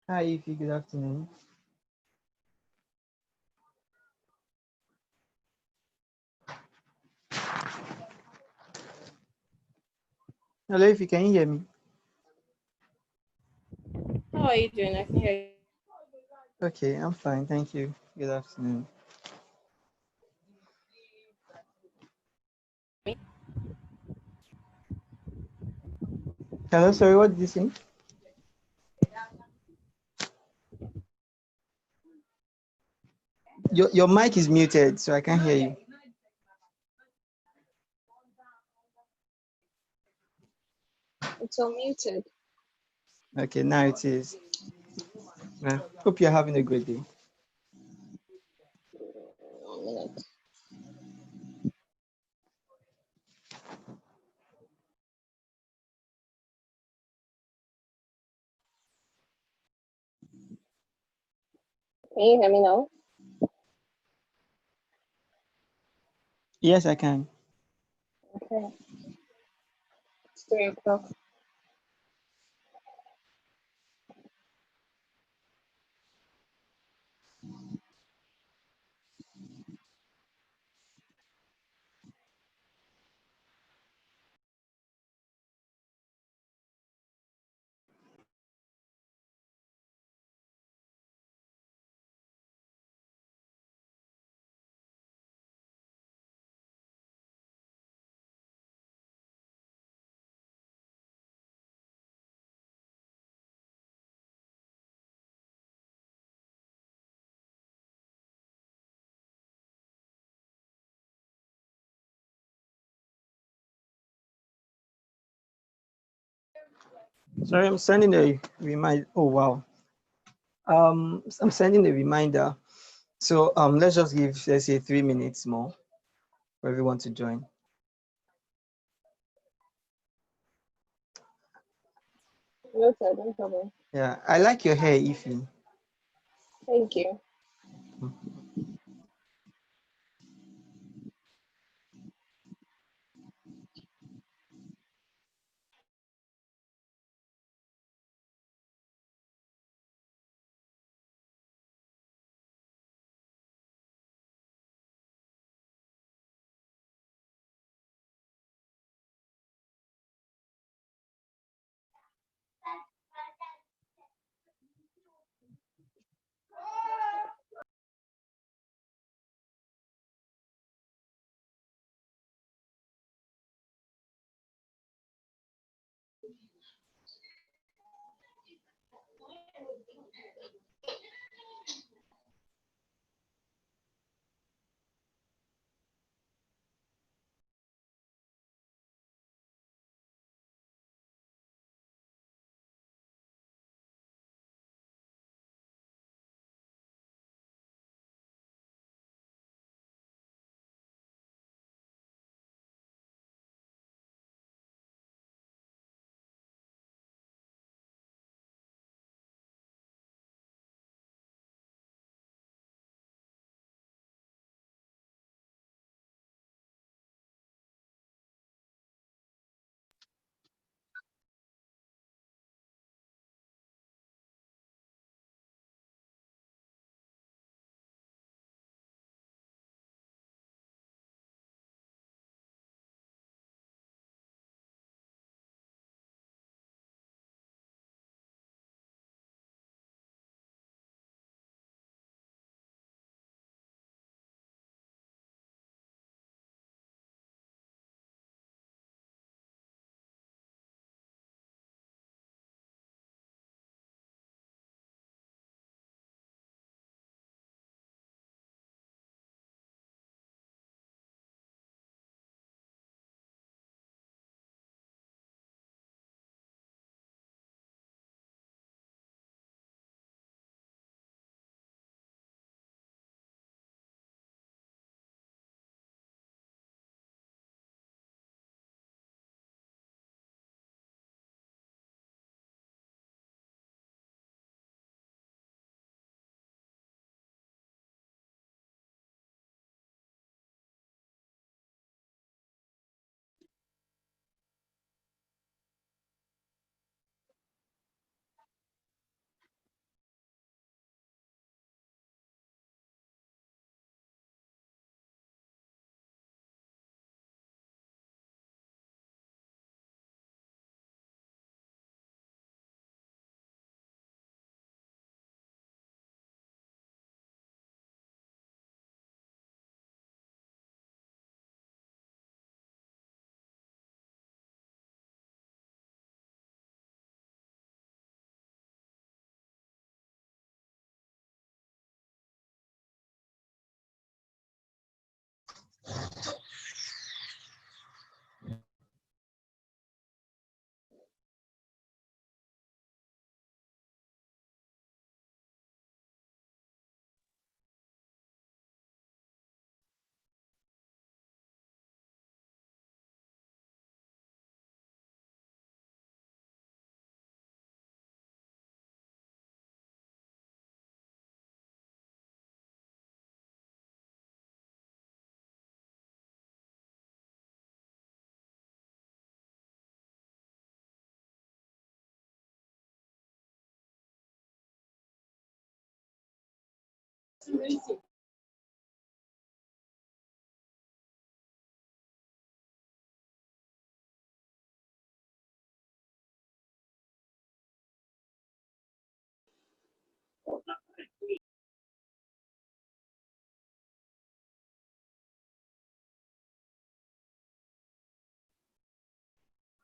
Hi, Ify. Good afternoon. Hello, Ify. Can you hear me? How are you doing? I can hear you. Okay, I'm fine. Thank you. Good afternoon. Hello, sorry, what did you say? Your mic is muted, so I can't hear you. It's unmuted. Okay, now it is. Hope you're having a great day. 1 minute. Can you hear me now? Yes, I can. Okay. It's 3 o'clock. Sorry, I'm sending a reminder. Oh wow. I'm sending a reminder. So let's just give, let's say, 3 minutes more for everyone to join. Noted, no problem. Yeah, I like your hair, Ify. Thank you.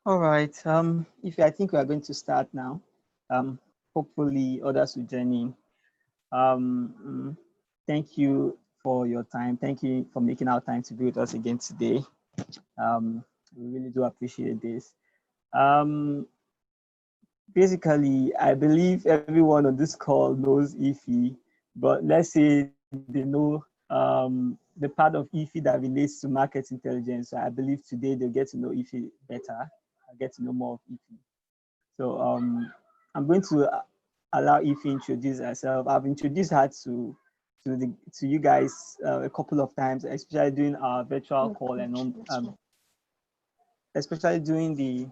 All right. If I think we are going to start now, hopefully others will join in. Thank you for your time. Thank you for making our time to be with us again today. We really do appreciate this. Basically, I believe everyone on this call knows IFI, but let's say they know the part of IFI that relates to market intelligence. So I believe today they'll get to know IFI better. I'll get to know more of IFI. So I'm going to allow Ify introduce herself. I've introduced her to you guys a couple of times, especially during our virtual call and especially during the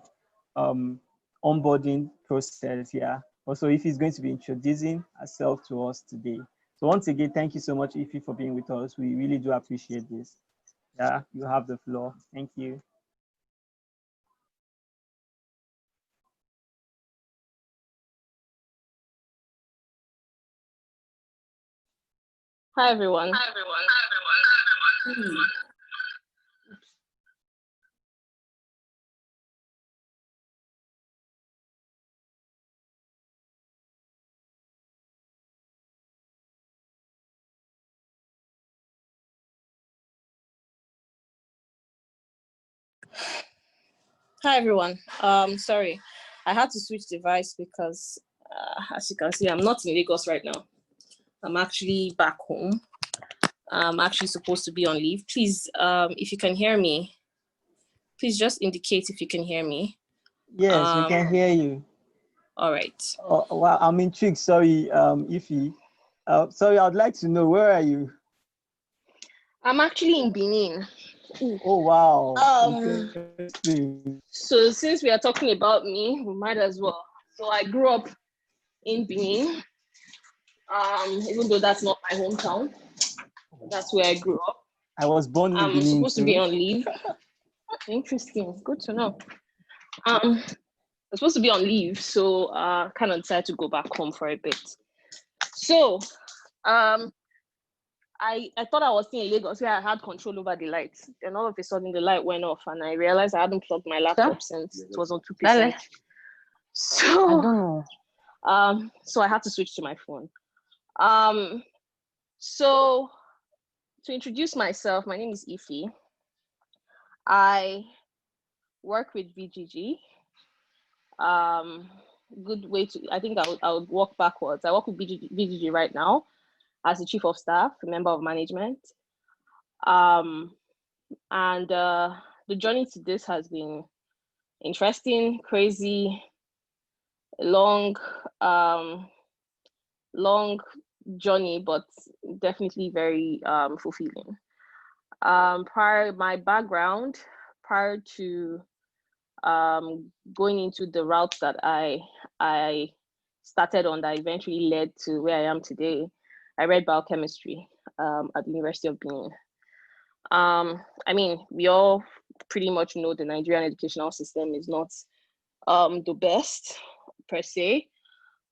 onboarding process. Yeah. Also, Ify is going to be introducing herself to us today. So once again, thank you so much, Ify, for being with us. We really do appreciate this. Yeah, you have the floor. Thank you. Hi, everyone. Hi, everyone. Sorry, I had to switch device because, as you can see, I'm not in Lagos right now. I'm actually back home. I'm actually supposed to be on leave. Please, if you can hear me, please just indicate if you can hear me. Yes, we can hear you. All right. Oh, wow, I'm intrigued. Sorry, Ify. Sorry, I'd like to know, where are you? I'm actually in Benin. Oh, wow. So since we are talking about me, we might as well. So I grew up in Benin, even though that's not my hometown. That's where I grew up. I was born in I'm Benin supposed too. to be on leave. Interesting. Good to know. I'm supposed to be on leave, so kind of decided to go back home for a bit. So I thought I was still in Lagos where I had control over the lights. Then all of a sudden the light went off and I realized I hadn't plugged my laptop since it was on 2%. So I don't know. So I had to switch to my phone. So to introduce myself, my name is Ify. I work with VGG. Good way to, I think I would walk backwards. I work with VGG right now as the chief of staff, a member of management. And the journey to this has been interesting, crazy, long journey, but definitely very fulfilling. My background prior to going into the route that I started on that eventually led to where I am today, I read biochemistry at the University of Benin. I mean, we all pretty much know the Nigerian educational system is not the best per se,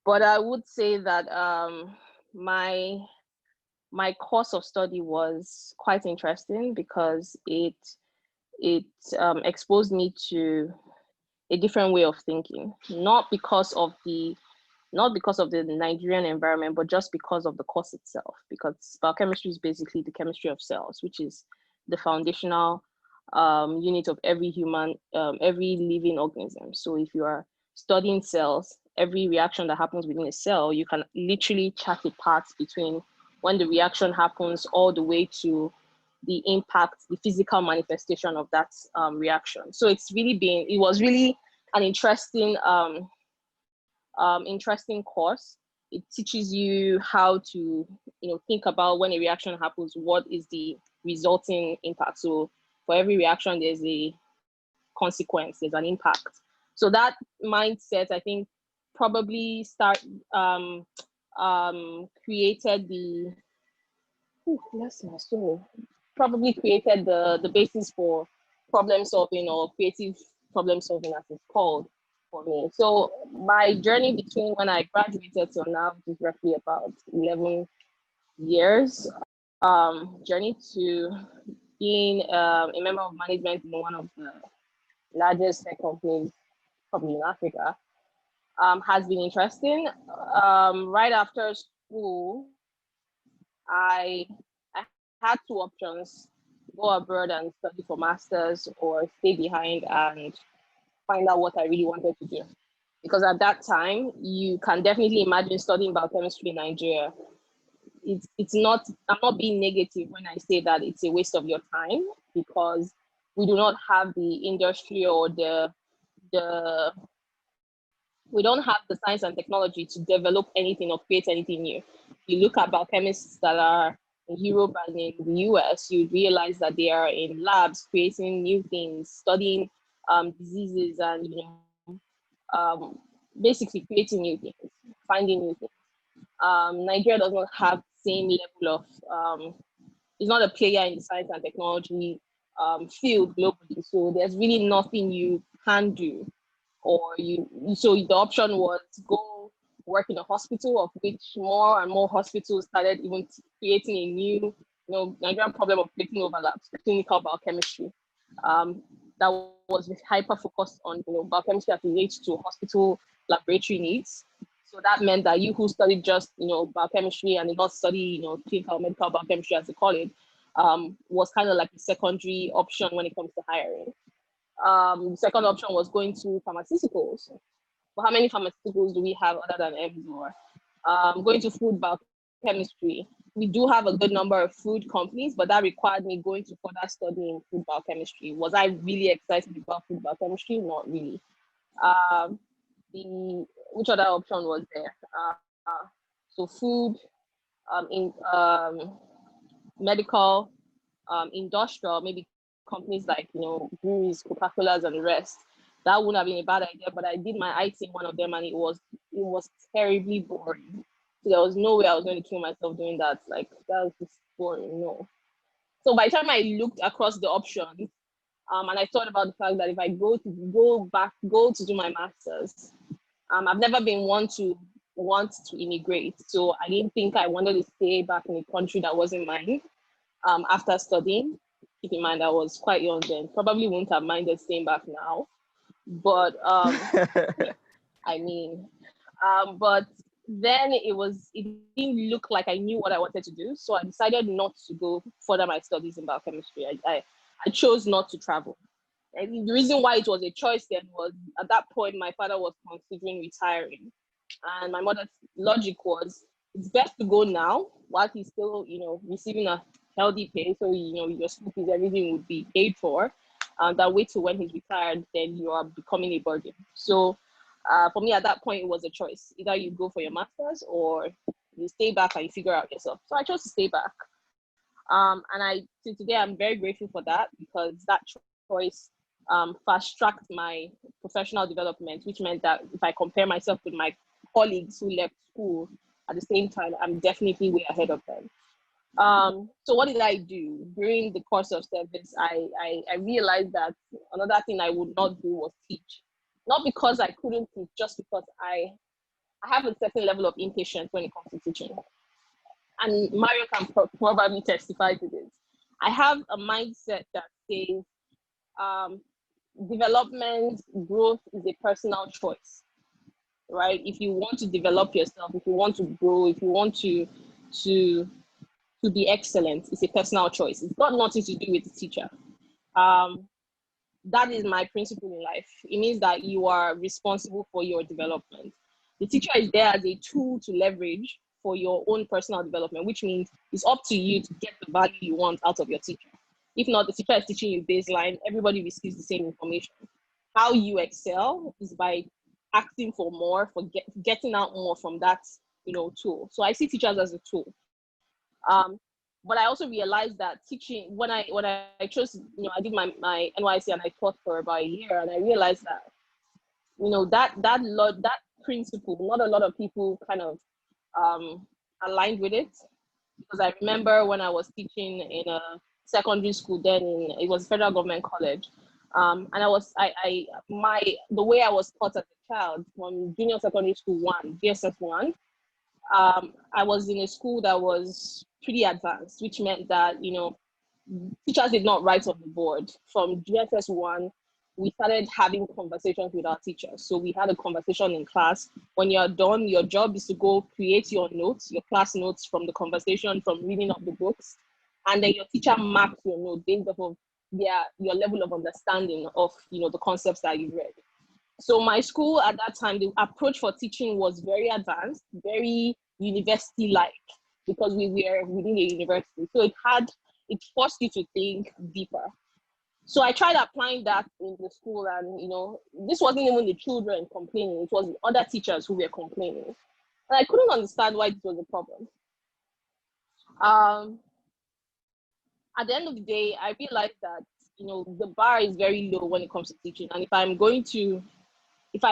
but I would say that my course of study was quite interesting because it exposed me to a different way of thinking, not because of the Nigerian environment, but just because of the course itself. Because biochemistry is basically the chemistry of cells, which is the foundational unit of every human, every living organism. So if you are studying cells, every reaction that happens within a cell, you can literally chart a path between when the reaction happens all the way to the impact, the physical manifestation of that reaction. So it was really an interesting course. It teaches you how to, think about when a reaction happens, what is the resulting impact. So for every reaction, there's a consequence, there's an impact. So that mindset, I think, probably created Yes, so probably created the basis for problem solving or creative problem solving as it's called for me. So my journey between when I graduated till now is roughly about 11 years journey to being a member of management in one of the largest tech companies probably in Africa has been interesting. Right after school, I I had two options: go abroad and study for masters, or stay behind and find out what I really wanted to do. Because at that time, you can definitely imagine studying biochemistry in Nigeria. It's not, I'm not being negative when I say that it's a waste of your time, because we do not have the industry or the we don't have the science and technology to develop anything or create anything new. You look at biochemists that are in Europe and in the US, you realize that they are in labs creating new things, studying diseases, and um, basically creating new things, finding new things. Nigeria does not have the same level of it's not a player in the science and technology field globally. So there's really nothing you can do, or so the option was go work in a hospital, of which more and more hospitals started even creating a new, Nigerian problem of creating overlaps, clinical biochemistry. That was hyper focused on biochemistry as it relates to hospital laboratory needs. So that meant that you who studied just biochemistry and did not study clinical medical biochemistry as they call it, was kind of like a secondary option when it comes to hiring. The second option was going to pharmaceuticals. But how many pharmaceuticals do we have other than Emzor? Going to food biochemistry. We do have a good number of food companies, but that required me going to further study in food biochemistry. Was I really excited about food biochemistry? Not really. Which other option was there? So food, in medical, industrial, maybe companies like breweries, Coca-Colas, and the rest. That wouldn't have been a bad idea, but I did my IT in one of them, and it was terribly boring. So there was no way I was going to kill myself doing that. Like, that was just boring. No. So by the time I looked across the options, and I thought about the fact that if I go to do my masters, I've never been want to immigrate. So I didn't think I wanted to stay back in a country that wasn't mine. After studying, keep in mind I was quite young then, probably wouldn't have minded staying back now. But I mean, but then it didn't look like I knew what I wanted to do. So I decided not to go further my studies in biochemistry. I chose not to travel. And the reason why it was a choice then was, at that point, my father was considering retiring. And my mother's logic was, it's best to go now while he's still, receiving a healthy pay. So, your school fees, everything would be paid for. That wait till when he's retired, then you are becoming a burden. So for me at that point, it was a choice. Either you go for your master's or you stay back and you figure out yourself. So I chose to stay back. And till today, I'm very grateful for that, because that choice fast-tracked my professional development, which meant that if I compare myself with my colleagues who left school at the same time, I'm definitely way ahead of them. So what did I do during the course of service? I realized that another thing I would not do was teach. Not because I couldn't teach, just because I have a certain level of impatience when it comes to teaching. And Mario can probably testify to this. I have a mindset that says development, growth is a personal choice, right? If you want to develop yourself, if you want to grow, if you want to be excellent, it's a personal choice. It's got nothing to do with the teacher. That is my principle in life. It means that you are responsible for your development. The teacher is there as a tool to leverage for your own personal development, which means it's up to you to get the value you want out of your teacher. If not, the teacher is teaching you baseline, everybody receives the same information. How you excel is by asking for more, for getting out more from that tool. So I see teachers as a tool. But I also realized that teaching, when I chose, I did my NYSC and I taught for about a year, and I realized that, that principle, not a lot of people kind of aligned with it. because I remember when I was teaching in a secondary school, then it was federal government college. And the way I was taught as a child from junior secondary school one, GSS one, I was in a school that was pretty advanced, which meant that, teachers did not write on the board. From GSS one, we started having conversations with our teachers. So we had a conversation in class. When you're done, your job is to go create your notes, your class notes from the conversation, from reading of the books. And then your teacher marks your note based off of your level of understanding of, the concepts that you read. So my school at that time, the approach for teaching was very advanced, very university-like, because we were within a university. So it forced you to think deeper. So I tried applying that in the school, and this wasn't even the children complaining, it was other teachers who were complaining. And I couldn't understand why this was a problem. At the end of the day, I realized that the bar is very low when it comes to teaching. And if I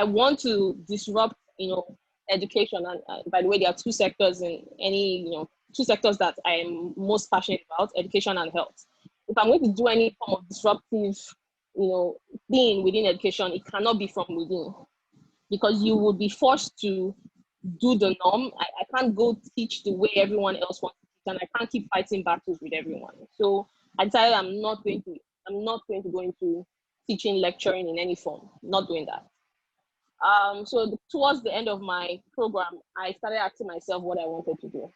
want to disrupt education, and by the way, there are two sectors two sectors that I am most passionate about: education and health. If I'm going to do any form of disruptive thing within education, it cannot be from within, because you would be forced to do the norm. I can't go teach the way everyone else wants to teach, and I can't keep fighting battles with everyone. So I decided I'm not going to go into teaching, lecturing in any form. Not doing that. So towards the end of my program, I started asking myself what I wanted to do.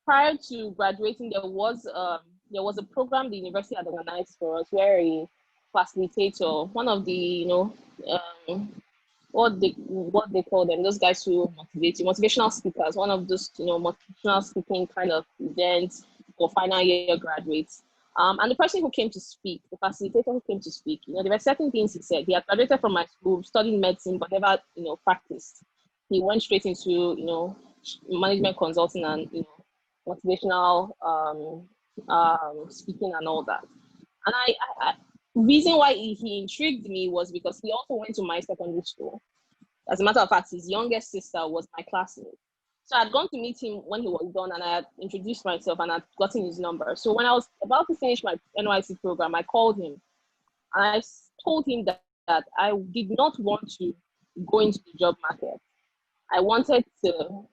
Prior to graduating, there was a program the university had organized for us, where a facilitator, one of the what they call them, those guys who motivate you, motivational speakers, one of those motivational speaking kind of events for final year graduates. And the person who came to speak, the facilitator who came to speak, there were certain things he said. He had graduated from my school, studied medicine, but never practiced. He went straight into management consulting and motivational speaking and all that. And I reason why he intrigued me was because he also went to my secondary school. As a matter of fact, his youngest sister was my classmate. So I'd gone to meet him when he was done, and I had introduced myself and I'd gotten his number. So when I was about to finish my NYSC program, I called him and I told him that I did not want to go into the job market. I wanted to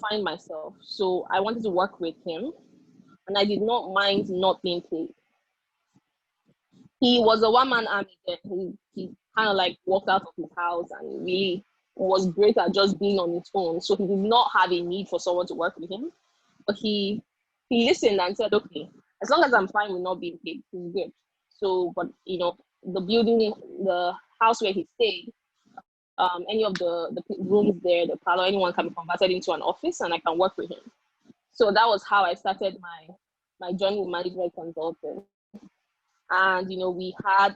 find myself. So I wanted to work with him, and I did not mind not being paid. He was a one-man army then. He kind of like walked out of his house and really was great at just being on his own. So he did not have a need for someone to work with him. But he listened and said, okay, as long as I'm fine with not being paid, he's good. So, but the building, the house where he stayed, any of the rooms there, the parlor, anyone can be converted into an office, and I can work with him. So that was how I started my journey with management consulting. And we had,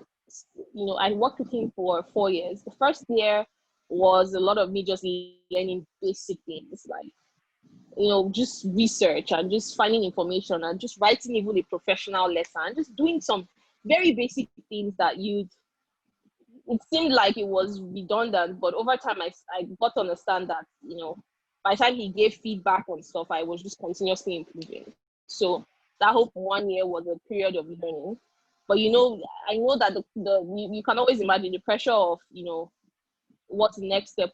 I worked with him for 4 years. The first year was a lot of me just learning basic things, like just research and just finding information and just writing even a professional letter and just doing some very basic things that it seemed like it was redundant, but over time I got to understand that by the time he gave feedback on stuff, I was just continuously improving. So that whole 1 year was a period of learning. But I know that you can always imagine the pressure of what's the next step.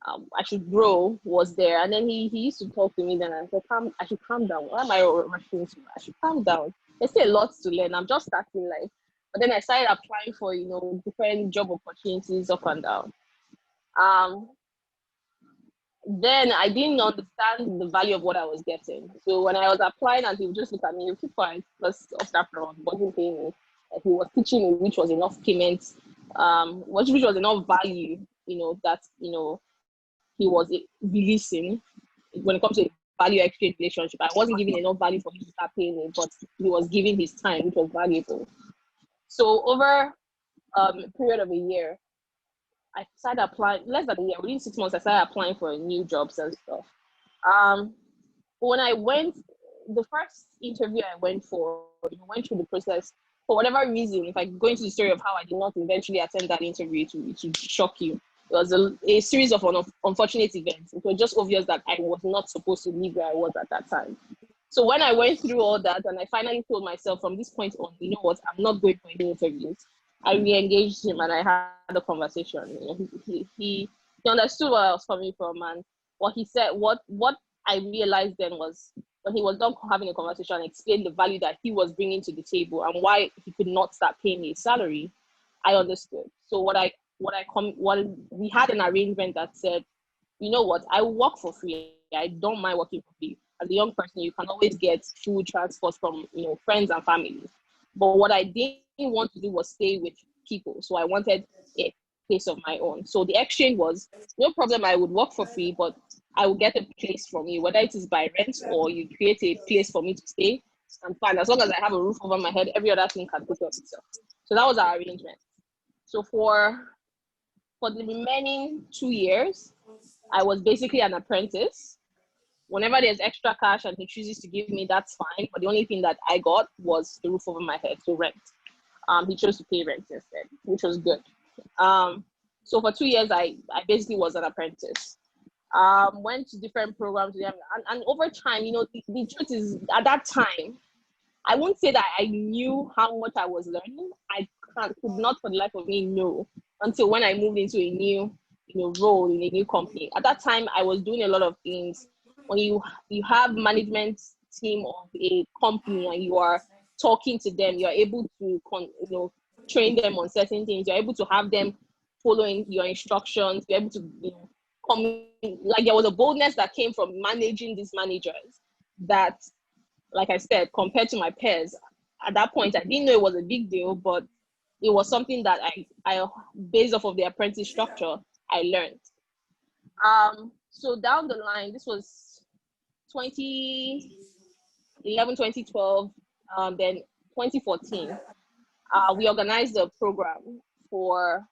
I should grow was there. And then he used to talk to me. Then I said, I should calm down. Why am I rushing to? I should calm down. There's still a lot to learn. I'm just starting life. But then I started applying for different job opportunities up and down. Then I didn't understand the value of what I was getting. So when I was applying, and he would just look at me, you keep quiet, because of that problem, wasn't paying me. He was teaching me which was enough payments, which was enough value, that he was releasing when it comes to value exchange relationship. I wasn't giving enough value for him to start paying me, but he was giving his time, which was valuable. So over a period of a year, I started applying, less than a year, within 6 months, I started applying for new jobs and stuff. When I went, the first interview I went for, went through the process. For whatever reason, if I go into the story of how I did not eventually attend that interview, it would shock you. It was a series of unfortunate events. It was just obvious that I was not supposed to leave where I was at that time. So when I went through all that and I finally told myself from this point on, you know what, I'm not going for any interviews, I re-engaged him and I had a conversation. You know, he understood where I was coming from, and what he said, what I realized then was when he was done having a conversation and explained the value that he was bringing to the table and why he could not start paying me a salary, I understood. So what we had an arrangement that said, you know what, I work for free. I don't mind working for free. As a young person, you can always get food, transport from, you know, friends and families. But what I didn't want to do was stay with people. So I wanted a place of my own. So the exchange was, no problem, I would work for free, but I will get a place from you, whether it is by rent or you create a place for me to stay. I'm fine. As long as I have a roof over my head, every other thing can take care of itself. So that was our arrangement. So for the remaining 2 years, I was basically an apprentice. Whenever there's extra cash and he chooses to give me, that's fine. But the only thing that I got was the roof over my head, so rent. He chose to pay rent instead, which was good. So for 2 years, I basically was an apprentice. Went to different programs with them. And over time, you know, the truth is, at that time, I won't say that I knew how much I was learning. I could not for the life of me know until when I moved into a new, you know, role in a new company. At that time, I was doing a lot of things. When you have management team of a company and you are talking to them, you are able to train them on certain things. You're able to have them following your instructions. You're able to, you know, like there was a boldness that came from managing these managers that, like I said, compared to my peers, at that point, I didn't know it was a big deal, but it was something that I based off of the apprentice structure, I learned. So down the line, this was 2011, 2012, then 2014, we organized a program for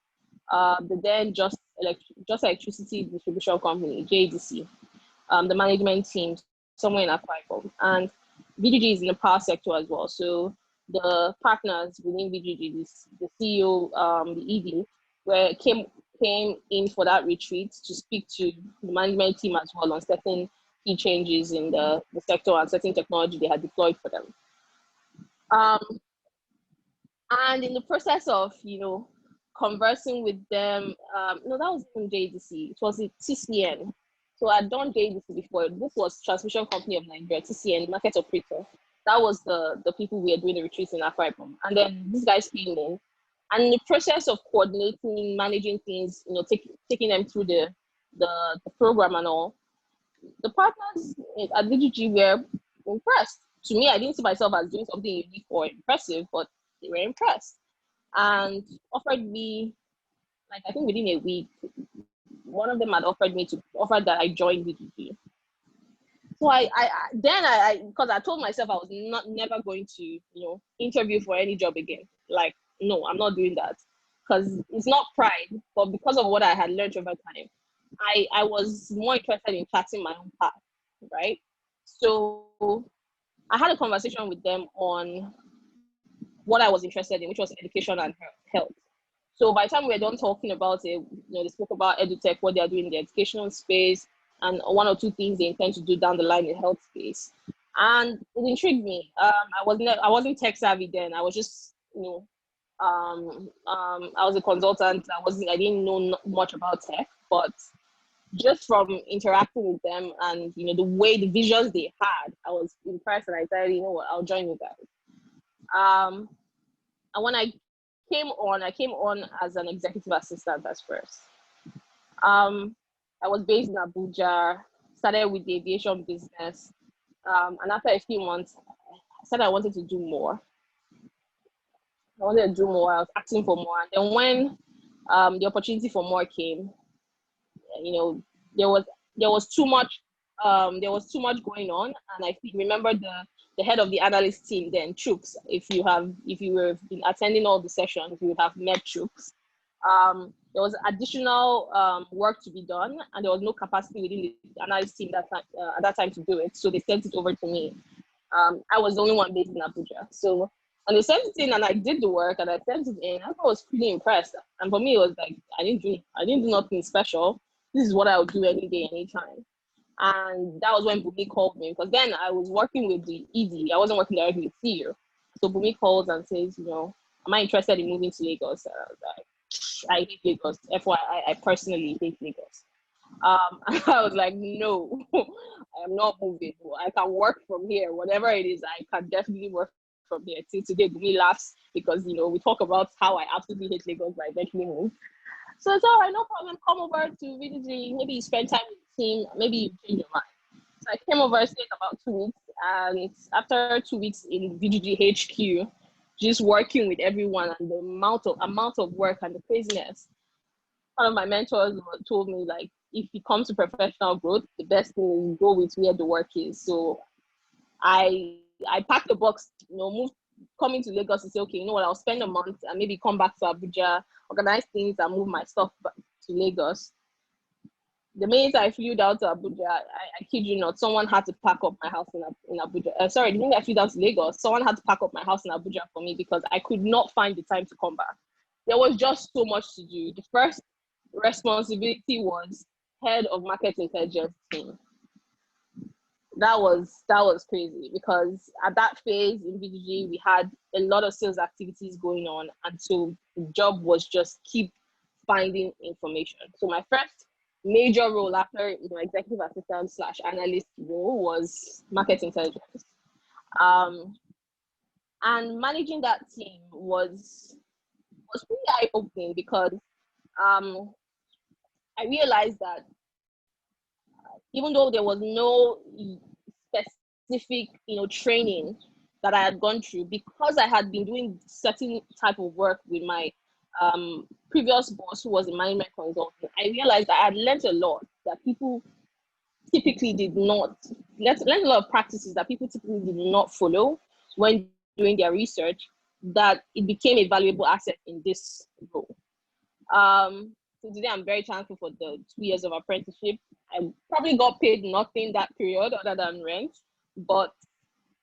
the then Just Electricity Distribution Company, JDC, the management team somewhere in Akwa Ibom. And VGG is in the power sector as well. So the partners within VGG, the CEO, the ED, came in for that retreat to speak to the management team as well on certain key changes in the sector and certain technology they had deployed for them. And in the process of, you know, conversing with them, no, that was in JDC. It was in TCN. So I'd done JDC before. This was Transmission Company of Nigeria, TCN, market operator. That was the people we were doing the retreats in Akwa Ibom. And then these guys came in. And in the process of coordinating, managing things, you know, taking them through the program and all, the partners at VGG were impressed. To me, I didn't see myself as doing something unique or impressive, but they were impressed and offered me, like, I think within a week, one of them had offered that I join VGG. So I because I told myself I was never going to, you know, interview for any job again. Like, no, I'm not doing that, because it's not pride, but because of what I had learned over time, I was more interested in charting my own path, right? So I had a conversation with them on what I was interested in, which was education and health. So by the time we were done talking about it, you know, they spoke about EduTech, what they are doing in the educational space, and one or two things they intend to do down the line in the health space. And it intrigued me. I wasn't tech savvy then. I was just, you know, I was a consultant. I didn't know much about tech, but just from interacting with them and, you know, the visions they had, I was impressed, and I said, you know what, I'll join you guys. And when I came on as an executive assistant at first. I was based in Abuja, started with the aviation business. And after a few months, I said I wanted to do more. I was asking for more. And then when the opportunity for more came, you know, there was too much going on. And I remember the head of the analyst team then, Chooks. If you were been attending all the sessions, you would have met Chooks. There was additional work to be done, and there was no capacity within the analyst team at that time to do it. So they sent it over to me. I was the only one based in Abuja. So And they sent it in, and I did the work, and I sent it in. I was pretty impressed. And for me, it was like I didn't do nothing special. This is what I would do any day, anytime. And that was when Bumi called me, because then I was working with the ED. I wasn't working directly with CEO. So Bumi calls and says, am I interested in moving to Lagos? And I was like, I hate Lagos. FYI, I personally hate Lagos. I was like, no, I am not moving. I can work from here. Whatever it is, I can definitely work from here. Till today, Bumi laughs because, we talk about how I absolutely hate Lagos, but I eventually moved. So it's all right, no problem. Come over to VDG. Maybe you spend time with the team. Maybe you change your mind. So I came over, stayed about 2 weeks. And after 2 weeks in VDG HQ, just working with everyone and the amount of work and the craziness, one of my mentors told me, like, if you come to professional growth, the best thing is go with where the work is. So I packed the box, moved, coming to Lagos to say, okay, you know what, I'll spend a month and maybe come back to Abuja, organize things and move my stuff back to Lagos. The minute I flew down to Abuja, I kid you not, someone had to pack up my house in Abuja. The minute I flew down to Lagos, someone had to pack up my house in Abuja for me because I could not find the time to come back. There was just so much to do. The first responsibility was head of market intelligence team. That was crazy because at that phase in VDG, we had a lot of sales activities going on. And so the job was just keep finding information. So my first major role after executive assistant / analyst role was market intelligence. And managing that team was pretty eye-opening because I realized that even though there was no specific, training that I had gone through, because I had been doing certain type of work with my previous boss, who was a management consultant, I realized that I had learned a lot that people typically did not, learned a lot of practices that people typically did not follow when doing their research, that it became a valuable asset in this role. So today I'm very thankful for the 2 years of apprenticeship. I probably got paid nothing that period other than rent, but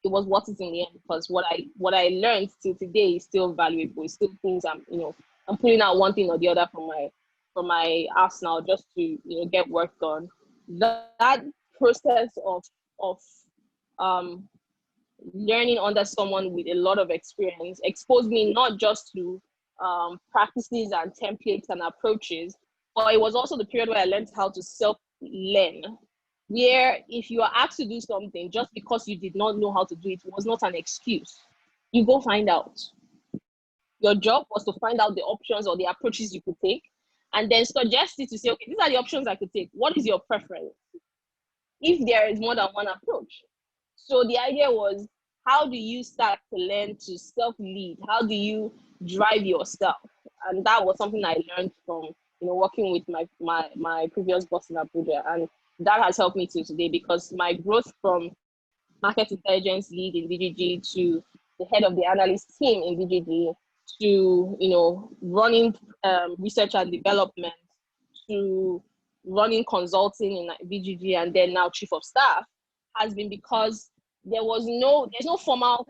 it was worth it in the end because what I learned till today is still valuable. It's still things I'm pulling out one thing or the other from my arsenal just to get work done. That process of learning under someone with a lot of experience exposed me not just to practices and templates and approaches, but it was also the period where I learned how to self-learn, where if you are asked to do something just because you did not know how to do it was not an excuse. You go find out. Your job was to find out the options or the approaches you could take and then suggest it to say, okay, these are the options I could take. What is your preference? If there is more than one approach. So the idea was, how do you start to learn to self-lead? How do you drive yourself? And that was something I learned from working with my previous boss in Abuja, and that has helped me to today because my growth from market intelligence lead in VGG to the head of the analyst team in VGG to running research and development to running consulting in VGG and then now chief of staff has been because there's no formal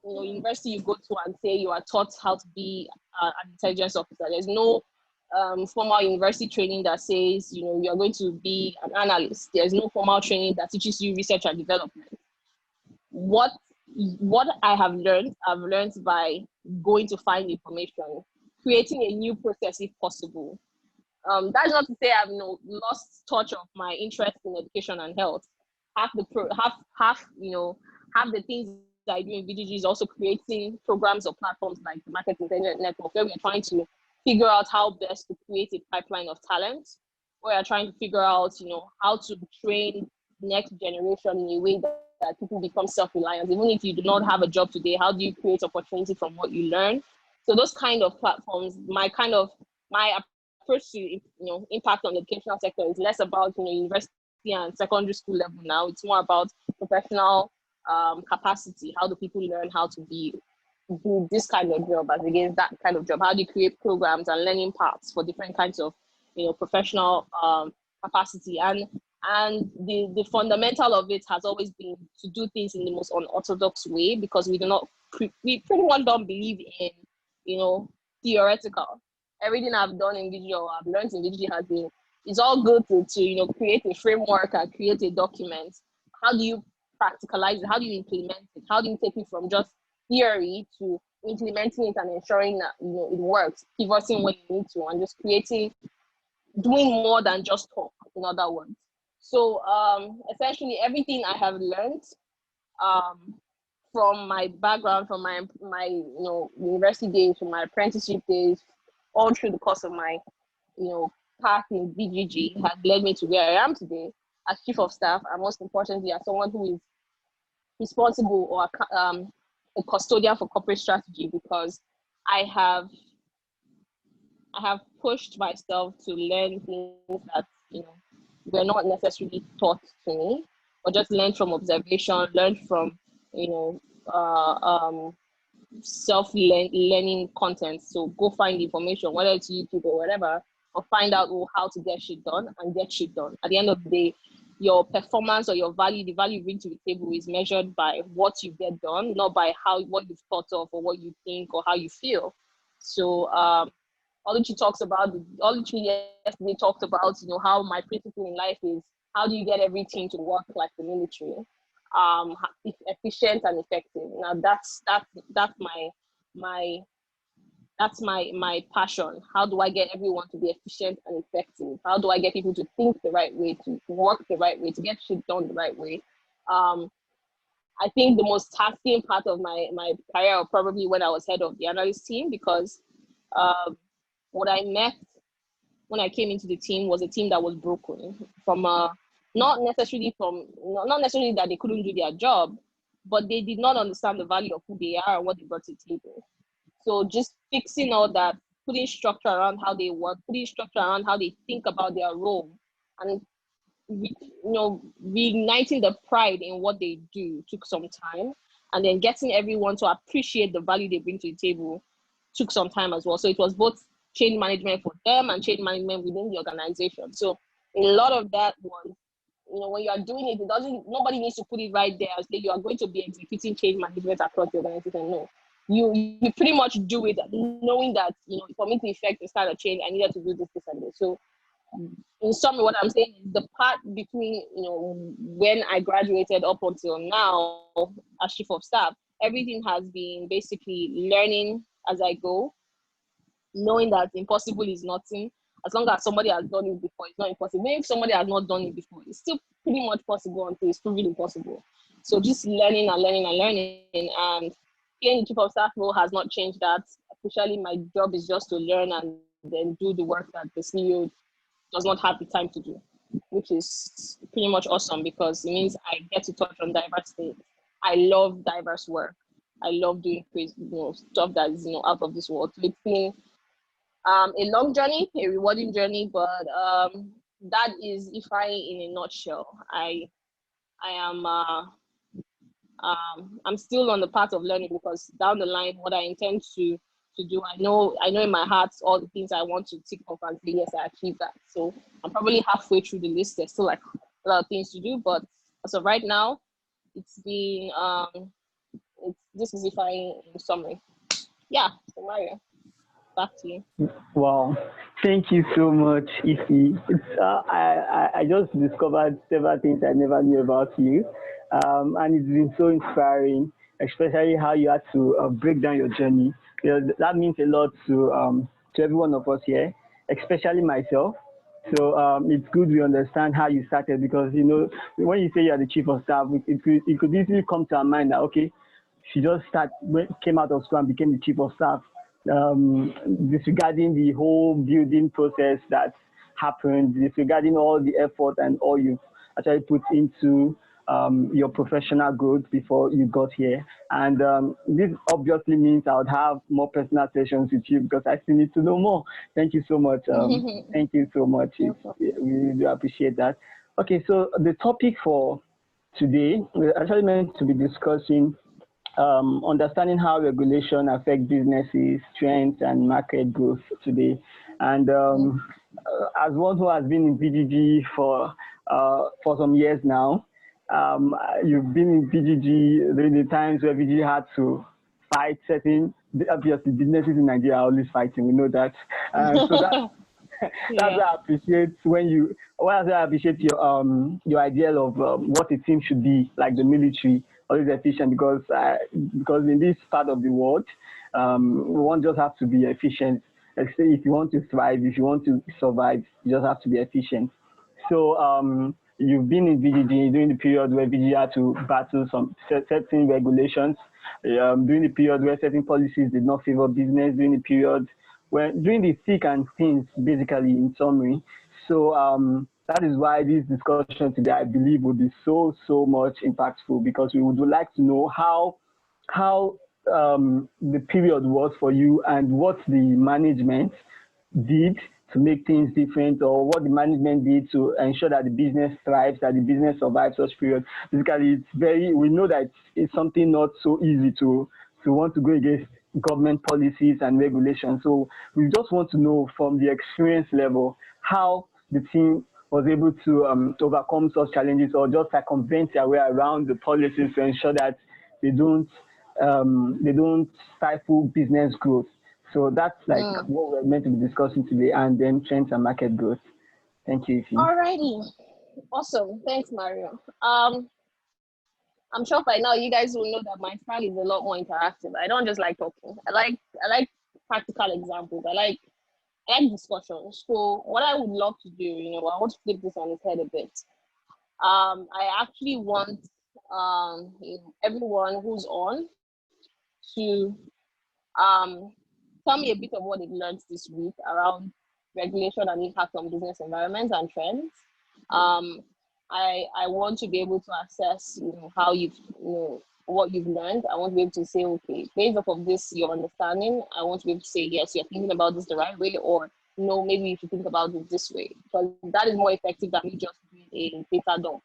university you go to and say you are taught how to be an intelligence officer. There's no formal university training that says you're going to be an analyst. There's no formal training that teaches you research and development. What I have learned, I've learned by going to find information, creating a new process if possible. That's not to say I've lost touch of my interest in education and health. Half the things that I do in VGG is also creating programs or platforms like the Market Intelligence Network, where we're trying to figure out how best to create a pipeline of talent, where we're trying to figure out, how to train next generation in a way that people become self-reliant. Even if you do not have a job today, how do you create opportunity from what you learn? So those kind of platforms, my approach to impact on the educational sector is less about university and secondary school level now. It's more about professional capacity. How do people learn how to do this kind of job as against that kind of job? How do you create programs and learning paths for different kinds of professional capacity? And the fundamental of it has always been to do things in the most unorthodox way, because we do not we pretty much don't believe in, theoretical. Everything I've done in VG or I've learned in VG has been, it's all good to create a framework and create a document. How do you practicalize it? How do you implement it? How do you take it from just theory to implementing it and ensuring that it works, pivoting when you need to, and just doing more than just talk, in other words. So essentially everything I have learned from my background, from my university days, from my apprenticeship days, all through the course of my path in BGG has led me to where I am today as chief of staff, and most importantly as someone who is responsible or a custodian for corporate strategy, because I have pushed myself to learn things that were not necessarily taught to me, but just learn from observation, learn from self-learning content. So go find information, whether it's YouTube or whatever, or find out how to get shit done and get shit done. At the end of the day, your performance or your value, the value you bring to the table is measured by what you get done, not by what you've thought of or what you think or how you feel. So Oluchi yesterday talked about, how my principle in life is, how do you get everything to work like the military? Efficient and effective. Now that's my passion. How do I get everyone to be efficient and effective? How do I get people to think the right way, to work the right way, to get shit done the right way? I think the most tasking part of my career was probably when I was head of the analyst team, because what I met when I came into the team was a team that was broken from not necessarily that they couldn't do their job, but they did not understand the value of who they are and what they brought to the table. So just fixing all that, putting structure around how they work, putting structure around how they think about their role, and reigniting the pride in what they do took some time, and then getting everyone to appreciate the value they bring to the table took some time as well. So it was both change management for them and change management within the organization. So a lot of that was, when you are doing it, nobody needs to put it right there and say you are going to be executing change management across the organization. No, you pretty much do it knowing that, for me to effect this kind of change, I needed to do this and this. So in summary, what I'm saying is the part between, when I graduated up until now as chief of staff, everything has been basically learning as I go, knowing that impossible is nothing. As long as somebody has done it before, it's not impossible. Maybe if somebody has not done it before, it's still pretty much possible until it's proven impossible. So just learning and learning and learning. And being the chief of staff role has not changed that. Officially, my job is just to learn and then do the work that the CEO does not have the time to do, which is pretty much awesome, because it means I get to touch on diverse things. I love diverse work. I love doing crazy, stuff that is, out of this world. So it's been a long journey, a rewarding journey, but that is Ifeanyi in a nutshell. I am I'm still on the path of learning, because down the line, what I intend to do, I know in my heart all the things I want to tick off and say, yes, I achieved that. So I'm probably halfway through the list. There's still like a lot of things to do, but as of right now, it's been this is Ifeanyi in summary. Yeah, so Mario, back to you. Wow, thank you so much, Ify. I just discovered several things I never knew about you, and it's been so inspiring, especially how you had to break down your journey. That means a lot to every one of us here, especially myself. So it's good we understand how you started, because when you say you're the chief of staff, it could easily come to our mind that okay, she just came out of school and became the chief of staff, disregarding the whole building process that happened, disregarding all the effort and all you've actually put into your professional growth before you got here. And this obviously means I would have more personal sessions with you, because I still need to know more. Thank you so much. Thank you so much. We do appreciate that. Okay, so the topic for today, we're actually meant to be discussing understanding how regulation affects businesses, trends, and market growth today. And as one who has been in BGG for some years now, you've been in BGG during the times where BGG had to fight certain, obviously businesses in Nigeria are always fighting. We know that. So that that's Yeah. why I appreciate I appreciate your idea of what a team should be, like the military, always efficient, because in this part of the world, one just have to be efficient. Let's say if you want to thrive, if you want to survive, you just have to be efficient. So you've been in VGG during the period where VGG had to battle some certain regulations, during the period where certain policies did not favor business, during the period when during the thick and thins, basically in summary. So that is why this discussion today, I believe, would be so much impactful, because we would like to know how the period was for you and what the management did to make things different, or what the management did to ensure that the business thrives, that the business survives such period. Basically, we know that it's something not so easy to want to go against government policies and regulations. So we just want to know from the experience level how the team was able to overcome such challenges, or just circumvent their way around the policies to ensure that they don't stifle business growth. So that's like what we're meant to be discussing today, and then trends and market growth. Thank you, Ify. Alrighty. Awesome. Thanks, Mario. I'm sure by now you guys will know that my style is a lot more interactive. I don't just like talking. I like practical examples. I like discussions. So what I would love to do, I want to flip this on its head a bit. I actually want everyone who's on to tell me a bit of what they've learned this week around regulation and impact on business environments and trends. I want to be able to assess, how what you've learned. I want to be able to say, okay, based off of this, your understanding, I want to be able to say, yes, you're thinking about this the right way, or no, maybe you should think about it this way, because that is more effective than me just doing a data dump.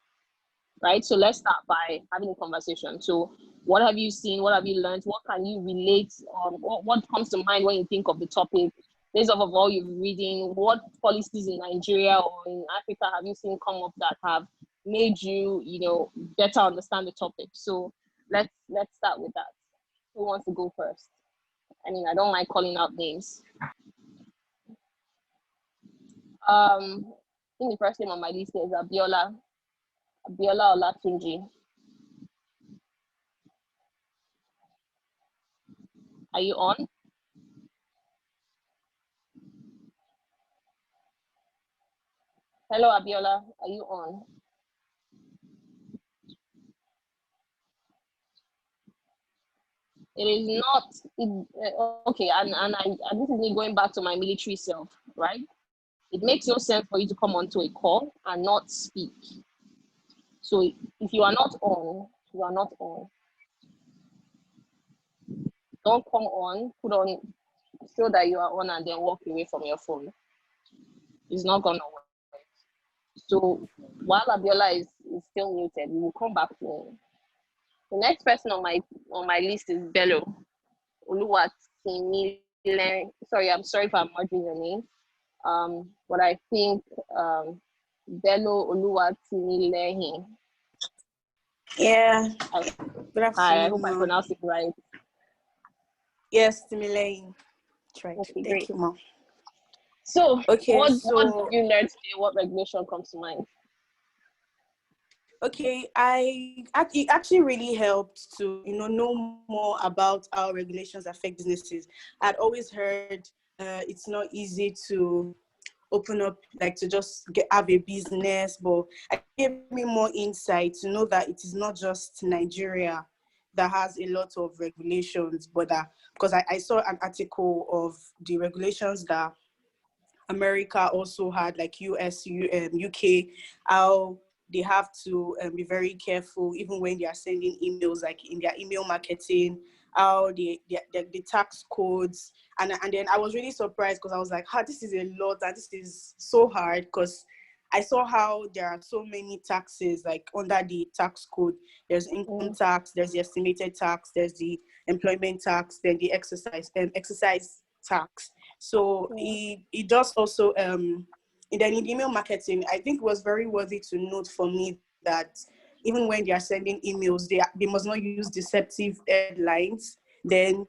Right? So let's start by having a conversation. So what have you seen? What have you learned? What can you relate? What comes to mind when you think of the topic? Based off of all you're reading, what policies in Nigeria or in Africa have you seen come up that have made you, better understand the topic? So let's start with that. Who wants to go first? I mean, I don't like calling out names. I think the first name on my list is Abiola Olatunji. Are you on? Hello, Abiola. Are you on? It is not okay. And this is me going back to my military self, right? It makes no sense for you to come onto a call and not speak. So if you are not on, you are not on. Don't come on, show that you are on, and then walk away from your phone. It's not gonna work. So while Abiola is still muted, we will come back to him. The next person on my list is Bello Oluwatimi. Sorry, I'm sorry if I'm murdering your name. But I think Bello Oluwatimi. Yeah. Good afternoon. Hi, I hope I pronounced it right. Yes, Timilehin. Right. Okay, Thank you, Mom. So, what did you learn today? What regulation comes to mind? Okay, it actually really helped to know more about how regulations affect businesses. I'd always heard it's not easy to open up, like to just have a business, but it gave me more insight to know that it is not just Nigeria that has a lot of regulations, but because I saw an article of the regulations that America also had, like US, UK, how they have to be very careful even when they are sending emails, like in their email marketing, how the tax codes. And then I was really surprised, because I was like, this is a lot, and this is so hard, because I saw how there are so many taxes, like under the tax code. There's income tax, there's the estimated tax, there's the employment tax, then the exercise tax. So it does also, and then in email marketing, I think it was very worthy to note for me that even when they are sending emails, they must not use deceptive headlines. Then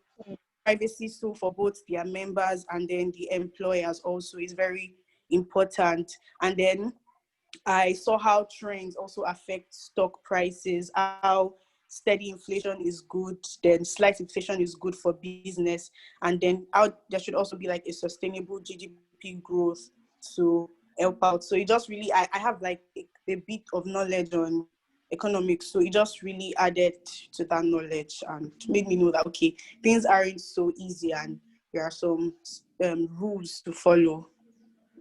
privacy, so for both their members and then the employers also is very important. And then I saw how trends also affect stock prices, how steady inflation is good, then slight inflation is good for business, and then how there should also be like a sustainable GDP growth to help out. So it just really, I have like a bit of knowledge on economics, so it just really added to that knowledge and made me know that, okay, things aren't so easy and there are some rules to follow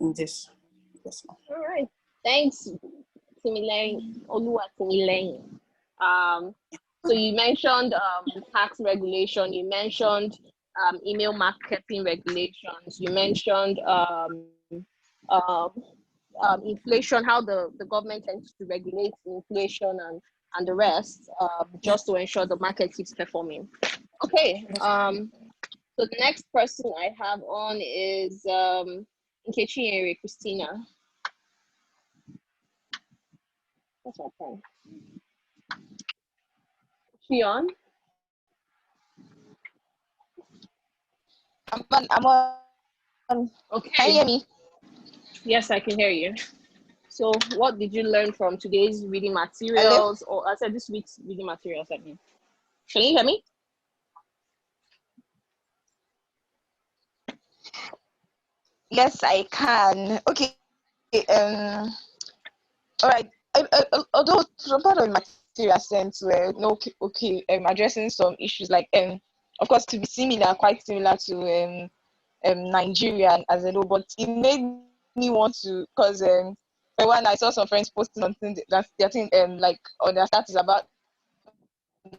in this. Yes, ma'am. All right. Thanks, Timileyin, Oluwa Timileyin. So you mentioned tax regulation, you mentioned email marketing regulations, you mentioned inflation, how the government tends to regulate inflation and the rest, just to ensure the market keeps performing. Okay. So the next person I have on is Nkechi Ere Christina. That's my turn. She on? I'm on. Okay. Can you hear me? Yes, I can hear you. So what did you learn from today's reading Hello? materials, or I said this week's reading materials, I mean? Can you hear me? Yes, I can. Okay. All right. Although some part of the material sense were no okay, addressing some issues like of course to be similar, quite similar to Nigeria as a whole, but it made me want to, because when I saw some friends posting on things that they're saying like on their status about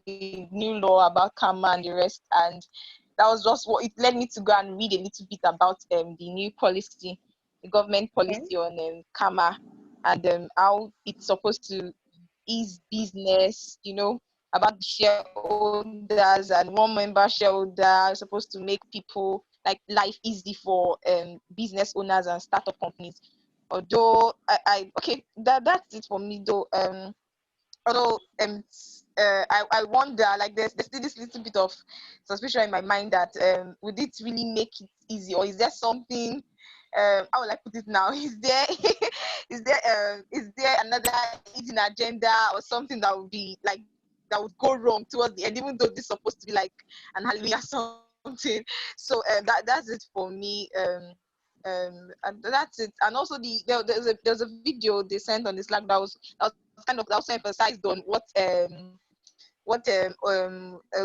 the new law about karma and the rest, and that was just what it led me to go and read a little bit about the new policy, the government policy on karma, and how it's supposed to ease business, about the shareholders, and one member shareholder is supposed to make people like life easy for business owners and startup companies. Although I okay, that's it for me though. Although I wonder, like there's still this little bit of suspicion in my mind that would it really make it easy, or is there something, how will I put it now? Is there is there another hidden agenda or something that would be like that would go wrong towards the end, even though this is supposed to be like an hallelujah something. So that's it for me. And that's it. And also there's a video they sent on the Slack that was kind of also emphasized on what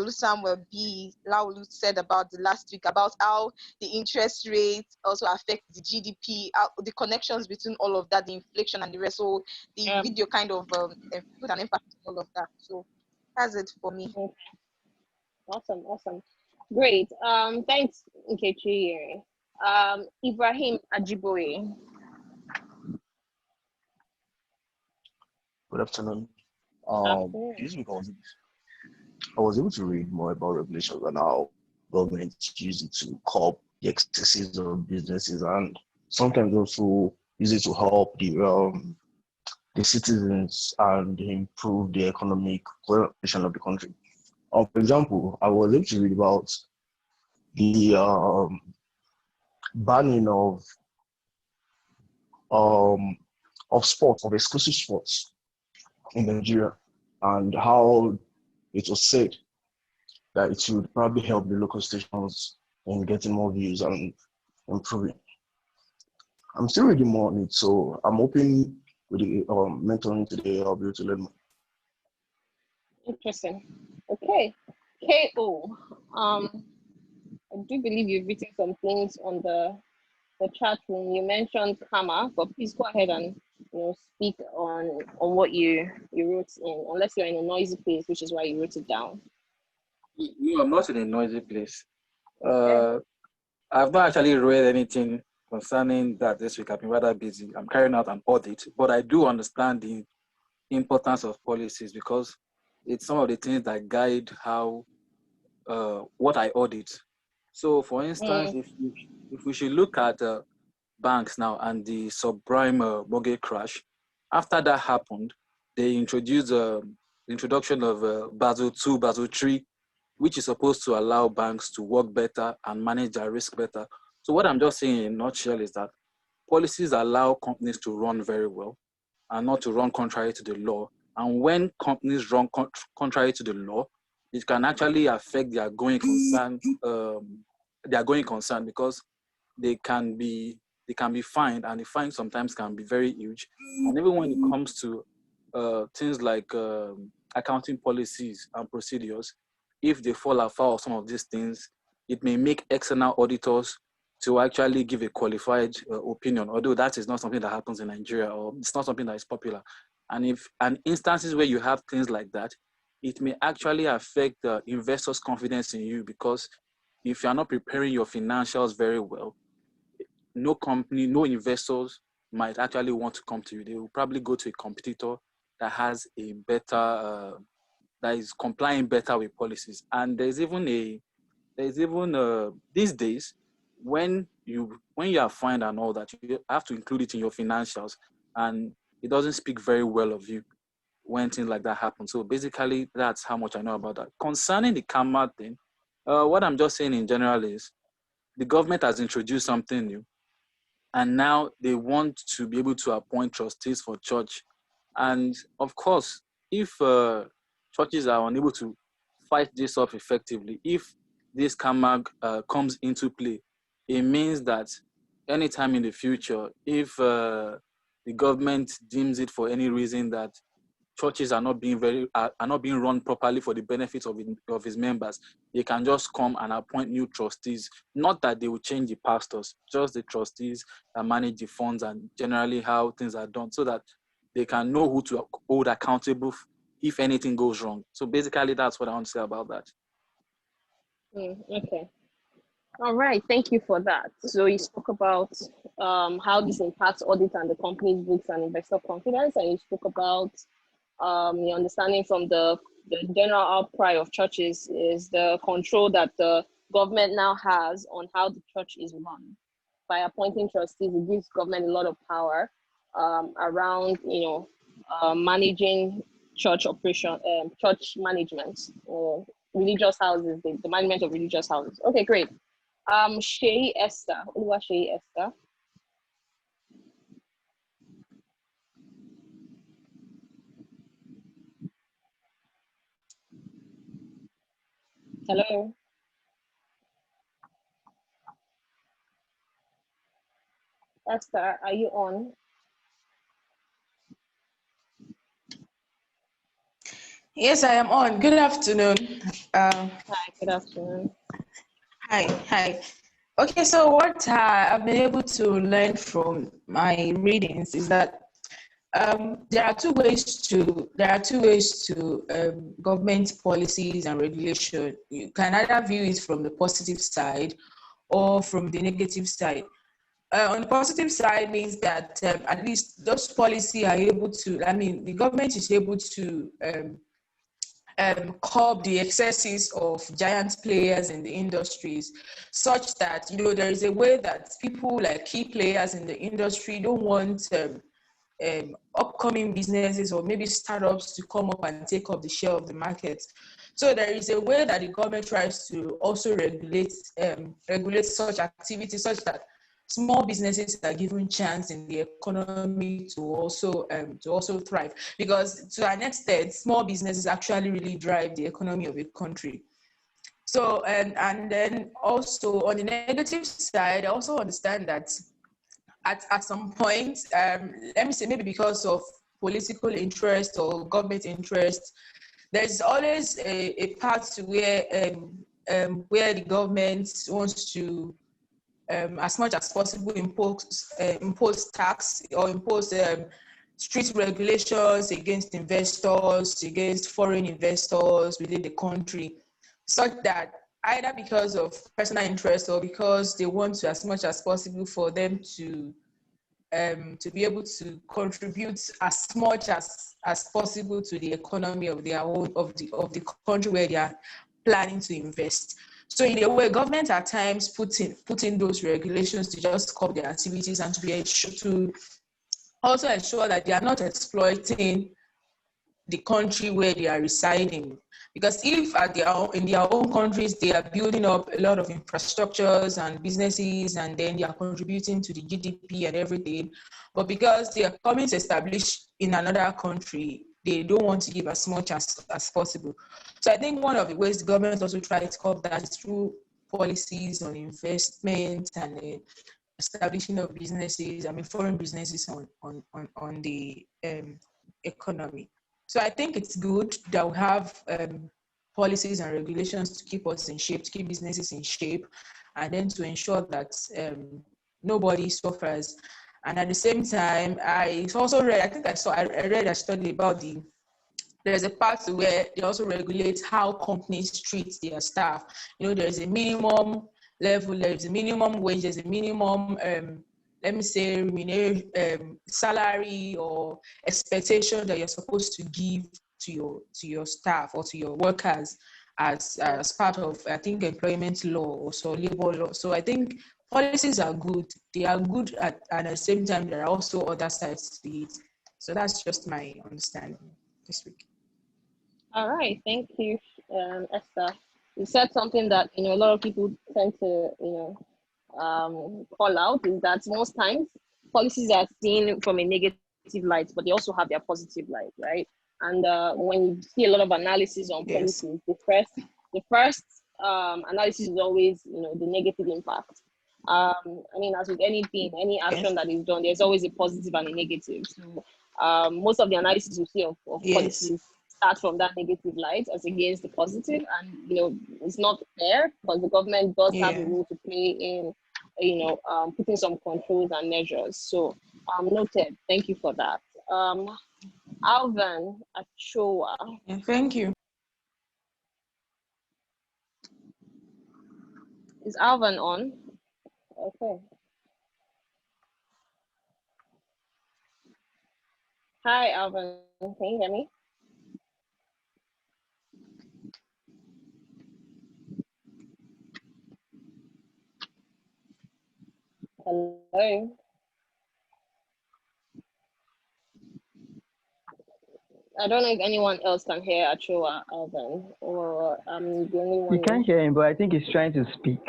Samuel B. Laulu said about the last week, about how the interest rate also affects the GDP, the connections between all of that, the inflation and the rest. So the video kind of put an impact on all of that. So that's it for me. Okay. Awesome. Great. Thanks, Nkechi. Ibrahim Ajiboye. Good afternoon. This week I was able to read more about regulations and how governments use it to curb the excesses of businesses, and sometimes also use it to help the citizens and improve the economic condition of the country. For example, I was able to read about the banning of exclusive sports in Nigeria, and how it was said that it would probably help the local stations in getting more views and improving. I'm still reading more on it, so I'm hoping with the mentoring today, I'll be able to learn more. Interesting. Okay. KO. I do believe you've written some things on the chat room. You mentioned karma, but please go ahead and speak on what you wrote in, unless you're in a noisy place, which is why you wrote it down. No, I'm not in a noisy place. I've not actually read anything concerning that this week. I've been rather busy. I'm carrying out an audit, but I do understand the importance of policies, because it's some of the things that guide how what I audit. So, for instance, if we should look at banks now and the subprime mortgage crash, after that happened, they introduced the introduction of Basel II, Basel III which is supposed to allow banks to work better and manage their risk better. So what I'm just saying in a nutshell is that policies allow companies to run very well and not to run contrary to the law. And when companies run contrary to the law, it can actually affect their going concern, because they can be fined, and the fine sometimes can be very huge. And even when it comes to things like accounting policies and procedures, if they fall afoul of some of these things, it may make external auditors to actually give a qualified opinion, although that is not something that happens in Nigeria, or it's not something that is popular. And instances where you have things like that, it may actually affect investors' confidence in you, because if you are not preparing your financials very well, no company, no investors might actually want to come to you. They will probably go to a competitor that has a better, that is complying better with policies. And there's even these days, when you are fined and all that, you have to include it in your financials, and it doesn't speak very well of you when things like that happen. So basically, that's how much I know about that. Concerning the CAMA thing, what I'm just saying in general is the government has introduced something new, and now they want to be able to appoint trustees for church. And of course, if churches are unable to fight this off effectively, if this CAMAG comes into play, it means that anytime in the future, if the government deems it for any reason that churches are not being run properly for the benefits of his members, they can just come and appoint new trustees. Not that they will change the pastors, just the trustees that manage the funds and generally how things are done, so that they can know who to hold accountable if anything goes wrong. So basically, that's what I want to say about that. Okay. All right. Thank you for that. So you spoke about how this impacts audit and the company's books and investor confidence, and you spoke about the understanding from the general outcry of churches is the control that the government now has on how the church is run. By appointing trustees, it gives government a lot of power around, managing church operation, church management, or religious houses, the management of religious houses. Okay, great. Shei Esther, Oluwa Shei Esther. Hello. Esther, are you on? Yes, I am on. Good afternoon. Hi, good afternoon. Hi. Okay, so what I've been able to learn from my readings is that there are two ways to government policies and regulation. You can either view it from the positive side or from the negative side. On the positive side means that at least those policies are able to, the government is able to curb the excesses of giant players in the industries, such that there is a way that people like key players in the industry don't want upcoming businesses or maybe startups to come up and take up the share of the market. So there is a way that the government tries to also regulate such activities, such that small businesses are given chance in the economy to also thrive, because to an extent, small businesses actually really drive the economy of a country. So and then also on the negative side, I also understand that at some point, let me say maybe because of political interest or government interest, there's always a part where the government wants to as much as possible impose tax or impose strict regulations against investors, against foreign investors within the country, such that either because of personal interest or because they want to as much as possible for them to be able to contribute as much as possible to the economy of their own of the country where they are planning to invest. So in a way, government at times put in those regulations to just curb their activities and to also ensure that they are not exploiting the country where they are residing. Because if in their own countries, they are building up a lot of infrastructures and businesses, and then they are contributing to the GDP and everything. But because they are coming to establish in another country, they don't want to give as much as possible. So I think one of the ways the government also tries to curb that is through policies on investment and establishing of businesses, foreign businesses on the economy. So I think it's good that we have policies and regulations to keep us in shape, to keep businesses in shape, and then to ensure that nobody suffers. And at the same time, I also read, I read a study about there's a part where they also regulate how companies treat their staff. There's a minimum level, there's a minimum wage, there's a minimum, let me say, salary or expectation that you're supposed to give to your staff or to your workers as part of, I think, employment law or so labor law. So I think policies are good. They are good and at the same time, there are also other sides to it. So that's just my understanding this week. All right, thank you, Esther. You said something that a lot of people tend to call out, is that most times policies are seen from a negative light, but they also have their positive light, right? And when you see a lot of analysis on policies, the first analysis is always the negative impact. As with anything, any action that is done, there's always a positive and a negative. So most of the analysis you see of policies start from that negative light as against the positive, and it's not fair because the government does have a role to play in putting some controls and measures. So noted. Thank you for that. Alvan Achoa. Yeah, thank you. Is Alvan on? Okay. Hi, Alvan. Can you hear me? Hello. I don't know if anyone else can hear Achoa, Alvan, or I'm the only one. You can't hear him, but I think he's trying to speak.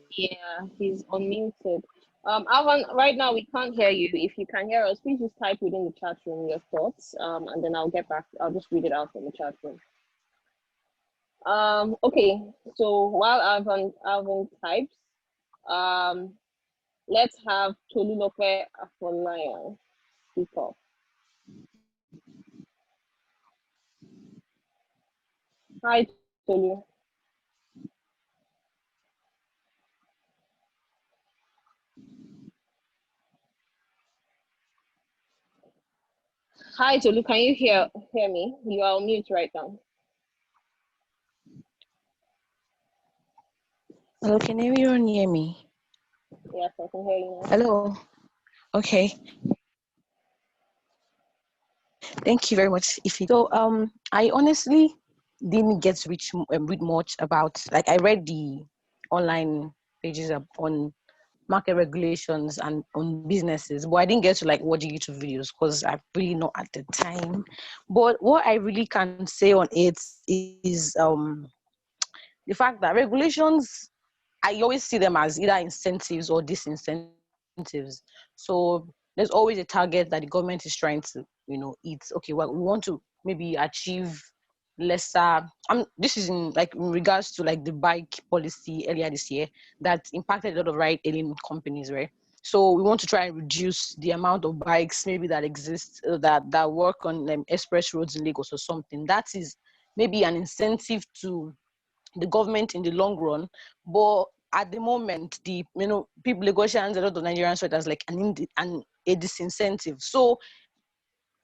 Yeah, he's unmuted. Alvan, right now we can't hear you. If you can hear us, please just type within the chat room your thoughts, and then I'll get back. I'll just read it out from the chat room. Okay, so while Alvan types, let's have Tolulope Afolayan speak up. Hi, Tolu. Hi, Tolu. Can you hear me? You are on mute right now. Hello, can everyone hear me? Yes, I can hear you now. Hello. Okay. Thank you very much, Ify. So, I honestly didn't get to read much about, like, I read the online pages on market regulations and on businesses, but I didn't get to watch the YouTube videos because I'm really not at the time. But what I really can say on it is the fact that regulations, I always see them as either incentives or disincentives. So there's always a target that the government is trying to, eat. Okay, well, we want to maybe achieve lesser. This is in regards to the bike policy earlier this year that impacted a lot of ride-hailing companies, right? So we want to try and reduce the amount of bikes maybe that exist that work on express roads in Lagos or something. That is maybe an incentive to the government in the long run, but at the moment, people, Lagosians, a lot of Nigerians saw it as a disincentive. So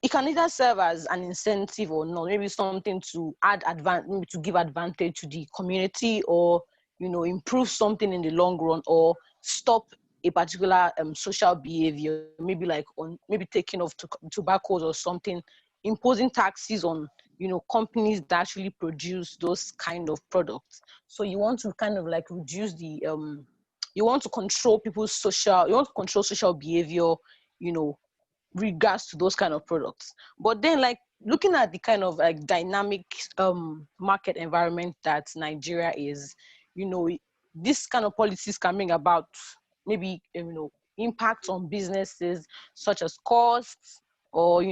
it can either serve as an incentive or not, maybe something to maybe to give advantage to the community, or improve something in the long run, or stop a particular social behavior, maybe maybe taking off tobaccos or something, imposing taxes on companies that actually produce those kind of products. So you want to kind of reduce the you want to control social behavior, regards to those kind of products. But then looking at the kind of like dynamic market environment that Nigeria is, this kind of policies can bring about maybe impact on businesses such as costs, or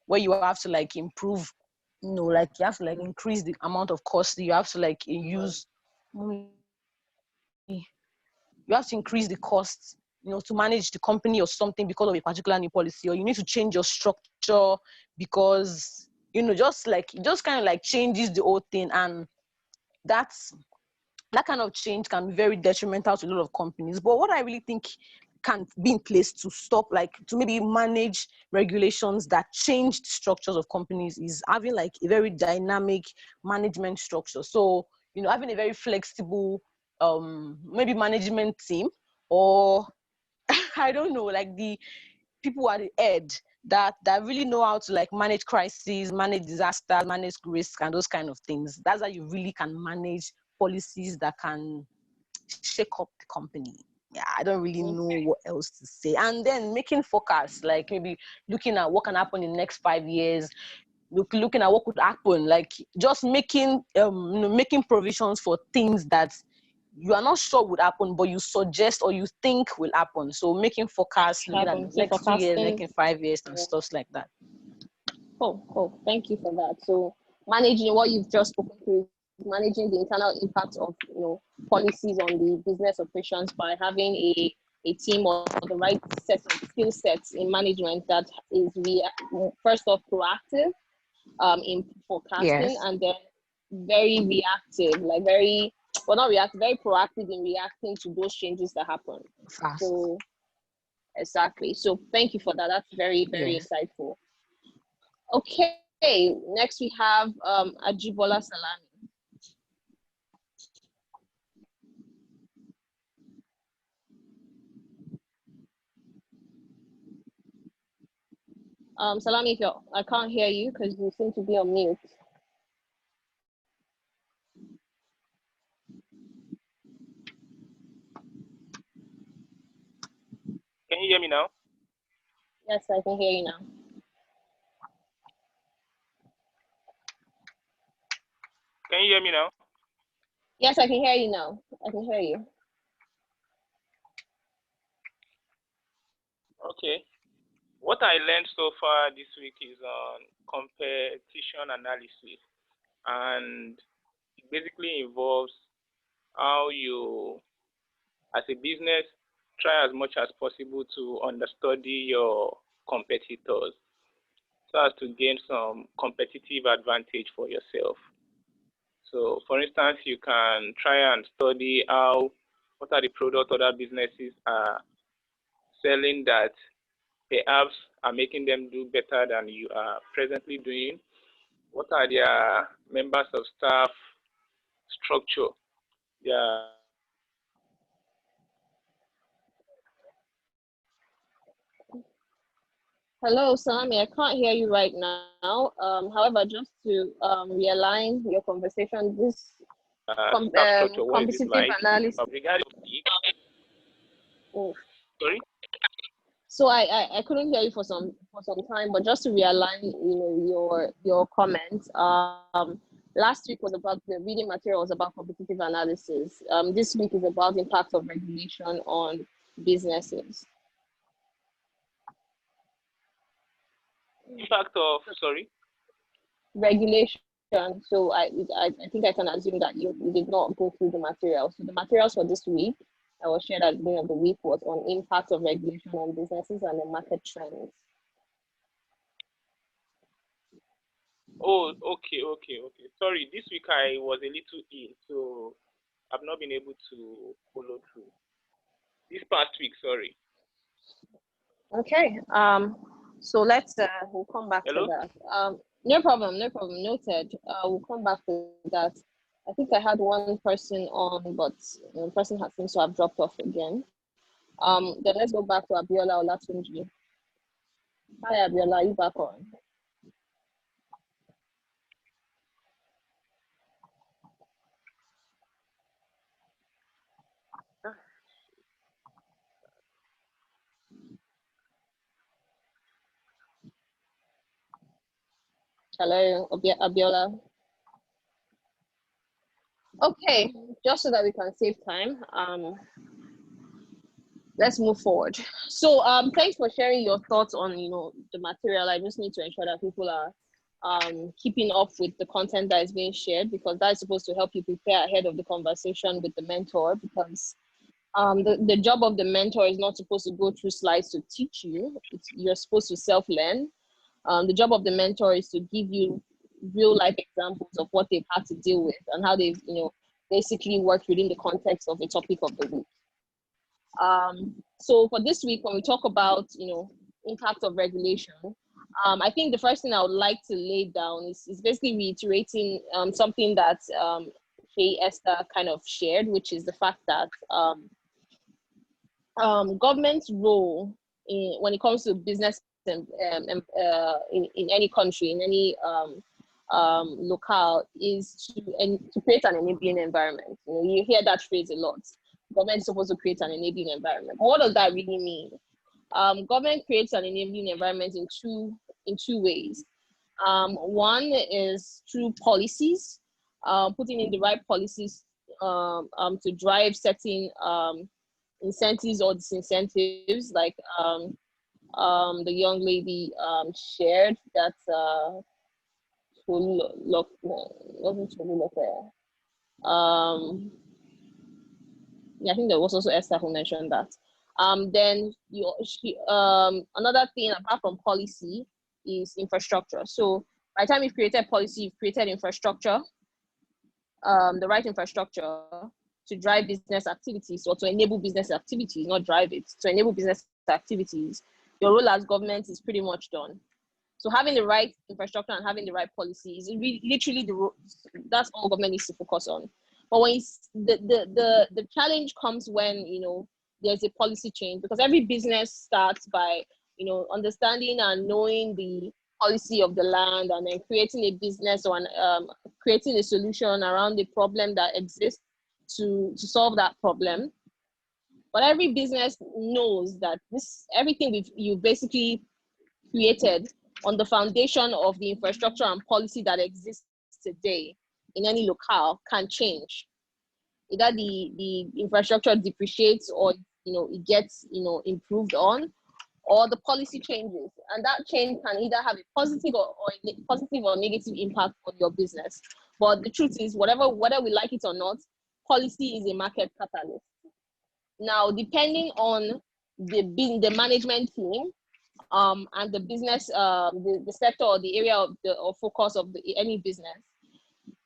where you have to like improve, like you have to like increase the amount of cost, you have to like use, you have to increase the costs, to manage the company or something because of a particular new policy, or you need to change your structure because, just kind of like changes the whole thing. And that kind of change can be very detrimental to a lot of companies. But what I really think can be in place to stop, like to maybe manage regulations that change the structures of companies, is having like a very dynamic management structure. So, having a very flexible maybe management team, or I don't know, like the people at the head that really know how to like manage crises, manage disasters, manage risk, and those kind of things. That's how you really can manage policies that can shake up the company. Yeah, I don't really know what else to say. And then making forecasts, like maybe looking at what can happen in the next 5 years, looking at what could happen, like just making making provisions for things that you are not sure would happen, but you suggest or you think will happen. So making forecasts, looking at the next 2 years, next 5 years, and stuff like that. Oh, thank you for that. So managing what you've just spoken to, managing the internal impact of policies on the business operations by having a team or the right set of skill sets in management that is first off proactive in forecasting, yes, and then very reactive, like very proactive in reacting to those changes that happen. Fast. So exactly. So thank you for that. That's very, very insightful. Okay, next we have Ajibola Salami. Salami, I can't hear you because you seem to be on mute. Can you hear me now? Yes, I can hear you now. Can you hear me now? Yes, I can hear you now. I can hear you. Okay. What I learned so far this week is on competition analysis, and it basically involves how you, as a business, try as much as possible to understudy your competitors so as to gain some competitive advantage for yourself. So, for instance, you can try and study what are the products other businesses are selling that perhaps are making them do better than you are presently doing. What are their members of staff structure? Yeah. Hello, Salami. I can't hear you right now. However, just to realign your conversation, this competitive analysis. Sorry. So I couldn't hear you for some time, but just to realign, your comments. Last week was about the reading material was about competitive analysis. This week is about the impact of regulation on businesses. Impact of, sorry? Regulation. So I think I can assume that you did not go through the materials. So the materials for this week that was shared at the beginning of the week was on impact of regulation on businesses and the market trends. Oh, okay. Sorry, this week I was a little ill, so I've not been able to follow through. This past week, sorry. Okay. So let's we'll come back to that. No problem. Noted. We'll come back to that. I think I had one person on, but the person seems to have dropped off again. Then let's go back to Abiola Olatunji. Hi, Abiola, are you back on? Hello, Abiola. Okay, just so that we can save time, let's move forward. So thanks for sharing your thoughts on the material. I just need to ensure that people are keeping up with the content that is being shared, because that's supposed to help you prepare ahead of the conversation with the mentor, because the job of the mentor is not supposed to go through slides to teach you. You're supposed to self-learn. The job of the mentor is to give you real life examples of what they've had to deal with and how they've basically worked within the context of the topic of the week. So for this week, when we talk about impact of regulation, I think the first thing I would like to lay down is basically reiterating something that Faye Esther kind of shared, which is the fact that government's role when it comes to business in any country, in any locale, is to create an enabling environment. You hear that phrase a lot. Government is supposed to create an enabling environment. What does that really mean? Government creates an enabling environment in two ways. One is through policies, putting in the right policies to drive certain incentives or disincentives, like the young lady shared that I think there was also Esther who mentioned that. Then another thing apart from policy is infrastructure. So by the time you've created policy, you've created infrastructure, the right infrastructure to drive business activities, or to enable business activities, not drive it, to enable business activities. Your role as government is pretty much done. So having the right infrastructure and having the right policy is literally that's all government needs to focus on. But when the challenge comes when there's a policy change, because every business starts by understanding and knowing the policy of the land, and then creating a business or creating a solution around the problem that exists to solve that problem. But every business knows that everything you basically created on the foundation of the infrastructure and policy that exists today in any locale can change. Either the infrastructure depreciates, or it gets improved on, or the policy changes, and that change can either have a positive or negative impact on your business. But the truth is, whether we like it or not, policy is a market catalyst. Now, depending on the management team and the business, the sector or the area of focus of any business,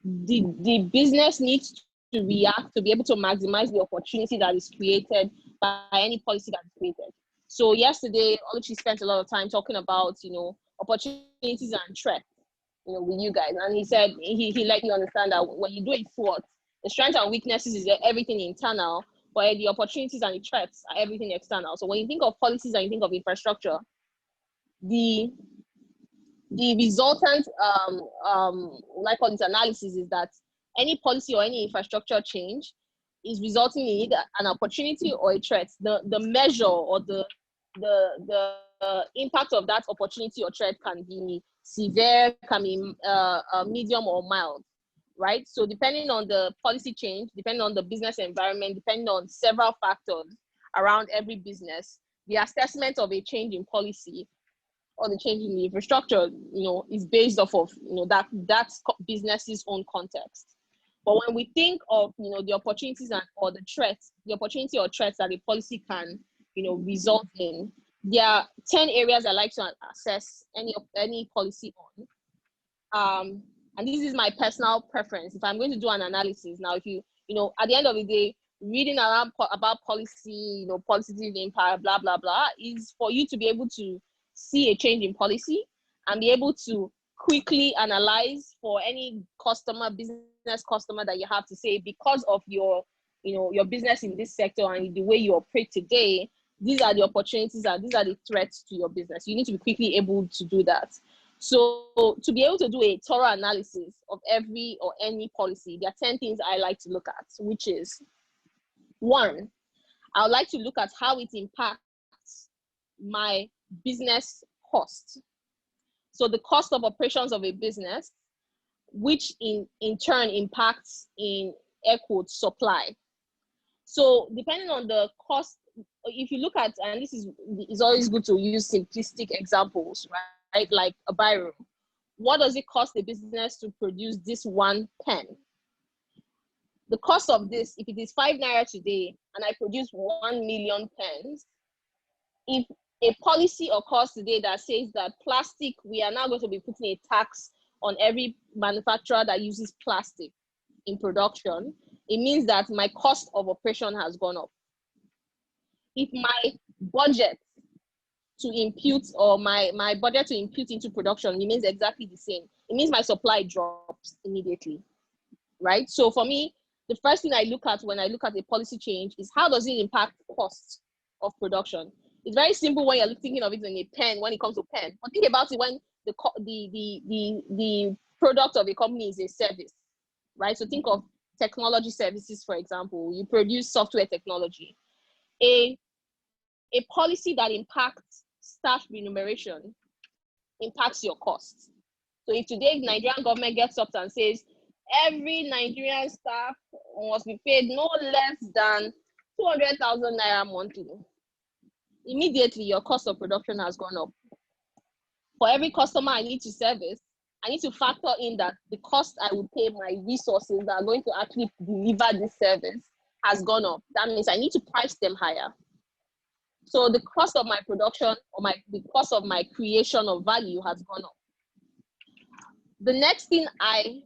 the business needs to react to be able to maximize the opportunity that is created by any policy that is created. So yesterday, Oluchi spent a lot of time talking about opportunities and threats with you guys, and he said he let you understand that when you do a SWOT, the strengths and weaknesses is everything internal, but the opportunities and the threats are everything external. So when you think of policies and you think of infrastructure, the resultant like all this analysis is that any policy or any infrastructure change is resulting in either an opportunity or a threat. The measure or the impact of that opportunity or threat can be severe, can be medium or mild, right? So depending on the policy change, depending on the business environment, depending on several factors around every business, the assessment of a change in policy or the change in the infrastructure, is based off of that business's own context. But when we think of the opportunities or the threats, the opportunity or threats that a policy can result in, there are 10 areas I like to assess any policy on. And this is my personal preference. If I'm going to do an analysis now, if you at the end of the day, reading around about policy, positive impact, blah blah blah, is for you to be able to see a change in policy and be able to quickly analyze for any business customer that you have to say, because of your business in this sector and the way you operate today, these are the opportunities and these are the threats to your business. You need to be quickly able to do that. So to be able to do a thorough analysis of every or any policy, there are 10 things I like to look at, which is, 1, I would like to look at how it impacts my business cost. So the cost of operations of a business, which in turn impacts in air quotes supply. So depending on the cost, if you look at, and this is, it's always good to use simplistic examples, right? Like a biro. What does it cost a business to produce this one pen? The cost of this, if it is 5 naira today and I produce 1 million pens, if a policy occurs today that says that plastic, we are now going to be putting a tax on every manufacturer that uses plastic in production, it means that my cost of operation has gone up. If my budget to impute, or my budget to impute into production remains exactly the same, it means my supply drops immediately, right? So for me, the first thing I look at when I look at a policy change is how does it impact cost of production? It's very simple when you're thinking of it in a pen, when it comes to pen. But think about it when the product of a company is a service, right? So think of technology services, for example. You produce software technology. A policy that impacts staff remuneration impacts your costs. So if today the Nigerian government gets up and says every Nigerian staff must be paid no less than 200,000 naira monthly, immediately your cost of production has gone up. For every customer I need to service, I need to factor in that the cost I would pay my resources that are going to actually deliver this service has gone up. That means I need to price them higher. So the cost of my production, or the cost of my creation of value has gone up. The next thing I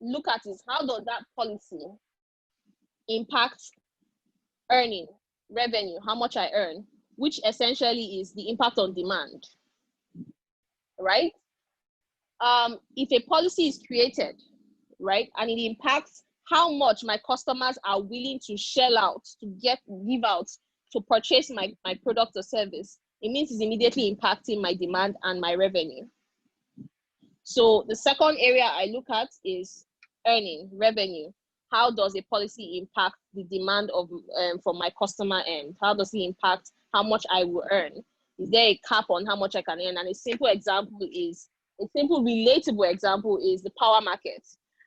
look at is how does that policy impact earning, revenue, how much I earn, which essentially is the impact on demand, right? If a policy is created, right, and it impacts how much my customers are willing to shell out, to give out, to purchase my product or service, it means it's immediately impacting my demand and my revenue. So the second area I look at is earning, revenue. How does a policy impact the demand of from my customer end? How does it impact how much I will earn? Is there a cap on how much I can earn? And a simple relatable example is the power market.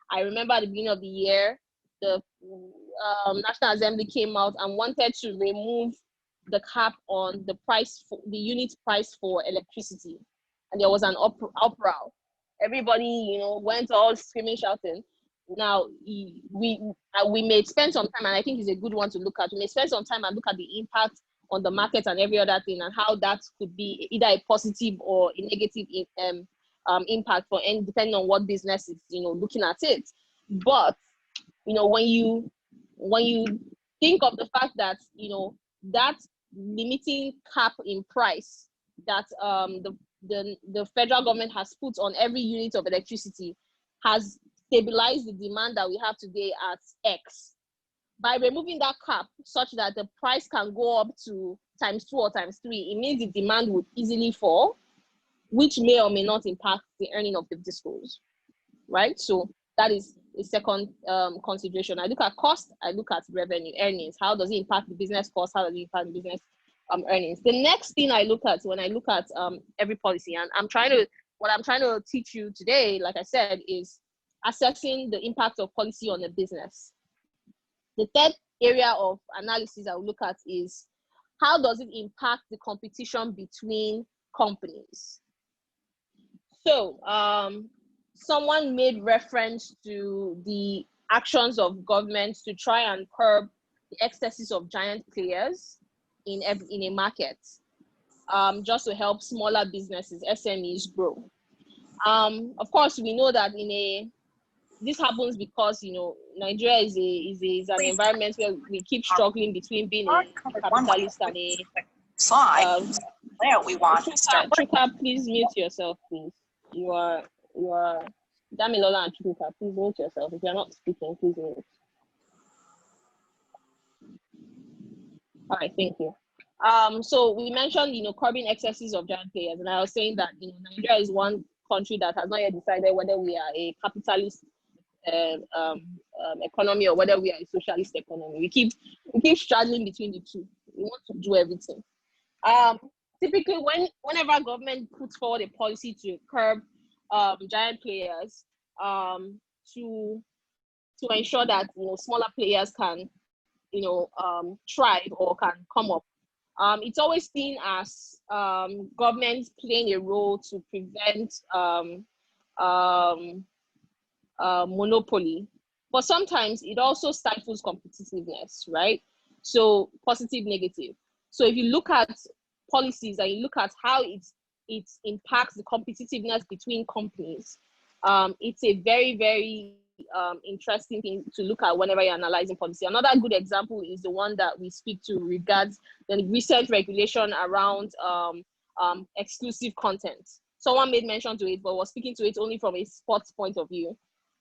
I remember at the beginning of the year, the National Assembly came out and wanted to remove the cap on the price, the unit price for electricity. And there was an uproar. Everybody, went all screaming, shouting. Now, we may spend some time, and I think it's a good one to look at. We may spend some time and look at the impact on the market and every other thing, and how that could be either a positive or a negative impact for any, depending on what business is, looking at it. But, when you think of the fact that, that limiting cap in price that the federal government has put on every unit of electricity has stabilized the demand that we have today at X. By removing that cap such that the price can go up to ×2 or ×3, it means the demand would easily fall, which may or may not impact the earning of the discos, right? So that is a second consideration. I look at cost, I look at revenue, earnings. How does it impact the business cost? How does it impact the business earnings? The next thing I look at when I look at every policy, and what I'm trying to teach you today, like I said, is assessing the impact of policy on the business. The third area of analysis I will look at is how does it impact the competition between companies? So someone made reference to the actions of governments to try and curb the excesses of giant players in a market, just to help smaller businesses, SMEs, grow. Of course, we know that this happens because Nigeria is an environment where we keep struggling between being a capitalist and a there we want to start. Chuka, please mute yourself, please. You are Damilola and Chuka, please mute yourself. If you're not speaking, please mute. All right, thank you. So we mentioned curbing excesses of giant players, and I was saying that Nigeria is one country that has not yet decided whether we are a capitalist economy or whether we are a socialist economy. We keep straddling between the two. We want to do everything. typically whenever government puts forward a policy to curb giant players, to ensure that smaller players can thrive or can come up, it's always seen as government playing a role to prevent monopoly. But sometimes it also stifles competitiveness, right? So positive, negative. So if you look at policies and you look at how it impacts the competitiveness between companies, it's a very, very interesting thing to look at whenever you're analyzing policy. Another good example is the one that we speak to regards the recent regulation around exclusive content. Someone made mention to it, but was speaking to it only from a sports point of view.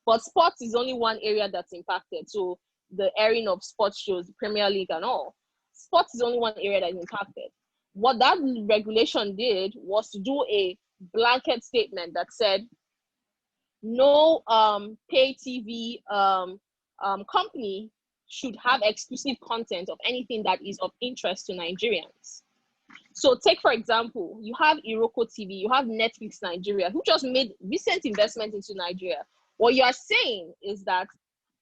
But sports is only one area that's impacted. So the airing of sports shows, the Premier League and all, sports is only one area that is impacted. What that regulation did was to do a blanket statement that said no pay TV company should have exclusive content of anything that is of interest to Nigerians. So take, for example, you have Iroko TV, you have Netflix Nigeria, who just made recent investment into Nigeria. What you are saying is that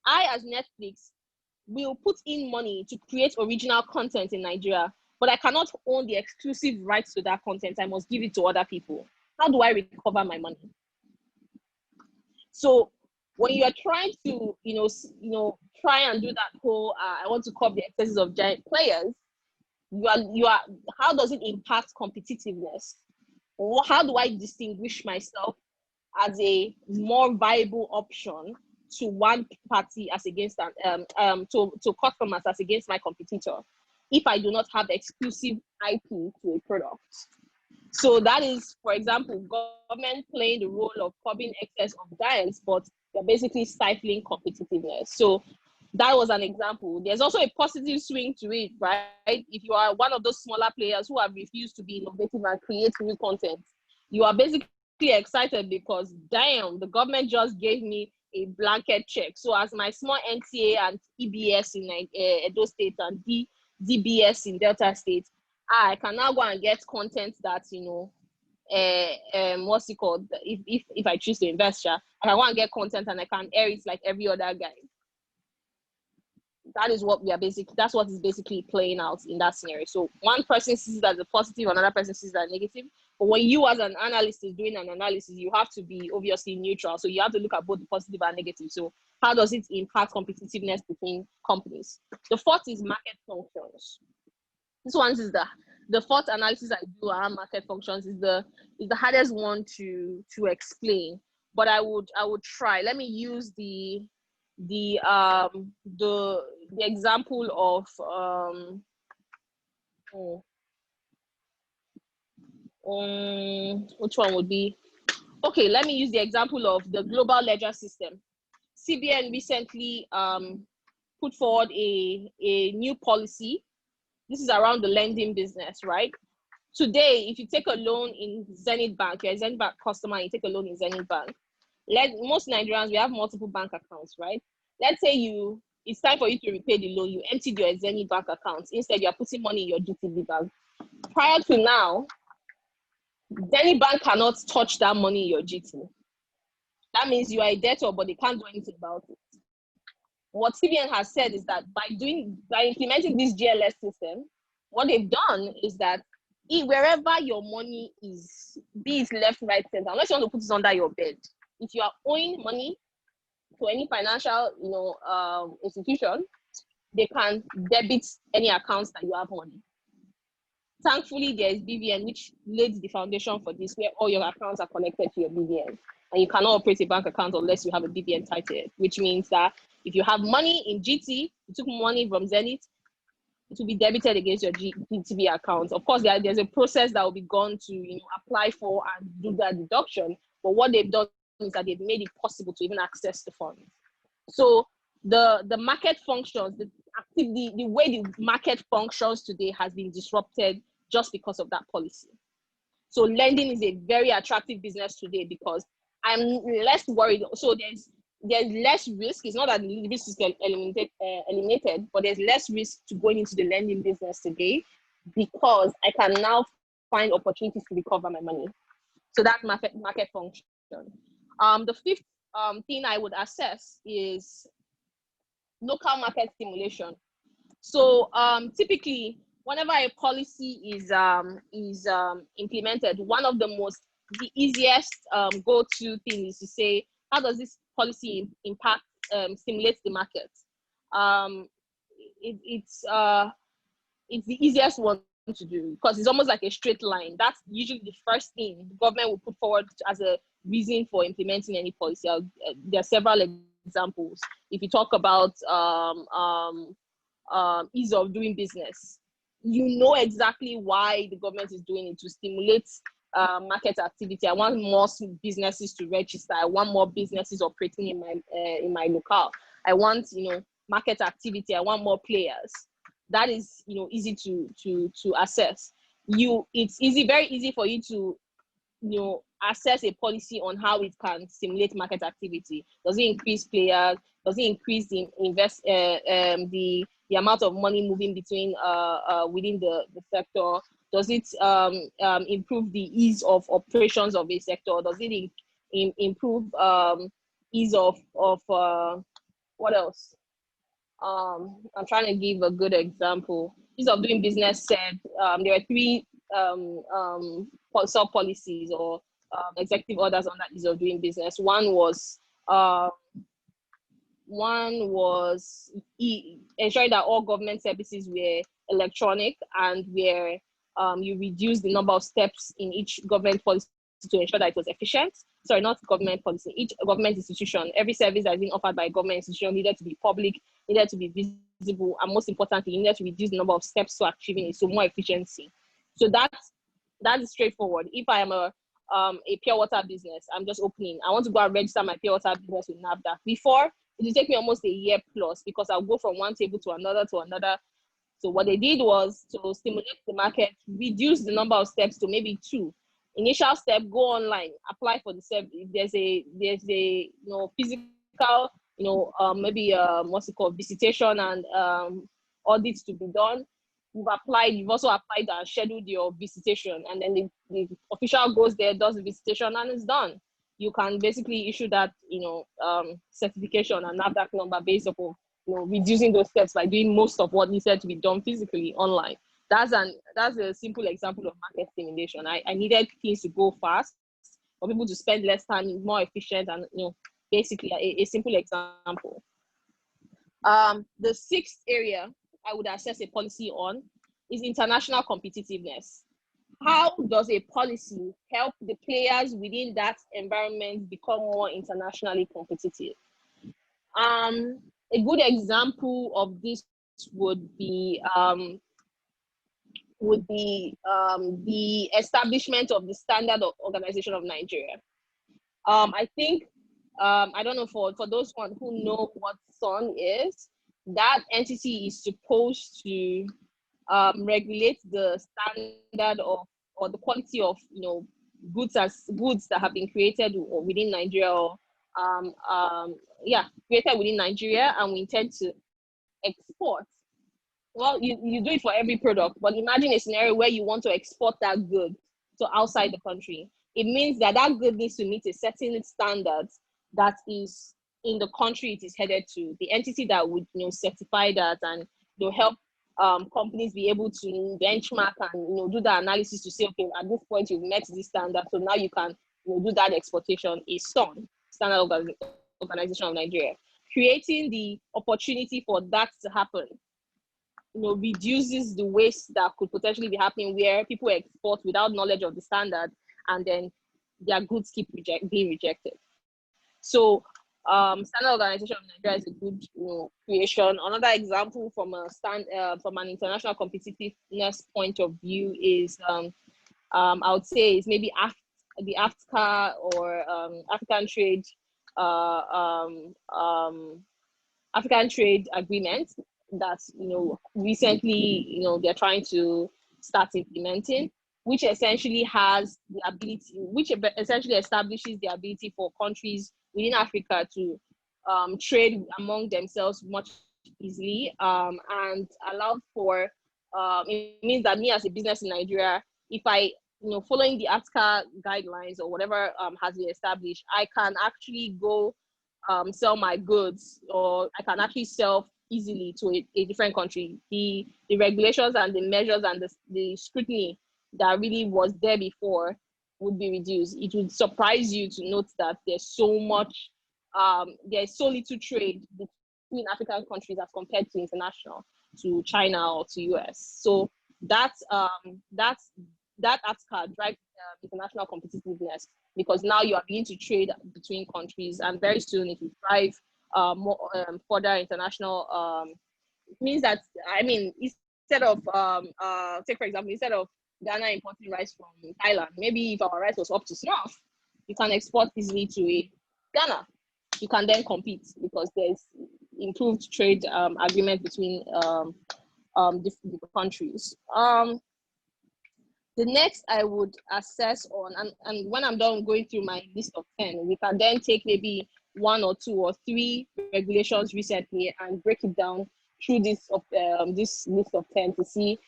I, as Netflix, will put in money to create original content in Nigeria, but I cannot own the exclusive rights to that content. I must give it to other people. How do I recover my money? So when you are trying to, try and do that whole, I want to curb the excesses of giant players, you are. How does it impact competitiveness? Or how do I distinguish myself as a more viable option to one party as against to customers as against my competitor if I do not have exclusive IP to a product? So that is, for example, government playing the role of curbing excess of giants, but they're basically stifling competitiveness. So that was an example. There's also a positive swing to it, right? If you are one of those smaller players who have refused to be innovative and create new content, you are basically excited because, damn, the government just gave me a blanket check. So as my small NTA and EBS in Edo State and DBS in Delta State, I can now go and get content that, what's it called? If I choose to invest, I can go and get content and I can air it like every other guy. That is what that's what is basically playing out in that scenario. So one person sees it as a positive, another person sees it as negative. But when you as an analyst is doing an analysis, you have to be obviously neutral. So you have to look at both the positive and negative. So how does it impact competitiveness between companies? The fourth is market functions. This one is the fourth analysis I do around market functions is the hardest one to explain. But I would try. Let me use the example of which one would be okay? Let me use the example of the global ledger system. CBN recently put forward a new policy. This is around the lending business, right? Today, if you take a loan in Zenith Bank, you're a Zenith Bank customer, you take a loan in Zenith Bank. Most Nigerians, we have multiple bank accounts, right? Let's say it's time for you to repay the loan. You emptied your Zenith Bank account. Instead, you're putting money in your GTB bank. Prior to now, Zenith Bank cannot touch that money in your GT. That means you are a debtor, but they can't do anything about it. What CBN has said is that by implementing this GLS system, what they've done is that wherever your money is, be it left, right, center, unless you want to put it under your bed, if you are owing money to any financial, institution, they can debit any accounts that you have money. Thankfully, there is BVN, which laid the foundation for this, where all your accounts are connected to your BVN. And you cannot operate a bank account unless you have a BVN title, which means that if you have money in GT, you took money from Zenith, it will be debited against your GTB account. Of course, there's a process that will be gone to apply for and do that deduction. But what they've done is that they've made it possible to even access the funds. So the market functions, the way the market functions today has been disrupted just because of that policy. So lending is a very attractive business today because I'm less worried. So there's less risk. It's not that the risk is eliminated, but there's less risk to going into the lending business today because I can now find opportunities to recover my money. So that's market function. The fifth thing I would assess is local market stimulation. So typically, whenever a policy is implemented, one of the easiest go-to thing is to say, how does this policy impact stimulate the market? It's the easiest one to do because it's almost like a straight line. That's usually the first thing the government will put forward as a reason for implementing any policy. There are several examples. If you talk about ease of doing business, you know exactly why the government is doing it, to stimulate market activity. I want more businesses to register. I want more businesses operating in my locale. I want, market activity. I want more players. That is, easy to assess. It's very easy for you to, assess a policy on how it can stimulate market activity. Does it increase players? Does it increase the the amount of money moving between within the sector? Does it improve the ease of operations of a sector? Does it improve ease of what else? I'm trying to give a good example. Ease of doing business said there are three sub-policies or executive orders on that ease of doing business. One was ensuring that all government services were electronic and where you reduce the number of steps in each government policy to ensure that it was efficient. Sorry, not government policy. Each government institution, every service that is being offered by a government institution needed to be public, needed to be visible, and most importantly, needed to reduce the number of steps to achieving it, so more efficiency. So that is straightforward. If I am a pure water business, I'm just opening. I want to go and register my pure water business with NAFDAC. Before, it will take me almost a year plus because I'll go from one table to another to another. So what they did was to stimulate the market, reduce the number of steps to maybe 2. Initial step, go online, apply for the service. There's a physical, maybe what's it called, visitation and audits to be done. You've also applied and scheduled your visitation, and then the official goes there, does the visitation, and it's done. You can basically issue that, certification and NAFDAC number based upon, reducing those steps by doing most of what needed to be done physically online. That's a simple example of market stimulation. I needed things to go fast, for people to spend less time, more efficient, and basically a simple example. The 6th area I would assess a policy on is international competitiveness. How does a policy help the players within that environment become more internationally competitive? A good example of this would be the establishment of the Standard Organization of Nigeria. I think, I don't know, for those who know what SON is, that entity is supposed to regulate the standard of, or the quality of, goods that have been created within Nigeria, or created within Nigeria, and we intend to export. Well, you do it for every product, but imagine a scenario where you want to export that good to outside the country. It means that good needs to meet a certain standard that is in the country it is headed to. The entity that would certify that and help companies be able to benchmark and do the analysis to say, okay, at this point you've met this standard, so now you can do that exportation, is SON, Standard Organization of Nigeria. Creating the opportunity for that to happen reduces the waste that could potentially be happening where people export without knowledge of the standard and then their goods keep being rejected. So Standard Organization of Nigeria is a good creation. Another example from an international competitiveness point of view is I would say is maybe the AFCA or African Trade Agreement that recently they're trying to start implementing, which essentially has the ability, which essentially establishes the ability for countries within Africa to trade among themselves much easily, and allow for it means that me as a business in Nigeria, if I following the ATCA guidelines or whatever has been established, I can actually go sell my goods, or I can actually sell easily to a different country. The regulations and the measures and the scrutiny that really was there before would be reduced. It would surprise you to note that there's so much, there's so little trade between African countries as compared to international, to China or to US. So that ATCA drives international competitiveness, because now you are beginning to trade between countries, and very soon it will drive more further international. It means that, I mean, instead of take for example, instead of Ghana importing rice from Thailand, maybe if our rice was up to snuff, you can export easily to Ghana. You can then compete because there's improved trade agreement between different countries. The next I would assess on, and when I'm done going through my list of 10, we can then take maybe 1 or 2 or 3 regulations recently and break it down through this list of 10 to see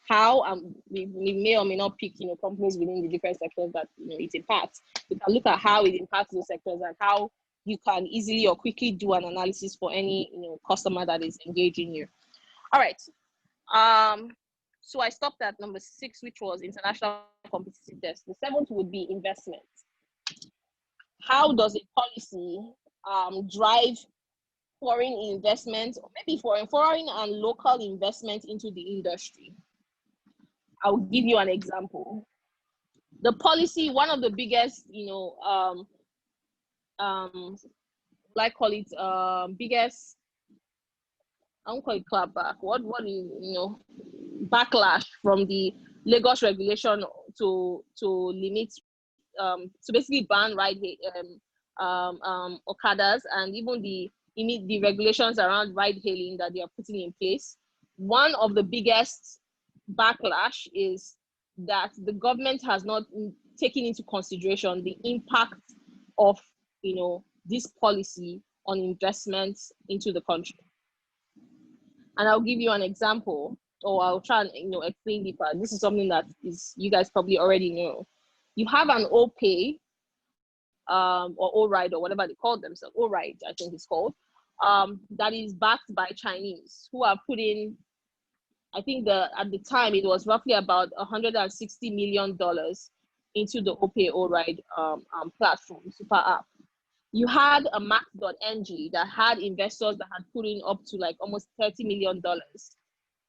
how we may or may not pick companies within the different sectors that it impacts. We can look at how it impacts those sectors and how you can easily or quickly do an analysis for any customer that is engaging you. All right. So I stopped at number 6, which was international competitiveness. The 7th would be investment. How does a policy drive foreign investment, or maybe foreign and local investment into the industry? I'll give you an example. The policy, one of the biggest, biggest, I won't call it clapback. What is backlash from the Lagos regulation to limit, to basically ban Okadas, and even the regulations around ride hailing that they are putting in place. One of the biggest backlash is that the government has not taken into consideration the impact of this policy on investments into the country. And I'll give you an example, or I'll try and explain deeper. This is something that you guys probably already know. You have an OPay, or O-Ride, or whatever they call themselves, O-Ride, I think it's called, that is backed by Chinese, who are putting, I think at the time it was roughly about $160 million into the OPay O-Ride platform, super app. You had a Max.ng that had investors that had put in up to like almost $30 million.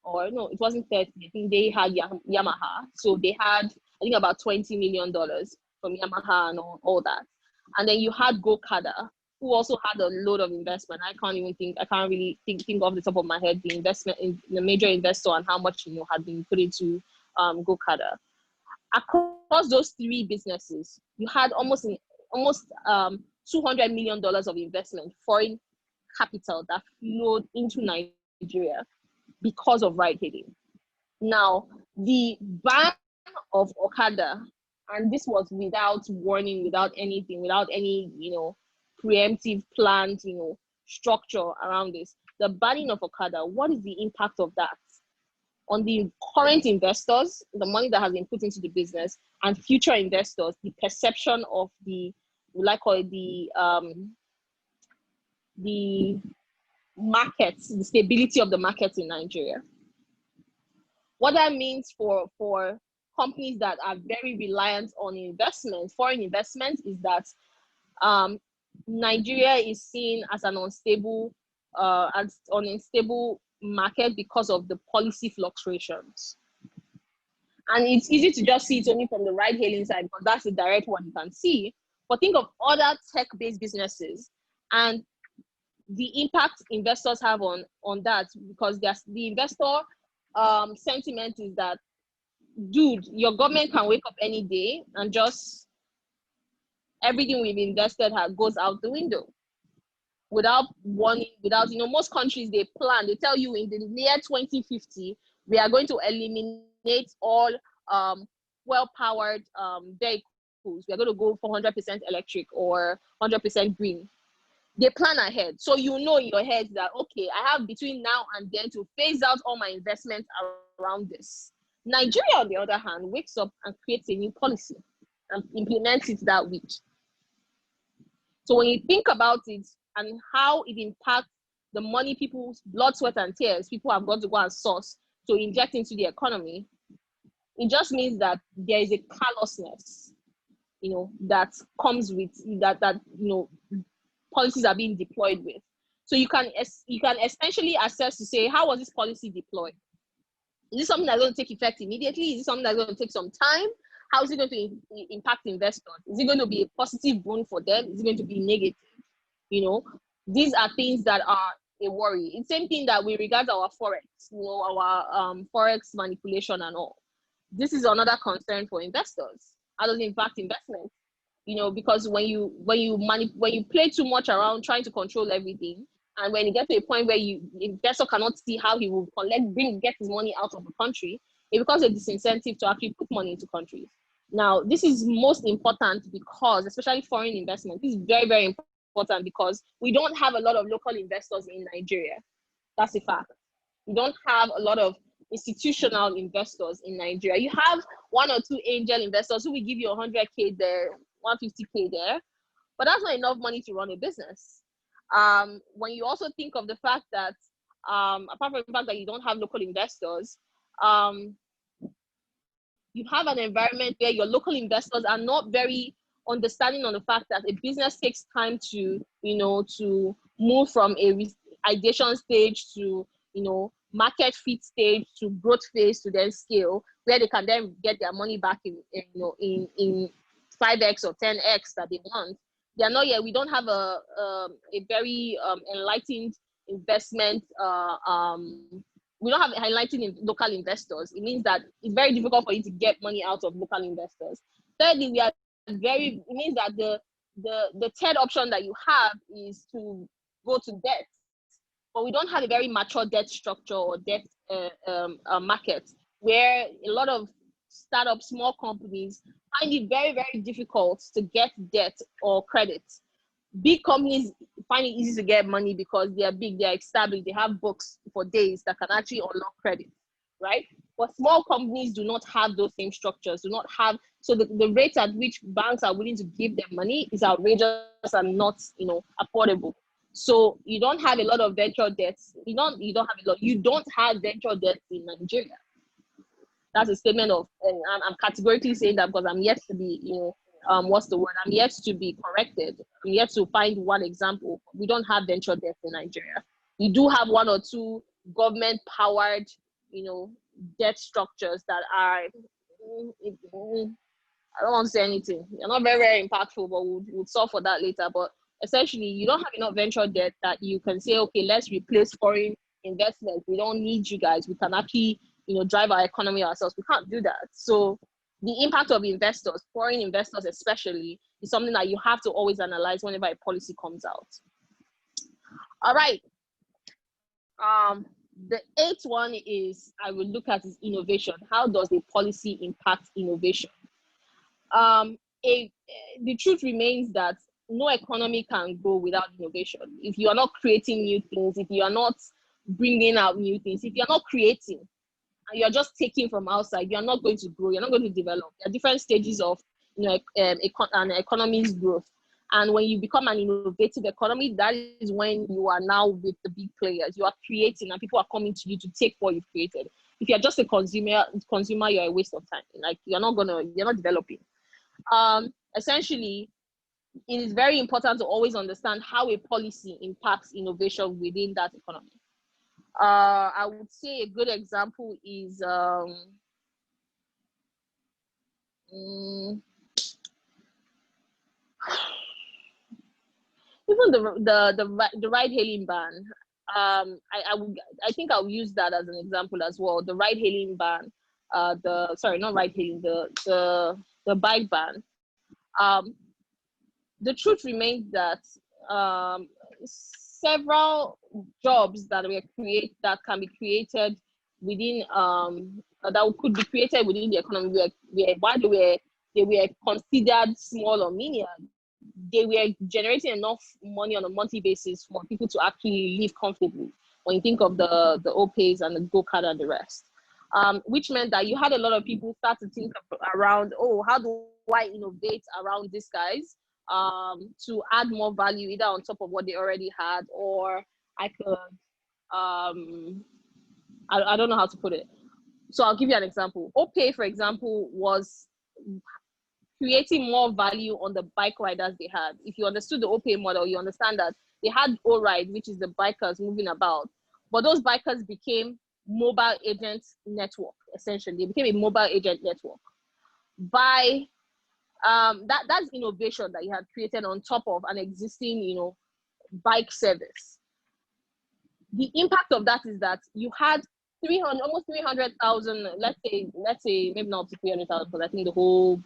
Or no, it wasn't 30. I think they had Yamaha. So they had, I think, about $20 million from Yamaha and all that. And then you had GoCada, who also had a load of investment. I can't really think off the top of my head the investment in the major investor and how much had been put into GoCada. Across those 3 businesses, you had almost $200 million of investment, foreign capital that flowed into Nigeria because of ride hailing. Now, the ban of Okada, and this was without warning, without anything, without any, preemptive planned, structure around this. The banning of Okada, what is the impact of that on the current investors, the money that has been put into the business, and future investors, the perception of the markets, the stability of the markets in Nigeria? What that means for companies that are very reliant on investment, foreign investment, is that Nigeria is seen as an unstable market because of the policy fluctuations. And it's easy to just see it only from the ride-hailing side, because that's the direct one you can see. But think of other tech-based businesses and the impact investors have on that, because the investor sentiment is that, dude, your government can wake up any day and just everything we've invested goes out the window without warning, without, most countries, they plan, they tell you in the year 2050, we are going to eliminate all well-powered vehicles. We are going to go for 100% electric or 100% green. They plan ahead. So in your head that, okay, I have between now and then to phase out all my investments around this. Nigeria, on the other hand, wakes up and creates a new policy and implements it that week. So when you think about it and how it impacts the money, people's blood, sweat, and tears, people have got to go and source to inject into the economy, it just means that there is a callousness, that comes with that policies are being deployed with. So you can essentially assess to say, how was this policy deployed? Is it something that's going to take effect immediately? Is it something that's going to take some time? How is it going to impact investors? Is it going to be a positive boon for them? Is it going to be negative? These are things that are a worry. It's the same thing that we regard our forex, our forex manipulation and all. This is another concern for investors. How does it impact investment? Because when you play too much around trying to control everything, and when you get to a point where the investor cannot see how he will get his money out of the country, it becomes a disincentive to actually put money into countries. Now, this is most important because, especially foreign investment, this is very, very important because we don't have a lot of local investors in Nigeria. That's a fact. We don't have a lot of institutional investors in Nigeria. You have one or two angel investors who will give you 100K there, 150K there, but that's not enough money to run a business. When you also think of the fact that, apart from the fact that you don't have local investors, you have an environment where your local investors are not very understanding on the fact that a business takes time to move from a ideation stage to, market fit stage to growth phase to then scale, where they can then get their money back in 5x or 10x that they want. They are not yet. We don't have a very enlightened investment. We don't have enlightened local investors. It means that it's very difficult for you to get money out of local investors. Thirdly, it means that the third option that you have is to go to debt. But we don't have a very mature debt structure or debt market, where a lot of startup small companies find it very, very difficult to get debt or credit. Big companies find it easy to get money because they are big, they are established, they have books for days that can actually unlock credit, right? But small companies do not have those same structures, so the rate at which banks are willing to give them money is outrageous and not, affordable. So you don't have a lot of venture debts. You don't have venture debts in Nigeria. That's a statement of, and I'm categorically saying that because I'm yet to be, what's the word? I'm yet to be corrected. I'm yet to find one example. We don't have venture debt in Nigeria. We do have one or two government-powered, debt structures that are, I don't want to say anything. They're not very, very impactful, but we'll solve for that later. But essentially, you don't have enough venture debt that you can say, okay, let's replace foreign investment. We don't need you guys. We can actually, drive our economy ourselves. We can't do that. So the impact of investors, foreign investors especially, is something that you have to always analyze whenever a policy comes out. All right. The eighth one is I will look at is innovation. How does a policy impact innovation? The truth remains that no economy can grow without innovation. If you are not creating new things, if you are not bringing out new things, if you're not creating, and you're just taking from outside, you're not going to grow, you're not going to develop. There are different stages of an economy's growth. And when you become an innovative economy, that is when you are now with the big players. You are creating and people are coming to you to take what you've created. If you're just a consumer, you're a waste of time. Like you're not developing. Essentially, it is very important to always understand how a policy impacts innovation within that economy. I would say a good example is even the ride-hailing ban. I think I'll use that as an example as well. The ride-hailing ban, not ride-hailing, the bike ban. The truth remains that several jobs that can be created within that could be created within the economy while they were considered small or menial, they were generating enough money on a monthly basis for people to actually live comfortably. When you think of the OPays and the GoCard and the rest, which meant that you had a lot of people start to think around, oh, how do I innovate around these guys to add more value either on top of what they already had, or I could, I don't know how to put it. So I'll give you an example. OPay, for example, was creating more value on the bike riders they had. If you understood the OPay model, you understand that they had O-Ride, which is the bikers moving about. But those bikers became mobile agent network, essentially. They became a mobile agent network. By that's innovation that you had created on top of an existing, bike service. The impact of that is that you had almost 300,000, let's say maybe not up to 300,000, because I think the whole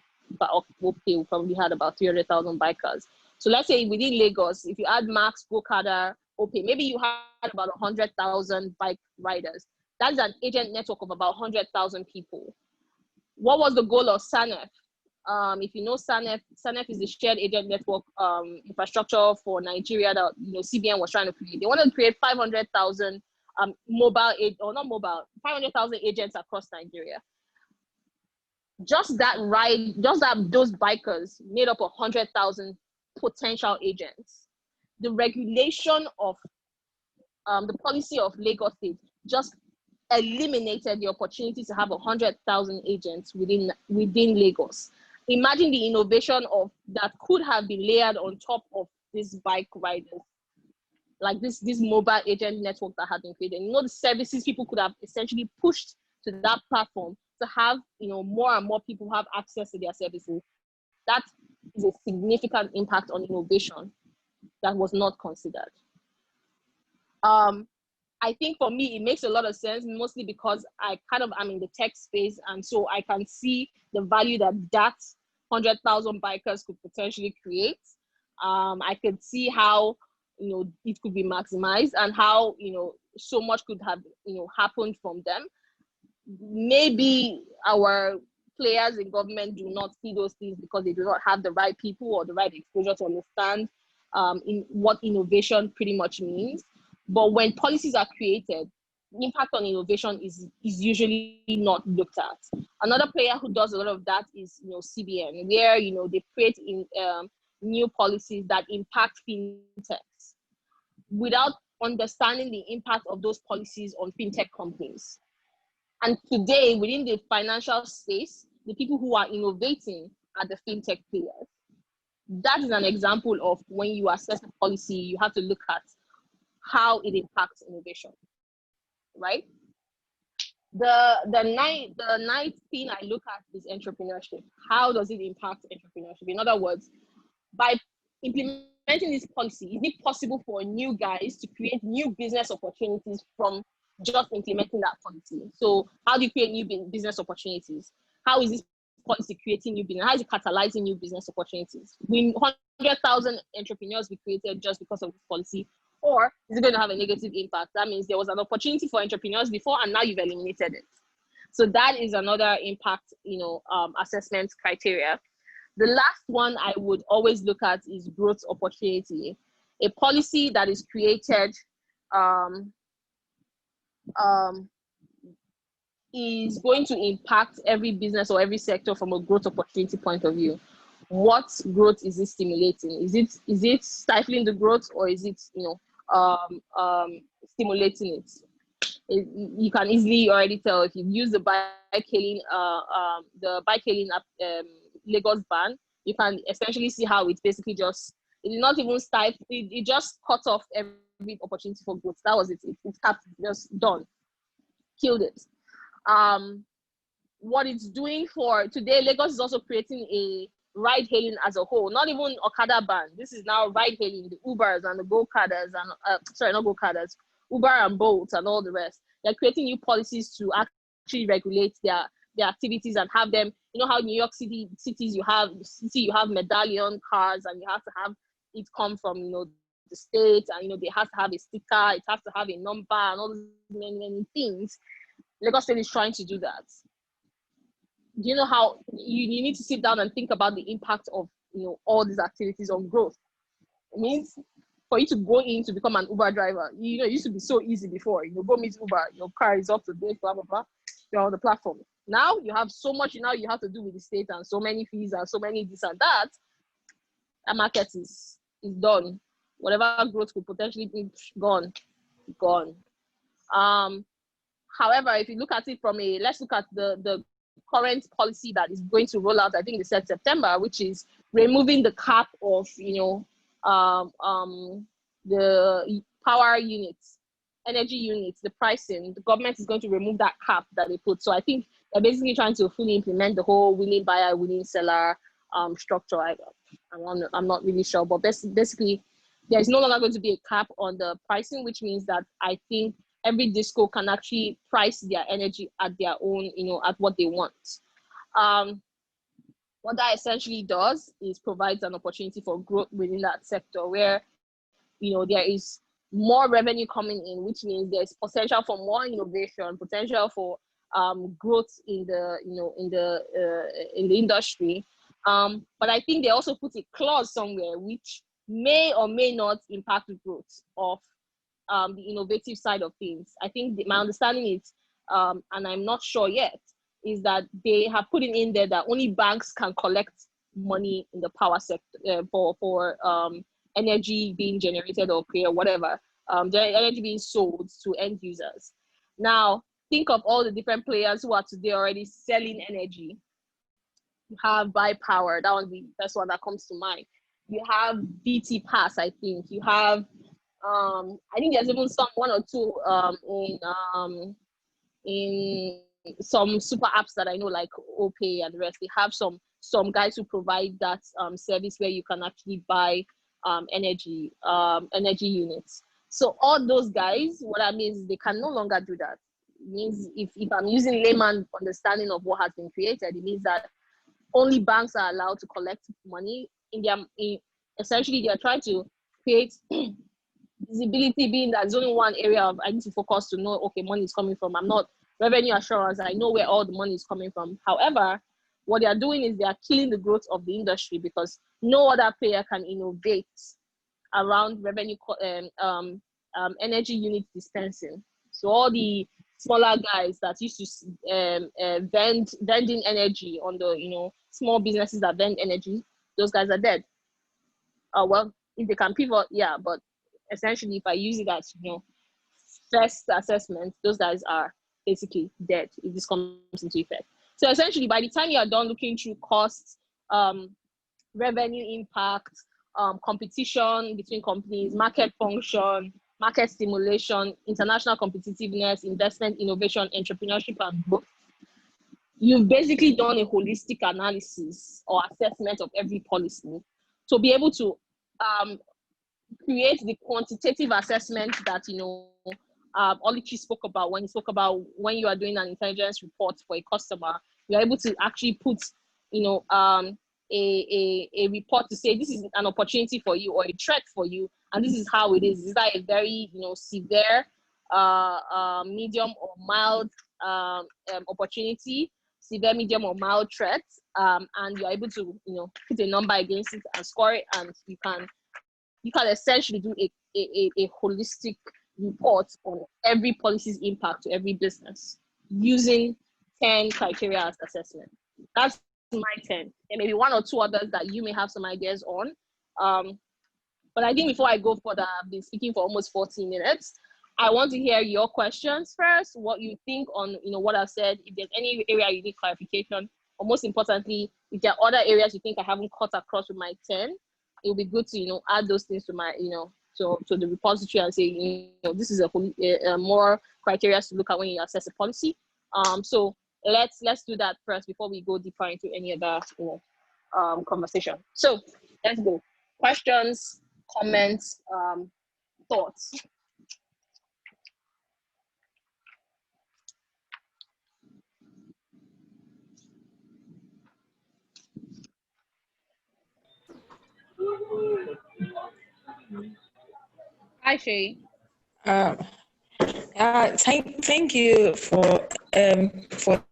OPay probably had about 300,000 bikers. So let's say within Lagos, if you add Max, Gokada, OPay, maybe you had about 100,000 bike riders. That's an agent network of about 100,000 people. What was the goal of SANEF? If you know SANEF is the shared agent network infrastructure for Nigeria that CBN was trying to create. They wanted to create 500,000 500,000 agents across Nigeria. Just those bikers made up 100,000 potential agents. The regulation of the policy of Lagos State just eliminated the opportunity to have 100,000 agents within Lagos. Imagine the innovation that could have been layered on top of this bike riders, like this mobile agent network that had been created. The services people could have essentially pushed to that platform to have more and more people have access to their services. That is a significant impact on innovation that was not considered. I think for me, it makes a lot of sense, mostly because I am in the tech space, and so I can see the value that 100,000 bikers could potentially create. I could see how it could be maximized, and how so much could have happened from them. Maybe our players in government do not see those things because they do not have the right people or the right exposure to understand in what innovation pretty much means. But when policies are created, the impact on innovation is usually not looked at. Another player who does a lot of that is CBN, where they create new policies that impact fintechs without understanding the impact of those policies on fintech companies. And today, within the financial space, the people who are innovating are the fintech players. That is an example of when you assess a policy, you have to look at how it impacts innovation, right? The ninth thing I look at is entrepreneurship. How does it impact entrepreneurship? In other words, by implementing this policy, is it possible for new guys to create new business opportunities from just implementing that policy? So how do you create new business opportunities? How is this policy creating new business? How is it catalyzing new business opportunities? Will 100,000 entrepreneurs be created just because of this policy? Or is it going to have a negative impact? That means there was an opportunity for entrepreneurs before, and now you've eliminated it. So that is another impact, assessment criteria. The last one I would always look at is growth opportunity. A policy that is created is going to impact every business or every sector from a growth opportunity point of view. What growth is it stimulating? Is it stifling the growth, or is it stimulating it? You can easily already tell if you use the bike hailing app, Lagos ban. You can essentially see how it's basically it did not even stifle. It just cut off every opportunity for growth. That was it. It's just done, killed it. What it's doing for today, Lagos is also creating a ride hailing as a whole, not even Okada ban. This is now ride hailing, the Ubers and the Gokadas and not Gokadas, Uber and Bolt and all the rest. They're creating new policies to actually regulate their activities and have them. You know how New York City you have medallion cars, and you have to have it come from the state, and they have to have a sticker, it has to have a number, and all these many things. Lagos State is trying to do that. Do you know how you need to sit down and think about the impact of all these activities on growth? It means for you to go in to become an Uber driver, it used to be so easy before. Go meet Uber, your car is up to date, blah blah blah. you're on the platform. Now you have so much now you have to do with the state and so many fees and so many this and that. A market is done. Whatever growth could potentially be gone. However, if you look at it from let's look at the current policy that is going to roll out, I think they said September, which is removing the cap of, the power units, energy units, the pricing. The government is going to remove that cap that they put. So I think they're basically trying to fully implement the whole willing buyer, willing seller structure. I'm not really sure, but basically there's no longer going to be a cap on the pricing, which means that I think every disco can actually price their energy at their own, at what they want. What that essentially does is provides an opportunity for growth within that sector where, there is more revenue coming in, which means there's potential for more innovation, potential for growth in the, in the industry. But I think they also put a clause somewhere which may or may not impact the growth of the innovative side of things. I think my understanding is, and I'm not sure yet, is that they have put it in there that only banks can collect money in the power sector for energy being generated or created, whatever, energy being sold to end users. Now, think of all the different players who are today already selling energy. You have Buy Power, that was the first one that comes to mind. You have BT Pass, I think. You have I think there's even one or two in some super apps that I know, like OPay and the rest. They have some guys who provide that service where you can actually buy energy units. So all those guys, what that means is they can no longer do that. It means if I'm using layman understanding of what has been created, it means that only banks are allowed to collect money essentially they are trying to create visibility, being that there's only one area of I need to focus to know, okay, money is coming from. I'm not revenue assurance. I know where all the money is coming from. However, what they are doing is they are killing the growth of the industry because no other player can innovate around revenue energy unit dispensing. So all the smaller guys that used to vending energy on the small businesses that vend energy, those guys are dead. Well, if they can pivot, yeah, but essentially, if I use it as first assessment, those guys are basically dead if this comes into effect. So essentially, by the time you are done looking through costs, revenue impact, competition between companies, market function, market stimulation, international competitiveness, investment, innovation, entrepreneurship, and growth, you've basically done a holistic analysis or assessment of every policy to be able to create the quantitative assessment that Oluchi spoke about when he spoke about when you are doing an intelligence report for a customer. You're able to actually put a report to say this is an opportunity for you or a threat for you, and this is how it is. Is that a very severe, medium or mild opportunity, severe, medium or mild threat, and you're able to put a number against it and score it, and you can essentially do a holistic report on every policy's impact to every business using 10 criteria as assessment. That's my 10. There may be one or two others that you may have some ideas on. But I think before I go further, I've been speaking for almost 40 minutes. I want to hear your questions first, what you think on what I've said, if there's any area you need clarification, or most importantly, if there are other areas you think I haven't cut across with my 10, it would be good to add those things to my to the repository and say this is a more criteria to look at when you assess a policy. So let's do that first before we go deeper into any other conversation. So let's go. Questions, comments, thoughts. Hi, Shay. Thank you for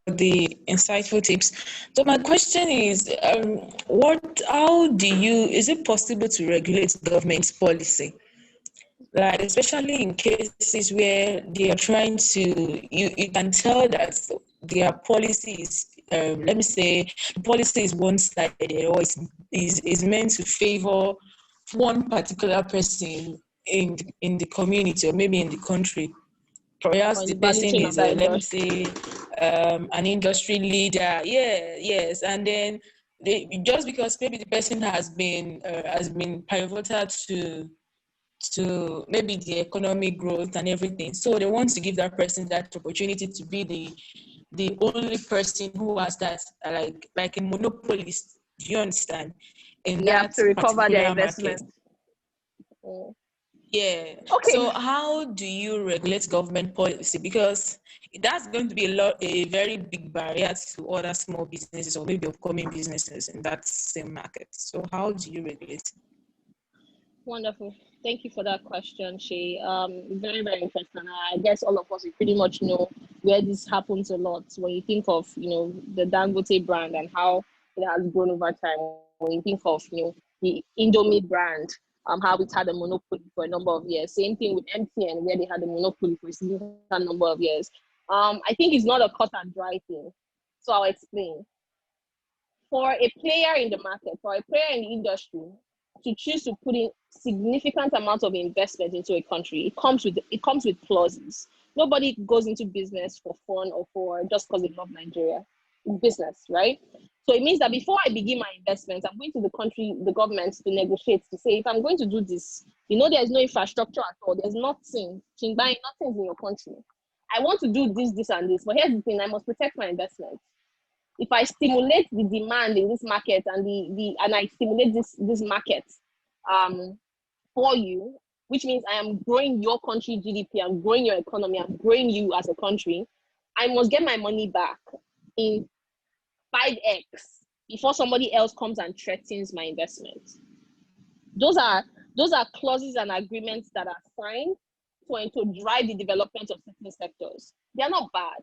the insightful tips. So my question is, is it possible to regulate government policy? Like, especially in cases where they are trying to, you can tell that their policies, let me say, the policy is one-sided, or is meant to favor one particular person in the community, or maybe in the country. Perhaps On the the value person chain of is, that let me industry. say, an industry leader. Yes, and then just because maybe the person has been pivotal to maybe the economic growth and everything, so they want to give that person that opportunity to be the only person who has that, like a monopolist. Do you understand? In They have that to recover their particular market. investment. Mm. Yeah. Okay. So how do you regulate government policy? Because that's going to be a very big barrier to other small businesses or maybe upcoming businesses in that same market. So how do you regulate? Wonderful. Thank you for that question, Shay. Very, very interesting. I guess all of us, we pretty much know where this happens a lot. When you think of, the Dangote brand and how it has grown over time. When you think of, the Indomie brand, how it had a monopoly for a number of years. Same thing with MTN, where they had a monopoly for a significant number of years. I think it's not a cut and dry thing. So I'll explain. For a player in the market, for a player in the industry, to choose to put in significant amounts of investment into a country, it comes with clauses. Nobody goes into business for fun or for just because they love Nigeria. It's business, right? So it means that before I begin my investments, I'm going to the government to negotiate, to say, if I'm going to do this, there's no infrastructure at all. There's nothing. Nothing's in your country. I want to do this, and this. But here's the thing, I must protect my investment. If I stimulate the demand in this market and I stimulate this market for you, which means I am growing your country GDP, I'm growing your economy, I'm growing you as a country, I must get my money back in 5x before somebody else comes and threatens my investment. Those are clauses and agreements that are signed to drive the development of certain sectors. They are not bad,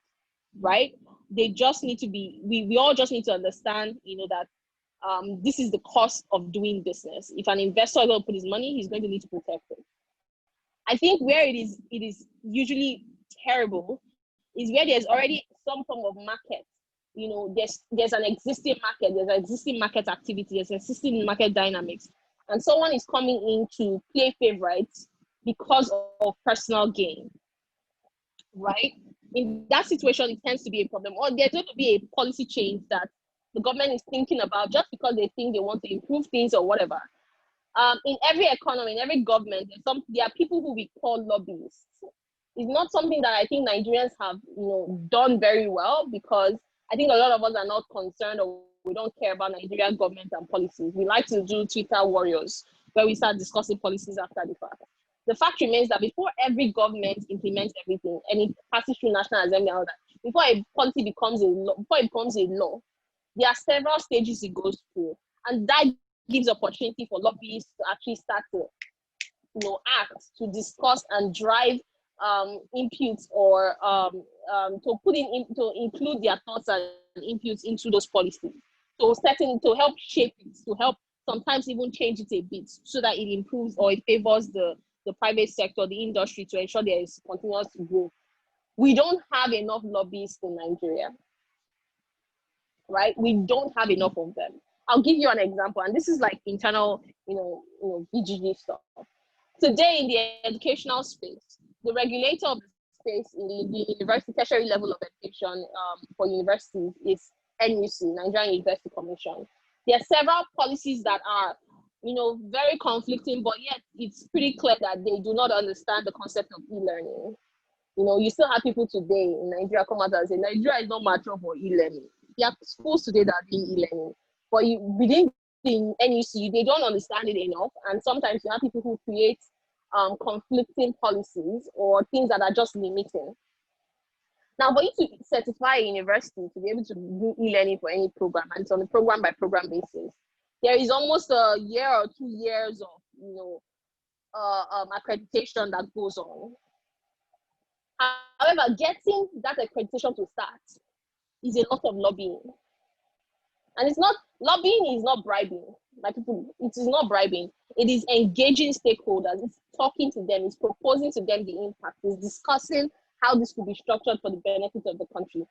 right? They just need to be, we all just need to understand, that this is the cost of doing business. If an investor is going to put his money, he's going to need to protect it. I think where it is usually terrible is where there's already some form of market. There's an existing market, there's an existing market activity, there's existing market dynamics, and someone is coming in to play favorites because of personal gain, right? In that situation, it tends to be a problem. Or there's going to be a policy change that the government is thinking about just because they think they want to improve things or whatever. In every economy, in every government, there are people who we call lobbyists. It's not something that I think Nigerians have, done very well, because I think a lot of us are not concerned, or we don't care about Nigerian government and policies. We like to do Twitter warriors, where we start discussing policies after the fact. The fact remains that before every government implements everything, and it passes through National Assembly and all that, before a policy becomes a law, there are several stages it goes through, and that gives opportunity for lobbyists to actually start to, act, to discuss and drive inputs, or to include their thoughts and inputs into those policies. So to help shape it, to help sometimes even change it a bit, so that it improves or it favors the private sector, the industry, to ensure there is continuous growth. We don't have enough lobbyists in Nigeria, right? We don't have enough of them. I'll give you an example, and this is like internal, BGG stuff. Today in the educational space, the regulator of the space in the university tertiary level of education for universities is NUC, Nigerian University Commission. There are several policies that are, very conflicting, but yet it's pretty clear that they do not understand the concept of e-learning. You still have people today in Nigeria come out and say Nigeria is not mature for e-learning. There are schools today that are doing e-learning, but within the NUC, they don't understand it enough, and sometimes you have people who create conflicting policies or things that are just limiting. Now, for you to certify a university to be able to do e-learning for any program, and it's on a program by program basis, there is almost a year or 2 years of accreditation that goes on. However, getting that accreditation to start is a lot of lobbying. And lobbying is not bribing. It is not bribing. It is engaging stakeholders. It's talking to them. It's proposing to them the impact. It's discussing how this could be structured for the benefit of the country.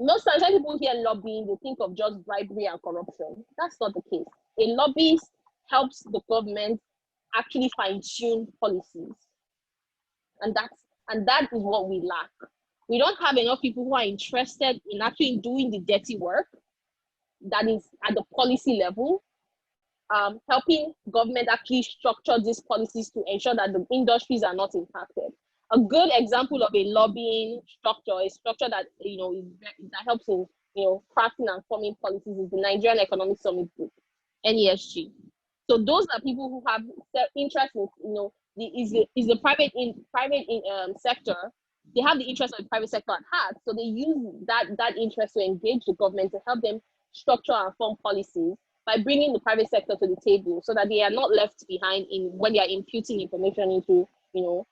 most times when people hear lobbying, they think of just bribery and corruption. That's not the case. A lobbyist helps the government actually fine-tune policies. And that is what we lack. We don't have enough people who are interested in actually doing the dirty work that is at the policy level, helping government actually structure these policies to ensure that the industries are not impacted. A good example of a lobbying structure, a structure that that helps in crafting and forming policies, is the Nigerian Economic Summit Group, NESG. So those are people who have interest in the private sector. They have the interest of the private sector at heart, so they use that interest to engage the government to help them structure and form policies by bringing the private sector to the table, so that they are not left behind when they are imputing information into the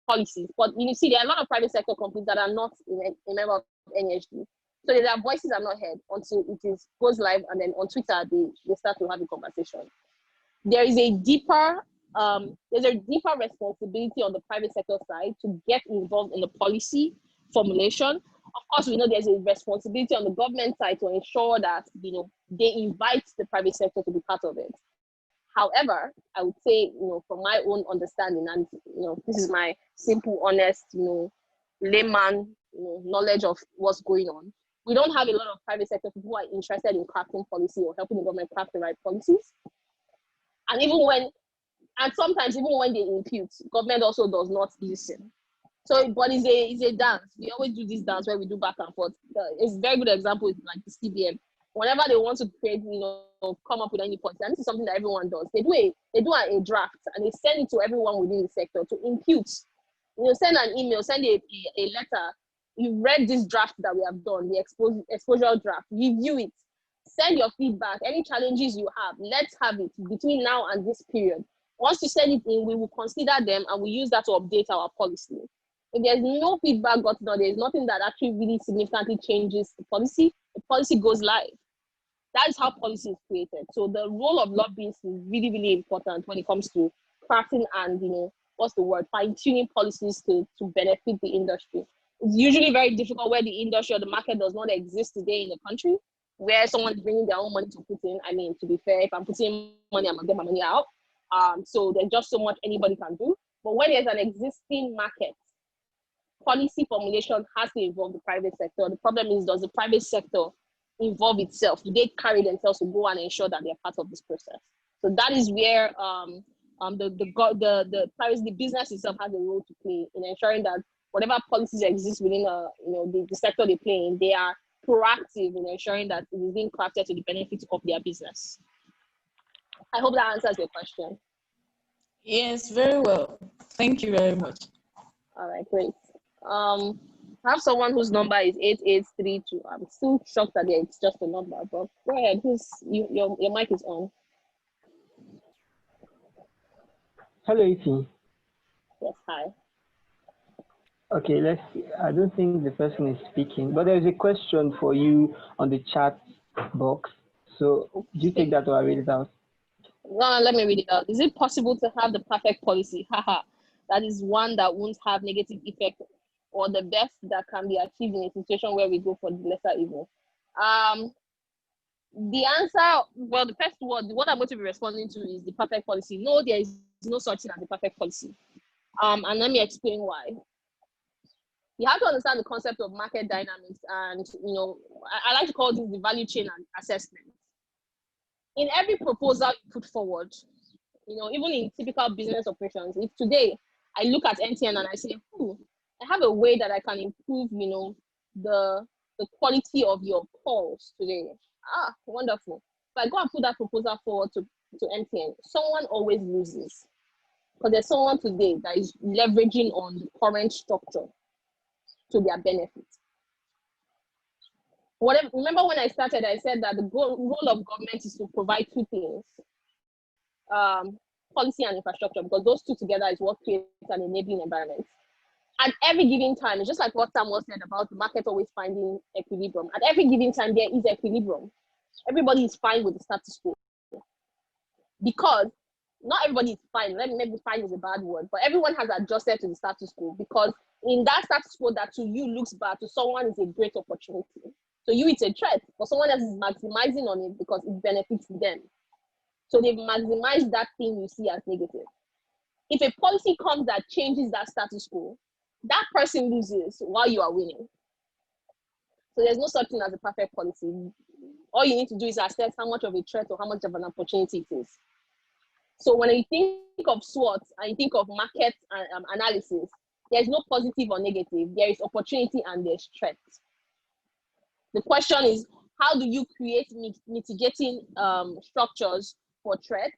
policies. But you see, there are a lot of private sector companies that are not a member of NESG, so their voices are not heard until it goes live, and then on Twitter they start to have a conversation. There is a deeper responsibility on the private sector side to get involved in the policy formulation. Of course, we know there's a responsibility on the government side to ensure that they invite the private sector to be part of it. However, I would say, from my own understanding, and this is my simple, honest, layman, knowledge of what's going on, we don't have a lot of private sector people who are interested in crafting policy or helping the government craft the right policies. And sometimes even when they impute, government also does not listen. So, but it's a dance. We always do this dance where we do back and forth. It's a very good example is like the CBN. Whenever they want to create, come up with any policy, and this is something that everyone does. They do a draft and they send it to everyone within the sector to impute. Send an email, send a letter. You read this draft that we have done, the exposure draft. Review it. Send your feedback. Any challenges you have, let's have it between now and this period. Once you send it in, we will consider them and we use that to update our policy. If there's no feedback gotten or there's nothing that actually really significantly changes the policy goes live. That is how policy is created. So the role of lobbyists is really, really important when it comes to crafting and, fine-tuning policies to benefit the industry. It's usually very difficult where the industry or the market does not exist today in the country, where someone's bringing their own money to put in. I mean, to be fair, if I'm putting money, I'm going to get my money out. So there's just so much anybody can do. But when there's an existing market, policy formulation has to involve the private sector. The problem is, does the private sector involve itself? Do they carry themselves to go and ensure that they're part of this process? So that is where the business itself has a role to play in ensuring that whatever policies exist within the sector they play in, they are proactive in ensuring that it is being crafted to the benefit of their business. I hope that answers your question. Yes, very well. Thank you very much. All right, great. I have someone whose number is 8832. I'm still shocked that it's just a number, but go ahead. Your mic is on. Hello, Ify. Yes, hi. Okay, let's see. I don't think the person is speaking, but there's a question for you on the chat box. So do you take that or I read it out? No, let me read it out. Is it possible to have the perfect policy? Haha. That is one that won't have negative effect, or the best that can be achieved in a situation where we go for the lesser evil? The answer, well, the first word, what I'm going to be responding to is the perfect policy. No, there is no such thing as the perfect policy. And let me explain why. You have to understand the concept of market dynamics, and I like to call this the value chain and assessment. In every proposal you put forward, even in typical business operations, if today I look at MTN and I say, I have a way that I can improve, the quality of your calls today. Wonderful. If I go and put that proposal forward to MTN, someone always loses. Because there's someone today that is leveraging on the current structure to their benefit. Remember when I started, I said that the role of government is to provide two things, policy and infrastructure, because those two together is what creates an enabling environment. At every given time, it's just like what Samuel said about the market always finding equilibrium. At every given time, there is equilibrium. Everybody is fine with the status quo. Because not everybody is fine. Maybe fine is a bad word, but everyone has adjusted to the status quo because in that status quo that to you looks bad, to someone is a great opportunity. So you, it's a threat, but someone else is maximizing on it because it benefits them. So they've maximized that thing you see as negative. If a policy comes that changes that status quo, that person loses while you are winning. So there's no such thing as a perfect policy. All you need to do is assess how much of a threat or how much of an opportunity it is. So when you think of SWOT and you think of market analysis, there's no positive or negative. There is opportunity and there's threat. The question is, how do you create mitigating structures for threats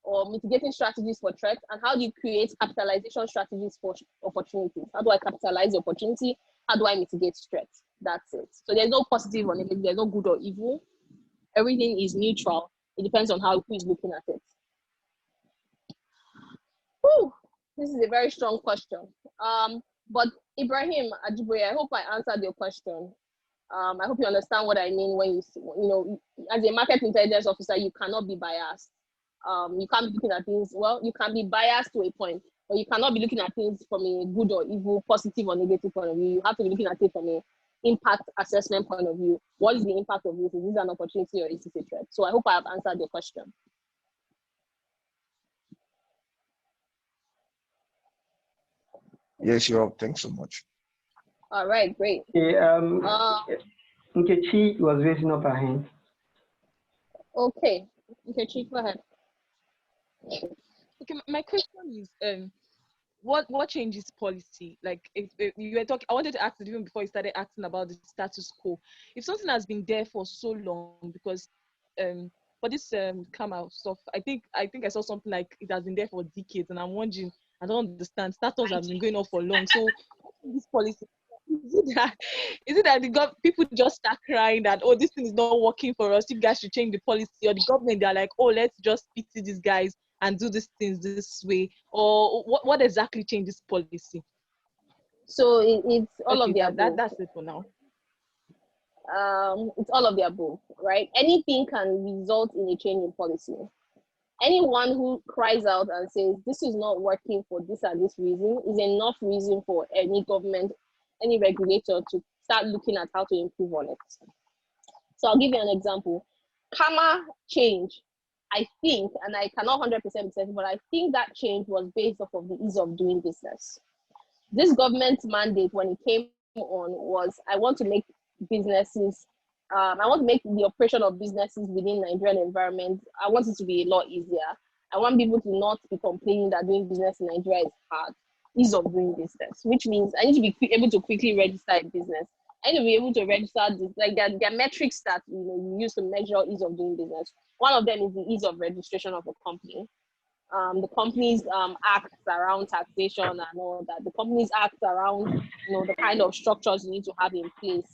or mitigating strategies for threats? And how do you create capitalization strategies for opportunities? How do I capitalize the opportunity? How do I mitigate threats? That's it. So there's no positive or negative. There's no good or evil. Everything is neutral. It depends on how who is looking at it. Whew, this is a very strong question. But Ibrahim Ajiboye, I hope I answered your question. I hope you understand what I mean when you know, as a market intelligence officer, you cannot be biased. You can't be looking at things, well, you can be biased to a point, but you cannot be looking at things from a good or evil, positive or negative point of view. You have to be looking at it from a impact assessment point of view. What is the impact of this? Is this an opportunity or is this a threat? So I hope I have answered your question. Yes, you're up. Thanks so much. All right, great. Okay, Nkechi was raising up her hand. Okay, Nkechi, go ahead. Okay, my question is, what changes policy? Like, if you were talking, I wanted to ask it even before you started asking about the status quo. If something has been there for so long, because for this come out stuff, I think I saw something like it has been there for decades, and I'm wondering, I don't understand. Status has been going on for long. So this policy, is it that people just start crying that, oh, this thing is not working for us, you guys should change the policy, or the government, they're like, oh, let's just pity these guys and do these things this way, or what exactly changes policy? So it's all of the above. That's it for now. It's all of the above, right? Anything can result in a change in policy. Anyone who cries out and says this is not working for this and this reason is enough reason for any government, any regulator to start looking at how to improve on it. So I'll give you an example. CAMA change, I think, and I cannot 100% be certain, but I think that change was based off of the ease of doing business. This government mandate, when it came on, was I want to make businesses, I want to make the operation of businesses within Nigerian environment, I want it to be a lot easier. I want people to not be complaining that doing business in Nigeria is hard. Ease of doing business, which means I need to be able to quickly register a business. I need to be able to register this, like there are metrics that you use to measure ease of doing business. One of them is the ease of registration of a company. The companies act around taxation and all that. The companies act around the kind of structures you need to have in place,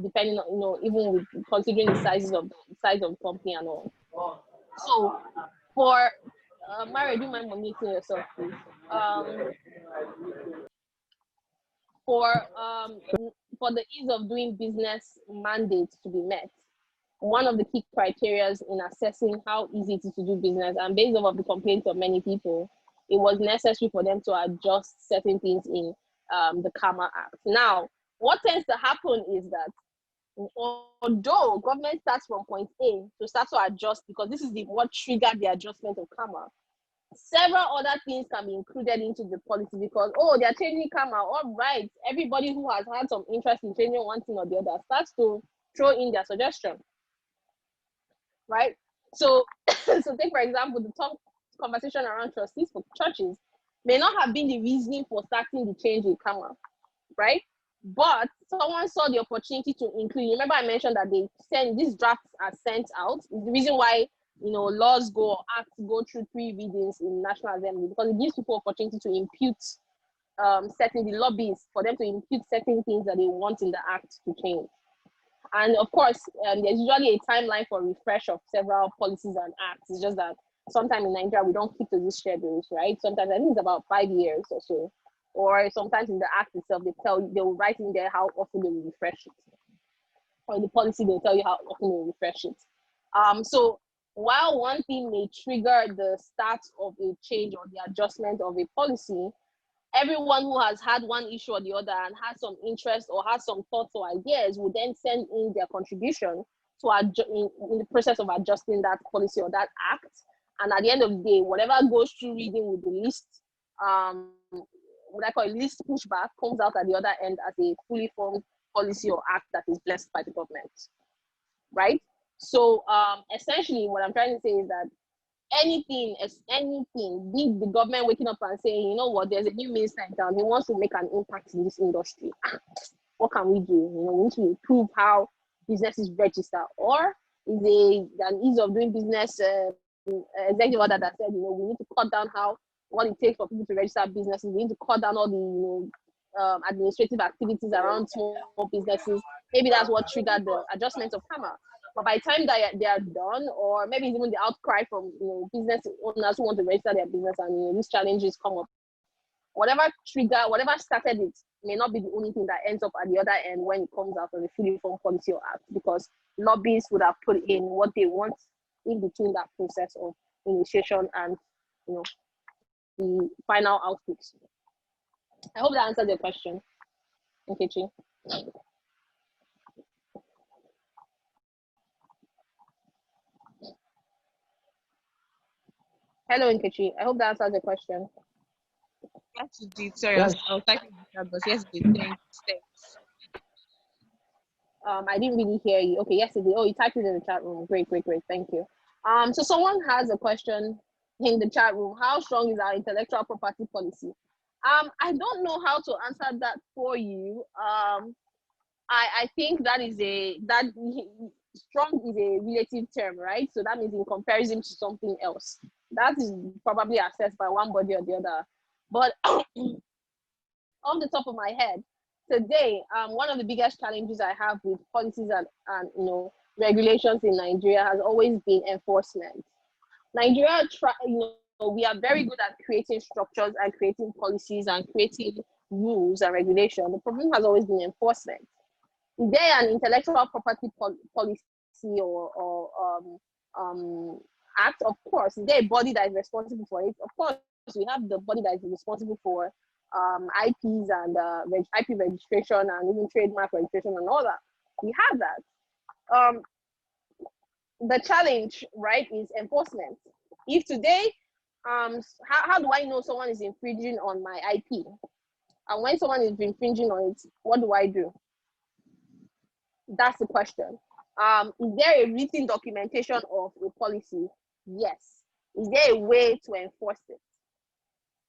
depending on even with considering the size of the company and all. So for Mary, do you mind unmuting yourself, please? For the ease of doing business mandate to be met, one of the key criteria in assessing how easy it is to do business, and based off of the complaints of many people, it was necessary for them to adjust certain things in the CAMA Act. Now, what tends to happen is that although government starts from point A to start to adjust, because this is what triggered the adjustment of CAMA, several other things can be included into the policy because, oh, they're changing CAMA, all right, everybody who has had some interest in changing one thing or the other starts to throw in their suggestion, right? So take, for example, the top conversation around trustees for churches may not have been the reasoning for starting the change in CAMA, right? But someone saw the opportunity to include, remember I mentioned that these drafts are sent out. It's the reason why laws go through 3 readings in National Assembly, because it gives people opportunity to impute the lobbyists, for them to impute certain things that they want in the act to change. And of course, there's usually a timeline for refresh of several policies and acts. It's just that sometimes in Nigeria we don't keep to these schedules, right? Sometimes I think it's about 5 years or so, or sometimes in the act itself they will write in there how often they will refresh it, or in the policy they'll tell you how often they will refresh it. So while one thing may trigger the start of a change or the adjustment of a policy, everyone who has had one issue or the other and has some interest or has some thoughts or ideas will then send in their contribution to in the process of adjusting that policy or that act. And at the end of the day, whatever goes through reading with the least, what I call least pushback, comes out at the other end as a fully formed policy or act that is blessed by the government, right? So essentially what I'm trying to say is that anything, be the government waking up and saying, you know what, there's a new minister in town, he wants to make an impact in this industry. What can we do? You know, we need to improve how businesses register, or is an ease of doing business executive order that said, you know, we need to cut down what it takes for people to register businesses. We need to cut down all the administrative activities around small businesses. Maybe that's what triggered the adjustments of CAMA. But by the time they are done, or maybe even the outcry from business owners who want to register their business and these challenges come up, whatever started it may not be the only thing that ends up at the other end when it comes out of the fully formed policy or act, because lobbyists would have put in what they want in between that process of initiation and the final outputs. I hope that answers your question, Nkechi. Hello, Nkechi. I hope that answers the question. Yes, you did. Sorry, I was typing in the chat, but yes, you did. Thanks. I didn't really hear you. Okay, yes, it did. Oh, you typed it in the chat room. Great. Thank you. So someone has a question in the chat room. How strong is our intellectual property policy? I don't know how to answer that for you. I think that strong is a relative term, right? So that means in comparison to something else. That is probably assessed by one body or the other. But off the top of my head, today, one of the biggest challenges I have with policies and regulations in Nigeria has always been enforcement. Nigeria, we are very good at creating structures and creating policies and creating rules and regulation. The problem has always been enforcement. Is there an intellectual property policy or act? Of course. Is there a body that is responsible for it? Of course, we have the body that is responsible for IPs and IP registration and even trademark registration and all that. We have that. The challenge, right, is enforcement. If today, how do I know someone is infringing on my IP? And when someone is infringing on it, what do I do? That's the question. Is there a written documentation of a policy? Yes. Is there a way to enforce it?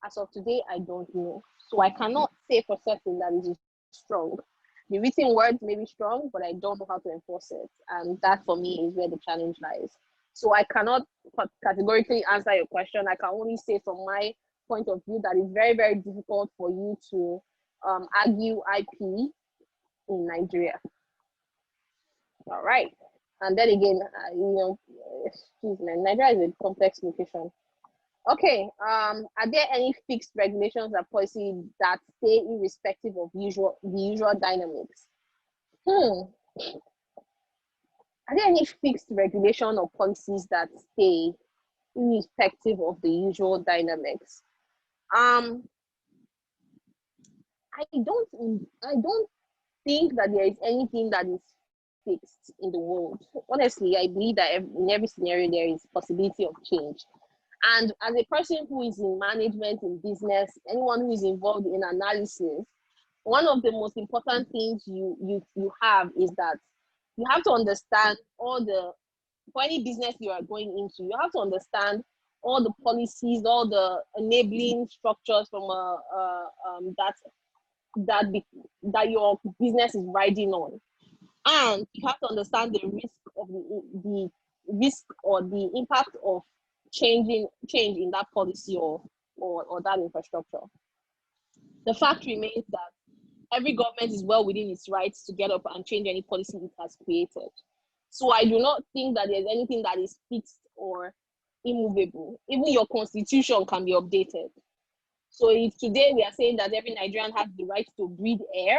As of today, I don't know. So I cannot say for certain that it is strong. The written words may be strong, but I don't know how to enforce it. And that for me is where the challenge lies. So I cannot categorically answer your question. I can only say from my point of view that it's very, very difficult for you to argue IP in Nigeria. All right. And then again, Nigeria is a complex location. Okay, are there any fixed regulations or policies that stay irrespective of the usual dynamics? Are there any fixed regulation or policies that stay irrespective of the usual dynamics? I don't think that there is anything that is fixed in the world. Honestly, I believe that in every scenario there is possibility of change. And as a person who is in management, in business, anyone who is involved in analysis, one of the most important things you have is that you have to understand for any business you are going into, you have to understand all the policies, all the enabling structures from that your business is riding on. And you have to understand the risk or the impact of change in that policy or that infrastructure. The fact remains that every government is well within its rights to get up and change any policy it has created. So I do not think that there's anything that is fixed or immovable. Even your constitution can be updated. So if today we are saying that every Nigerian has the right to breathe air,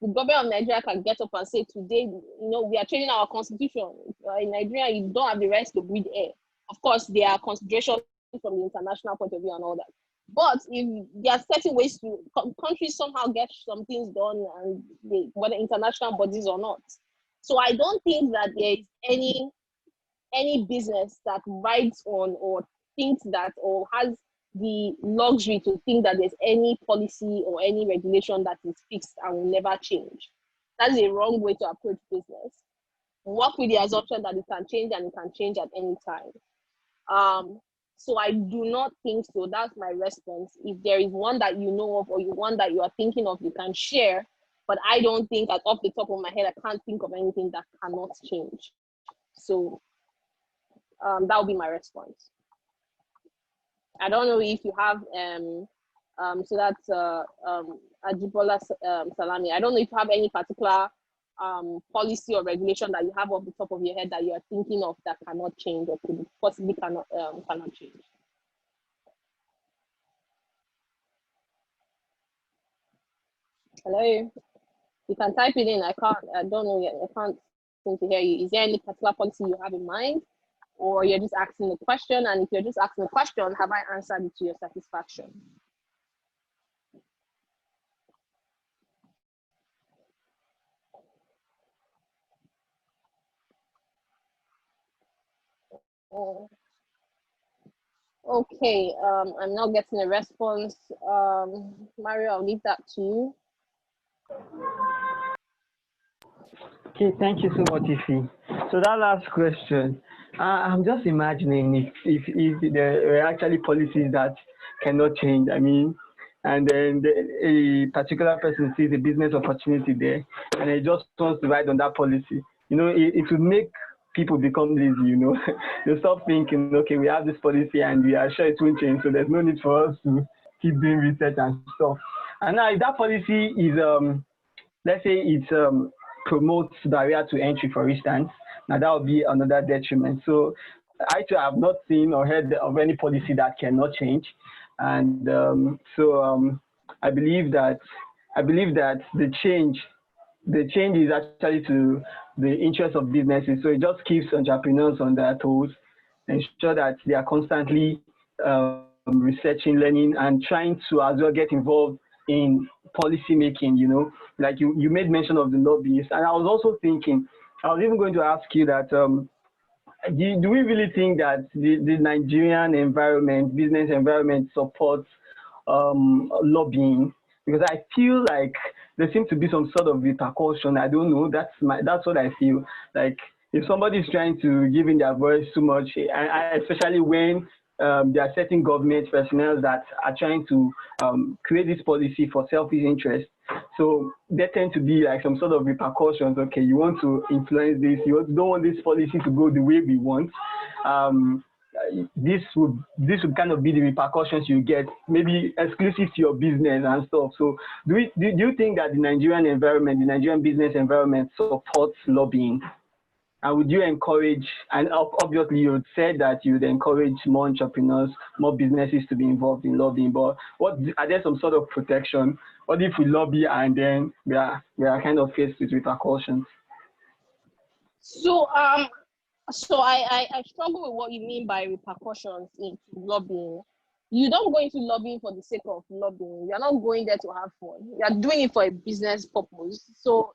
the government of Nigeria can get up and say today, we are changing our constitution. In Nigeria, you don't have the right to breathe air. Of course, there are considerations from the international point of view and all that. But if there are certain ways to countries somehow get some things done, and whether international bodies or not. So I don't think that there is any business that rides on or thinks that or has the luxury to think that there's any policy or any regulation that is fixed and will never change. That's a wrong way to approach business. Work with the assumption that it can change and it can change at any time. So I do not think so. That's my response. If there is one that you know of or one that you are thinking of, you can share. But I don't think, off the top of my head, I can't think of anything that cannot change. So that would be my response. I don't know if you have so that's Ajibola Salami. I don't know if you have any particular policy or regulation that you have off the top of your head that you are thinking of that cannot change or could possibly cannot change. Hello, you can type it in. I don't know yet. I can't seem to hear you. Is there any particular policy you have in mind, or you're just asking a question? And if you're just asking a question, have I answered it to your satisfaction? Oh. Okay, I'm not getting a response. Mario, I'll leave that to you. Okay, thank you so much, Ifi. So that last question, I'm just imagining if there were actually policies that cannot change. I mean, and then a particular person sees a business opportunity there, and he just wants to ride on that policy. You know, it would make people become lazy. You know, they stop thinking, okay, we have this policy and we are sure it won't change, so there's no need for us to keep doing research and stuff. And now, if that policy is let's say it promotes barrier to entry, for instance, now that would be another detriment. So I too have not seen or heard of any policy that cannot change, and I believe that the change is actually to the interest of businesses. So it just keeps entrepreneurs on their toes, ensure that they are constantly researching, learning, and trying to as well get involved in policy making. You know, like you made mention of the lobbyists, and I was also thinking, I was even going to ask you that do we really think that the Nigerian environment, business environment, supports lobbying? Because I feel like there seems to be some sort of repercussion. I don't know. That's what I feel. Like if somebody is trying to give in their voice too much, especially when there are certain government personnel that are trying to create this policy for selfish interest. So there tend to be like some sort of repercussions. Okay, you want to influence this. You don't want this policy to go the way we want. This would kind of be the repercussions you get, maybe exclusive to your business and stuff. So do you think that the Nigerian business environment supports lobbying? And would you encourage, and obviously you said that you would encourage more entrepreneurs, more businesses to be involved in lobbying, but are there some sort of protection? What if we lobby and then we are kind of faced with repercussions? So I struggle with what you mean by repercussions in lobbying. You don't go into lobbying for the sake of lobbying. You're not going there to have fun. You're doing it for a business purpose. So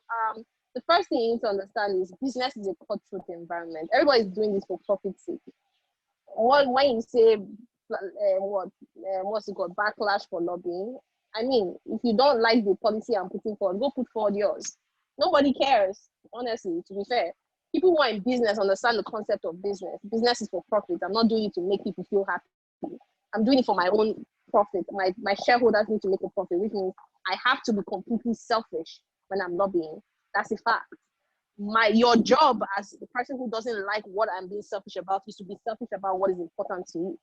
the first thing you need to understand is business is a cutthroat environment. Everybody's doing this for profit's sake. When you say what's it called, backlash for lobbying, I mean, if you don't like the policy I'm putting forward, go put forward yours. Nobody cares, honestly, to be fair. People who are in business understand the concept of business. Business is for profit. I'm not doing it to make people feel happy. I'm doing it for my own profit. My shareholders need to make a profit, which means I have to be completely selfish when I'm lobbying. That's a fact. Your job as the person who doesn't like what I'm being selfish about is to be selfish about what is important to you.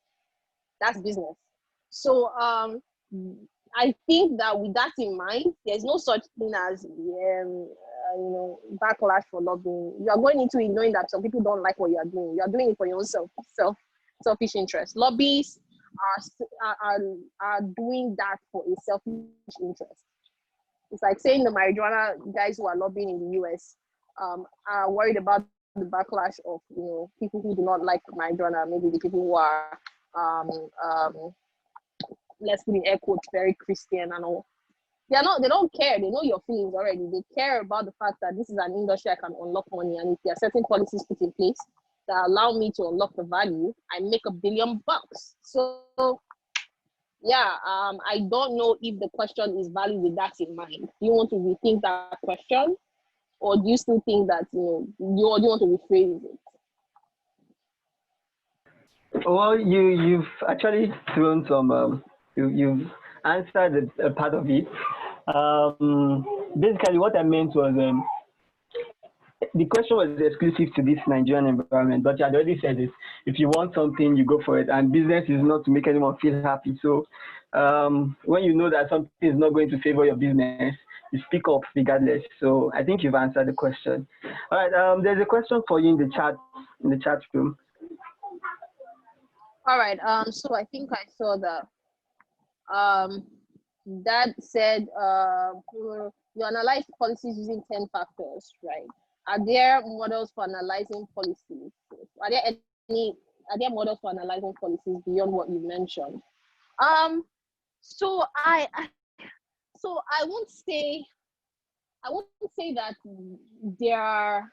That's business. So I think that with that in mind, there's no such thing as backlash for lobbying. You are going into it knowing that some people don't like what you are doing. You are doing it for your own selfish interest. Lobbyists are doing that for a selfish interest. It's like saying the marijuana guys who are lobbying in the US are worried about the backlash of people who do not like marijuana, maybe the people who are let's put in air quotes, very Christian and all. They don't care. They know your feelings already. They care about the fact that this is an industry I can unlock money, and if there are certain policies put in place that allow me to unlock the value, I make $1 billion. So yeah, I don't know if the question is valid with that in mind. Do you want to rethink that question, or do you still think that you want to rephrase it? Well, you've actually thrown some. You've answered a part of it. Basically, what I meant was the question was exclusive to this Nigerian environment, but you had already said it. If you want something, you go for it, and business is not to make anyone feel happy. So when you know that something is not going to favor your business, you speak up regardless. So I think you've answered the question. All right, there's a question for you in the chat room. All right. So I think I saw that. That said, you analyze policies using 10 factors, right? Are there models for analyzing policies? Are there models for analyzing policies beyond what you mentioned? So I won't say that there are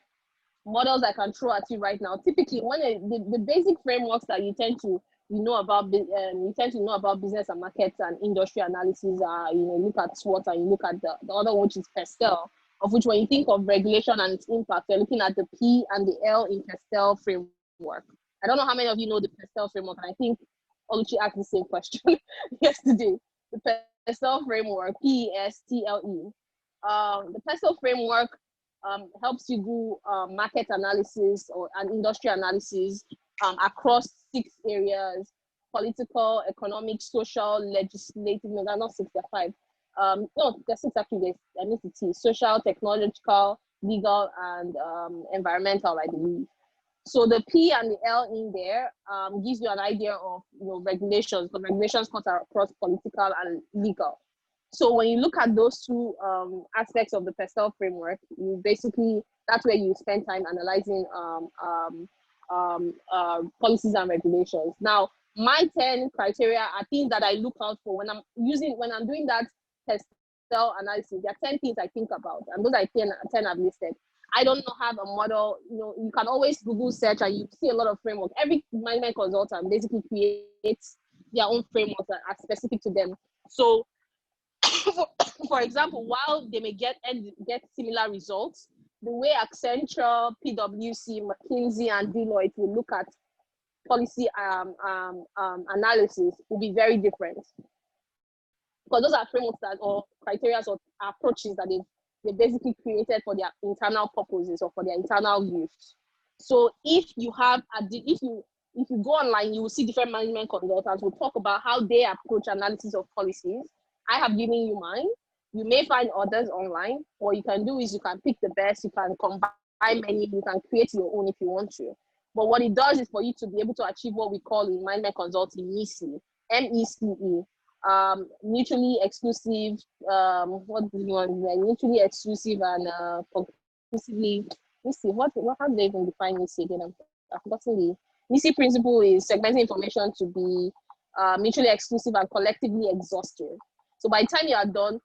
models I can throw at you right now. Typically, when the basic frameworks that you tend to know about business and markets and industry analysis are, look at SWOT, and you look at the other one, which is PESTEL, of which when you think of regulation and its impact, you're looking at the P and the L in PESTEL framework. I don't know how many of you know the PESTEL framework, and I think Oluchi asked the same question yesterday. The PESTEL framework, PESTLE. The PESTEL framework helps you do market analysis and industry analysis across 6 areas: political, economic, social, legislative. No, they're not 6, they're 5. No, there's 6 actually. I need to see: social, technological, legal, and environmental, I believe. So the P and the L in there gives you an idea of regulations. The regulations cut across political and legal. So when you look at those 2 aspects of the PESTEL framework, you basically, that's where you spend time analyzing policies and regulations. Now, my 10 criteria are things that I look out for when I'm doing that PESTEL analysis. There are 10 things I think about, and those are 10 I've listed. I don't have a model. You can always Google search and you see a lot of frameworks. Every management consultant basically creates their own frameworks that are specific to them. So for example, while they may get similar results, the way Accenture, PwC, McKinsey, and Deloitte will look at policy analysis will be very different, because those are frameworks or criteria or approaches that they basically created for their internal purposes or for their internal use. So if you go online, you will see different management consultants will talk about how they approach analysis of policies. I have given you mine. You may find others online. What you can do is you can pick the best, you can combine many, you can create your own if you want to. But what it does is for you to be able to achieve what we call in management consulting MECE, M-E-C-E, mutually exclusive, mutually exclusive and conclusively, let's see, how do they even define MECE again? I've forgotten the MECE principle is segmenting information to be mutually exclusive and collectively exhaustive. So by the time you are done,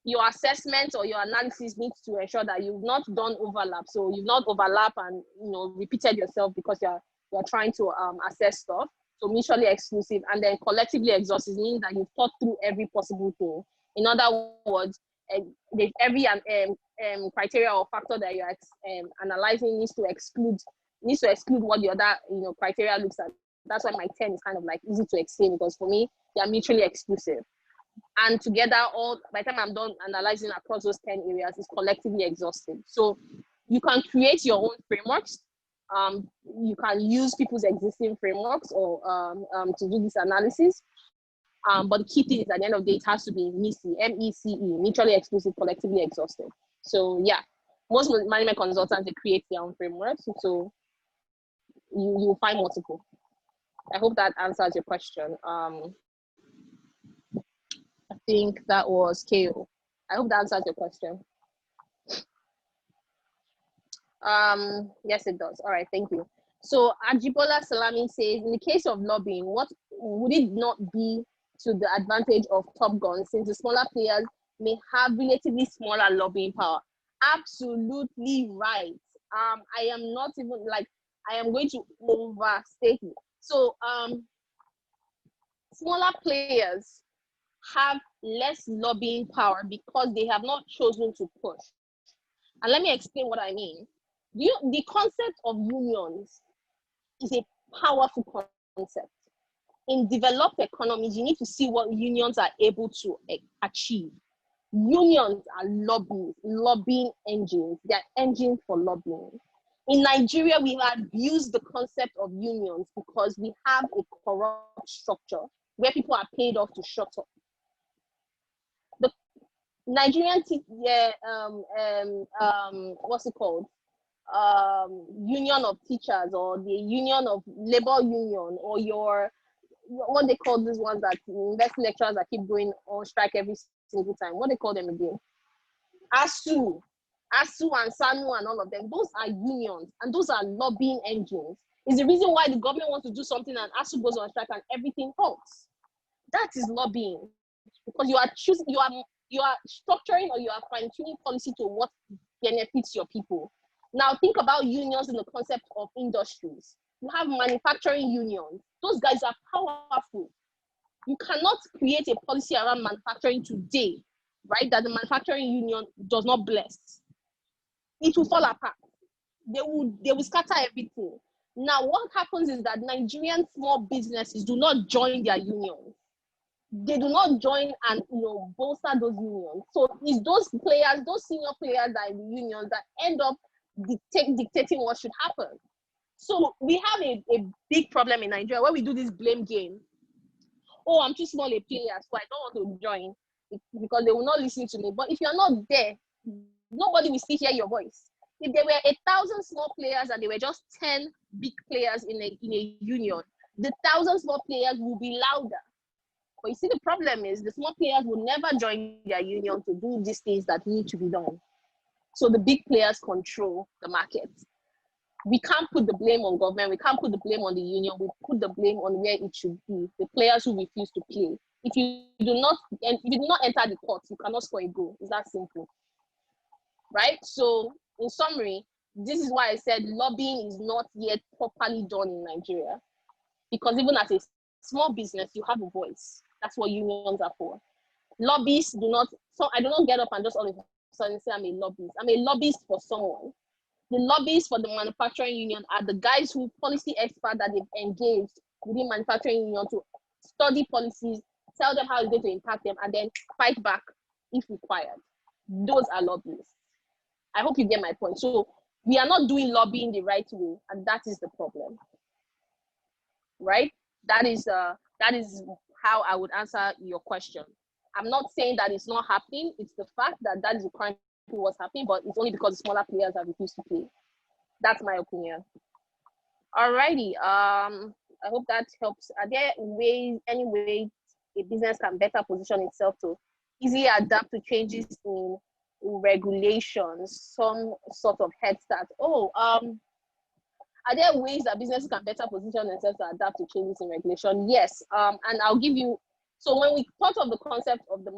your assessment or your analysis needs to ensure that you've not done overlap. So you've not overlap and repeated yourself because you're trying to assess stuff. So mutually exclusive, and then collectively exhaustive means that you've thought through every possible thing. In other words, every criteria or factor that you're analyzing needs to exclude what the other criteria looks at. That's why my 10 is kind of like easy to explain, because for me they are mutually exclusive. And together, by the time I'm done analyzing across those 10 areas, it's collectively exhaustive. So you can create your own frameworks. You can use people's existing frameworks or to do this analysis. But the key thing is at the end of the day, it has to be MECE, M-E-C-E, mutually exclusive, collectively exhaustive. So yeah, most management consultants, they create their own frameworks. So you will find multiple. I hope that answers your question. I think that was KO. I hope that answers your question. Yes, it does. All right, thank you. So Ajibola Salami says, in the case of lobbying, what would it not be to the advantage of top guns, since the smaller players may have relatively smaller lobbying power. Absolutely right. I am not even I am going to overstate it. So smaller players have less lobbying power because they have not chosen to push. And let me explain what I mean. The concept of unions is a powerful concept. In developed economies, you need to see what unions are able to achieve. Unions are lobbying engines. They are engines for lobbying. In Nigeria, we have abused the concept of unions because we have a corrupt structure where people are paid off to shut up. The Nigerian, what's it called? Union of teachers, or the union of labor union, or your, what they call these ones that university lecturers that keep going on strike every single time. What they call them again? ASU and SANU and all of them. Those are unions and those are lobbying engines. It's the reason why the government wants to do something and ASU goes on strike and everything halts. That is lobbying, because you are structuring, or you are fine-tuning policy to what benefits your people. Now think about unions in the concept of industries. You have manufacturing unions. Those guys are powerful. You cannot create a policy around manufacturing today, right, that the manufacturing union does not bless. It will fall apart. They will scatter everything. Now, what happens is that Nigerian small businesses do not join their unions. They do not join and bolster those unions. So it's those players, those senior players that are in the unions, that end up dictating what should happen. So we have a big problem in Nigeria where we do this blame game. Oh, I'm too small a player, so I don't want to join because they will not listen to me. But if you're not there, nobody will still hear your voice. If there were 1,000 small players and there were just 10 big players in a union, the 1,000 small players will be louder. But you see, the problem is the small players will never join their union to do these things that need to be done. So the big players control the market. We can't put the blame on government. We can't put the blame on the union. We put the blame on where it should be. The players who refuse to play. If you do not enter the court, you cannot score a goal. It's that simple, right? So in summary, this is why I said lobbying is not yet properly done in Nigeria, because even as a small business, you have a voice. That's what unions are for. Lobbyists do not. So I do not get up and just all of a sudden say I'm a lobbyist. I'm a lobbyist for someone. The lobbyists for the manufacturing union are the guys who policy experts that they've engaged within manufacturing union to study policies, tell them how it's going to impact them, and then fight back if required. Those are lobbyists. I hope you get my point. So we are not doing lobbying the right way, and that is the problem, right? That is how I would answer your question. I'm not saying that it's not happening. It's the fact that that is currently what's happening, but it's only because the smaller players have refused to play. That's my opinion. Alrighty. I hope that helps. Are there any way a business can better position itself to easily adapt to changes in regulations, some sort of head start? Are there ways that businesses can better position themselves to adapt to changes in regulation? Yes, and I'll give you. So when we thought of the concept of the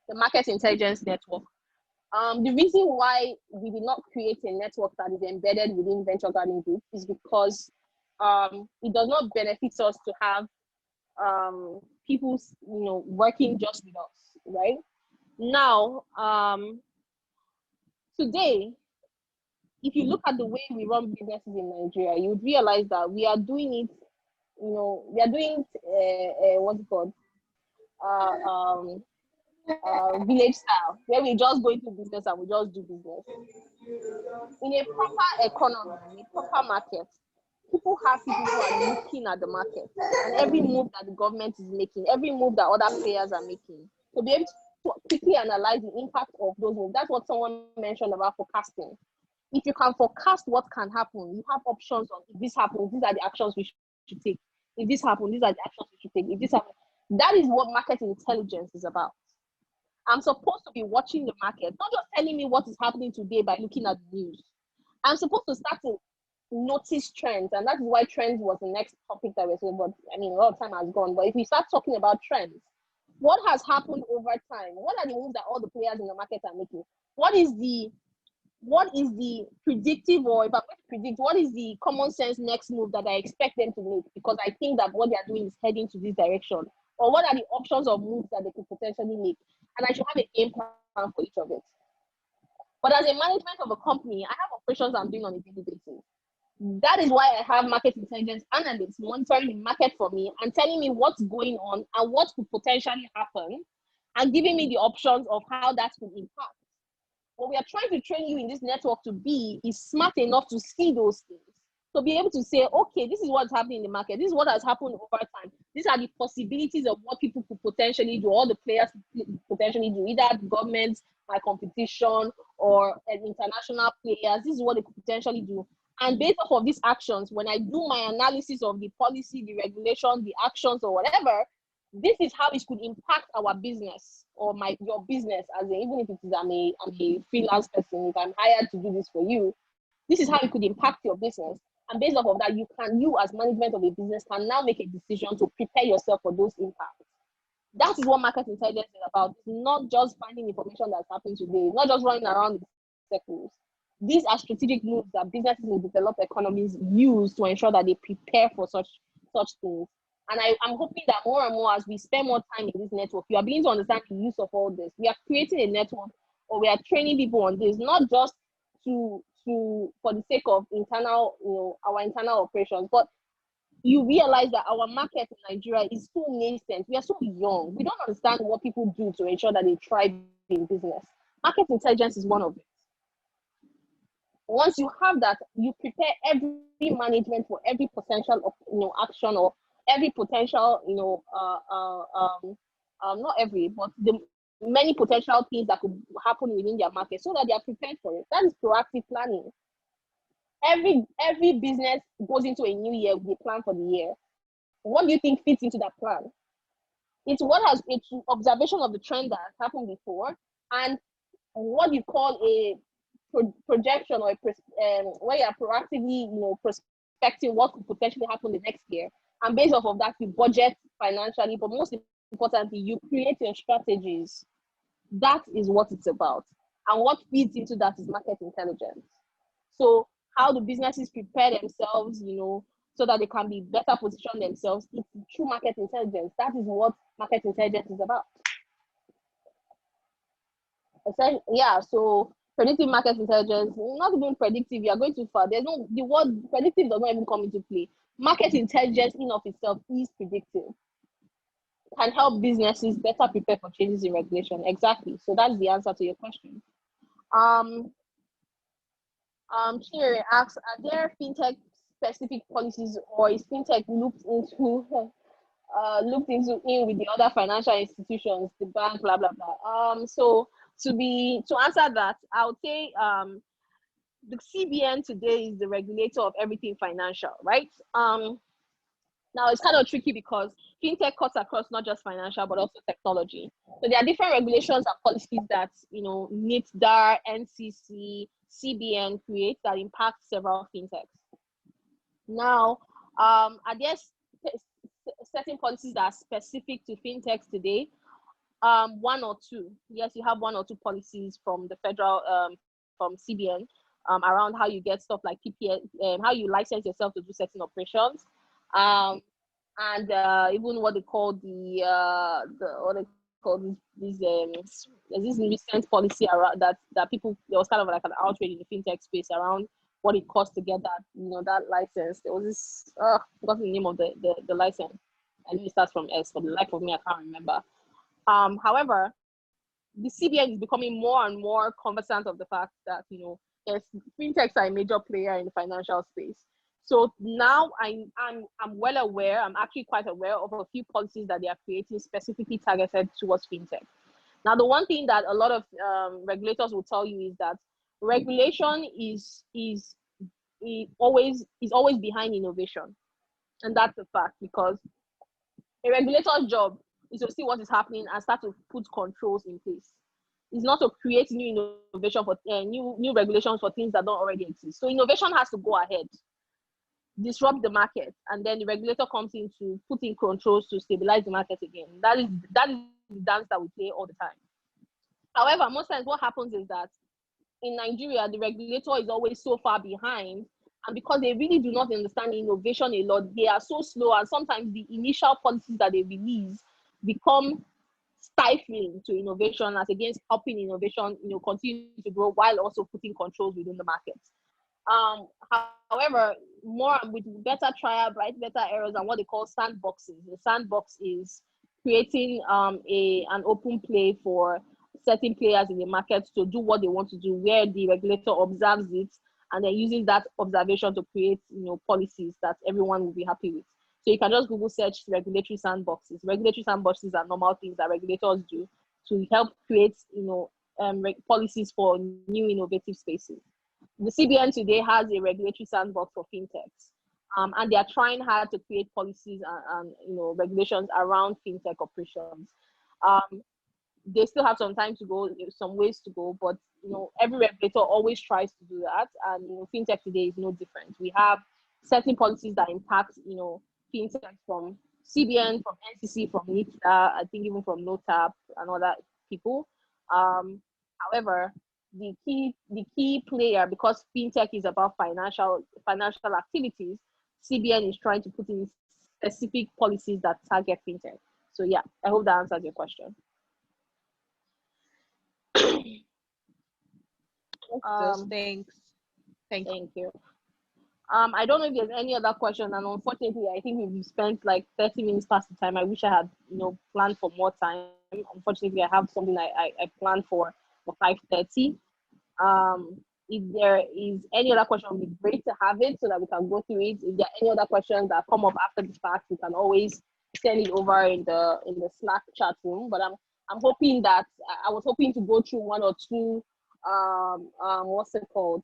the Market Intelligence Network, the reason why we did not create a network that is embedded within Venture Garden Group is because it does not benefit us to have people, working just with us, right? Now, today, if you look at the way we run businesses in Nigeria, you would realize that we are doing it, we are doing what's it called? Village style, where we just go into business and we just do business. In a proper economy, in a proper market, people have people who are looking at the market and every move that the government is making, every move that other players are making, to be able to quickly analyze the impact of those moves. That's what someone mentioned about forecasting. If you can forecast what can happen, you have options on if this happens, these are the actions we should take. If this happens, these are the actions we should take. If this happens, that is what market intelligence is about. I'm supposed to be watching the market, not just telling me what is happening today by looking at the news. I'm supposed to start to notice trends, and that is why trends was the next topic that we're saying. But I mean, a lot of time has gone. But if we start talking about trends, what has happened over time? What are the moves that all the players in the market are making? What is the predictive, or if I'm going to predict, what is the common sense next move that I expect them to make? Because I think that what they are doing is heading to this direction. Or what are the options of moves that they could potentially make? And I should have a game plan for each of it. But as a management of a company, I have operations I'm doing on a daily basis. That is why I have market intelligence analysts monitoring the market for me and telling me what's going on and what could potentially happen, and giving me the options of how that could impact. What we are trying to train you in this network to be is smart enough to see those things, to be able to say, okay, this is what's happening in the market. This is what has happened over time. These are the possibilities of what people could potentially do, all the players could potentially do, either governments, my competition, or international players. This is what they could potentially do. And based off of these actions, when I do my analysis of the policy, the regulation, the actions, or whatever, this is how it could impact our business or your business, as even if it is I'm a freelance person, if I'm hired to do this for you, this is how it could impact your business. And based off of that, you as management of a business can now make a decision to prepare yourself for those impacts. That is what market intelligence is about. It's not just finding information that's happening today, not just running around in circles. These are strategic moves that businesses in developed economies use to ensure that they prepare for such things. And I'm hoping that more and more, as we spend more time in this network, you are beginning to understand the use of all this. We are creating a network, or we are training people on this, not just for the sake of internal, our internal operations, but you realize that our market in Nigeria is so nascent. We are so young. We don't understand what people do to ensure that they thrive in business. Market intelligence is one of it. Once you have that, you prepare every management for every potential, action, or every potential, not every, but the many potential things that could happen within their market, so that they are prepared for it. That is proactive planning. Every business goes into a new year with a plan for the year. What do you think fits into that plan? It's observation of the trend that has happened before, and what you call a projection, or where you are proactively, prospecting what could potentially happen the next year. And based off of that, you budget financially, but most importantly, you create your strategies. That is what it's about. And what feeds into that is market intelligence. So how do businesses prepare themselves, so that they can be better position themselves? It's through market intelligence. That is what market intelligence is about. Yeah, so predictive market intelligence, not even predictive, you are going too far. The word predictive does not even come into play. Market intelligence in of itself is predictive. Can help businesses better prepare for changes in regulation. Exactly. So that's the answer to your question. Here asks, are there fintech specific policies, or is fintech looked into with the other financial institutions, the bank, blah blah blah? So to answer that, I would say the CBN today is the regulator of everything financial, right? Now it's kind of tricky because fintech cuts across not just financial but also technology. So there are different regulations and policies that NITDAR, NCC, CBN create that impact several fintechs. Now, are there certain policies that are specific to fintechs today? One or two. Yes, you have one or two policies from the federal, from CBN, around how you get stuff like PPS, how you license yourself to do certain operations, and even what they call there's this recent policy around that people, there was kind of like an outrage in the fintech space around what it costs to get that license. There was this what's the name of the license? I know it starts from S. For the life of me, I can't remember. However, the CBN is becoming more and more conversant of the fact that fintechs are a major player in the financial space. So now I'm well aware. I'm actually quite aware of a few policies that they are creating specifically targeted towards fintech. Now, the one thing that a lot of regulators will tell you is that regulation is always behind innovation, and that's a fact, because a regulator's job is to see what is happening and start to put controls in place. It's not to create new innovation for new regulations for things that don't already exist. So innovation has to go ahead. disrupt the market, and then the regulator comes in to put in controls to stabilize the market again. That is the dance that we play all the time. However, most times what happens is that in Nigeria, the regulator is always so far behind, and because they really do not understand innovation a lot, they are so slow, and sometimes the initial policies that they release become stifling to innovation, as against helping innovation, continue to grow while also putting controls within the market. However, more with better trial, better errors, and what they call sandboxes. The sandbox is creating an open play for certain players in the market to do what they want to do, where the regulator observes it and then uses that observation to create, policies that everyone will be happy with. So you can just Google search regulatory sandboxes. Regulatory sandboxes are normal things that regulators do to help create, policies for new innovative spaces. The CBN today has a regulatory sandbox for fintechs, and they are trying hard to create policies and regulations around fintech operations. They still have some time to go, some ways to go, but every regulator always tries to do that, and fintech today is no different. We have certain policies that impact fintech from CBN, from NCC, from NITDA, I think even from NOTAP and other people. However, the key player, because fintech is about financial activities, CBN is trying to put in specific policies that target fintech. So yeah, I hope that answers your question. Thanks. Thank you. I don't know if there's any other question, and unfortunately, I think we've spent like 30 minutes past the time. I wish I had, planned for more time. Unfortunately, I have something I planned for 5:30. If there is any other question, it would be great to have it so that we can go through it. If there are any other questions that come up after the fact, we can always send it over in the Slack chat room. But I'm hoping that I was hoping to go through one or two what's it called,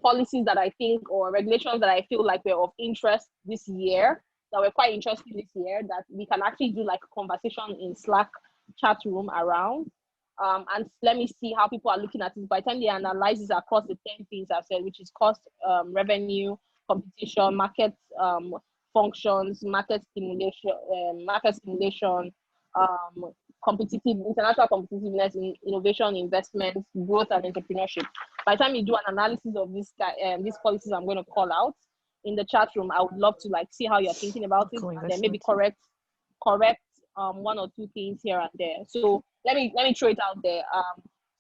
policies that I think, or regulations that I feel like were of interest this year, that were quite interesting this year, that we can actually do like a conversation in Slack chat room around. And let me see how people are looking at it. By the time they analyze this across the 10 things I've said, which is cost, revenue, competition, market functions, market stimulation, international competitiveness, innovation, investment, growth, and entrepreneurship. By the time you do an analysis of these policies I'm going to call out in the chat room, I would love to like see how you're thinking about it, and then maybe correct one or two things here and there. So let me throw it out there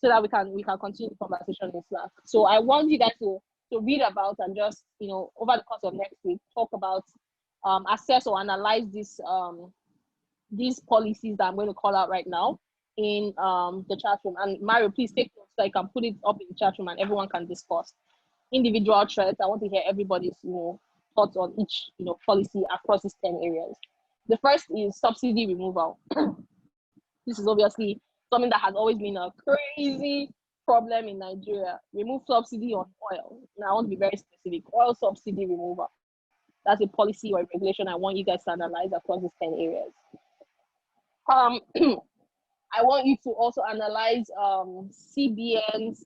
so that we can continue the conversation in Slack. So I want you guys to read about and just over the course of next week talk about assess or analyze these policies that I'm going to call out right now in the chat room. And Mario, please take notes so I can put it up in the chat room and everyone can discuss individual threads. I want to hear everybody's thoughts on each policy across these 10 areas. The first is subsidy removal. This is obviously something that has always been a crazy problem in Nigeria. Remove subsidy on oil. Now I want to be very specific. Oil subsidy removal. That's a policy or a regulation I want you guys to analyze across these 10 areas. I want you to also analyze CBN's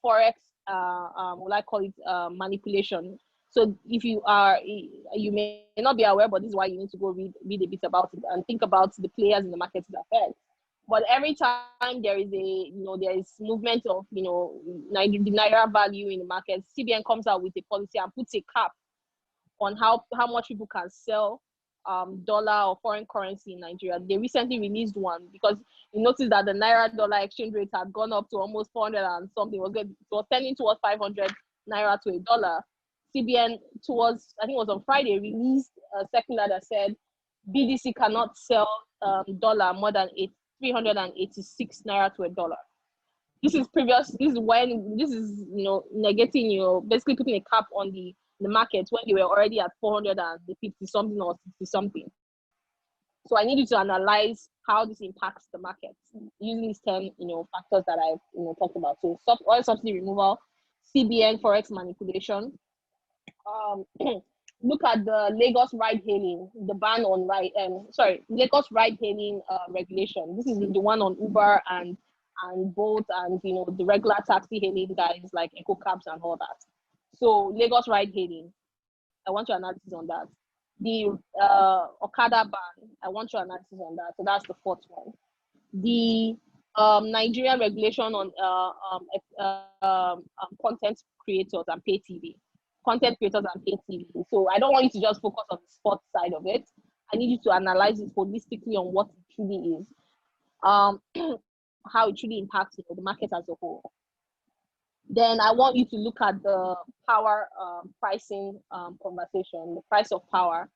forex, what I call it, manipulation. So if you may not be aware, but this is why you need to go read a bit about it and think about the players in the market it affects. But every time there is there is movement of the naira value in the market, CBN comes out with a policy and puts a cap on how much people can sell dollar or foreign currency in Nigeria. They recently released one because you notice that the naira dollar exchange rate had gone up to almost 400 and something. It was tending towards 500 naira to a dollar. CBN towards, I think it was on Friday, released a circular that said BDC cannot sell dollar more than 386 naira to a dollar. This is negating, basically putting a cap on the market when they were already at 450 something or 60 something. So I need you to analyze how this impacts the market using these 10 factors that I've talked about. So oil subsidy removal, CBN forex manipulation. Look at the Lagos ride-hailing, the ban on Lagos ride-hailing regulation. This is the one on Uber and Bolt and the regular taxi hailing guys like Eco Cabs and all that. So Lagos ride hailing, I want your analysis on that. The Okada ban, I want your analysis on that. So that's the fourth one. The Nigerian regulation on content creators and pay TV. Content creators and pay TV. So I don't want you to just focus on the sports side of it. I need you to analyze it holistically on what it truly is, how it truly impacts the market as a whole. Then I want you to look at the power pricing conversation, the price of power,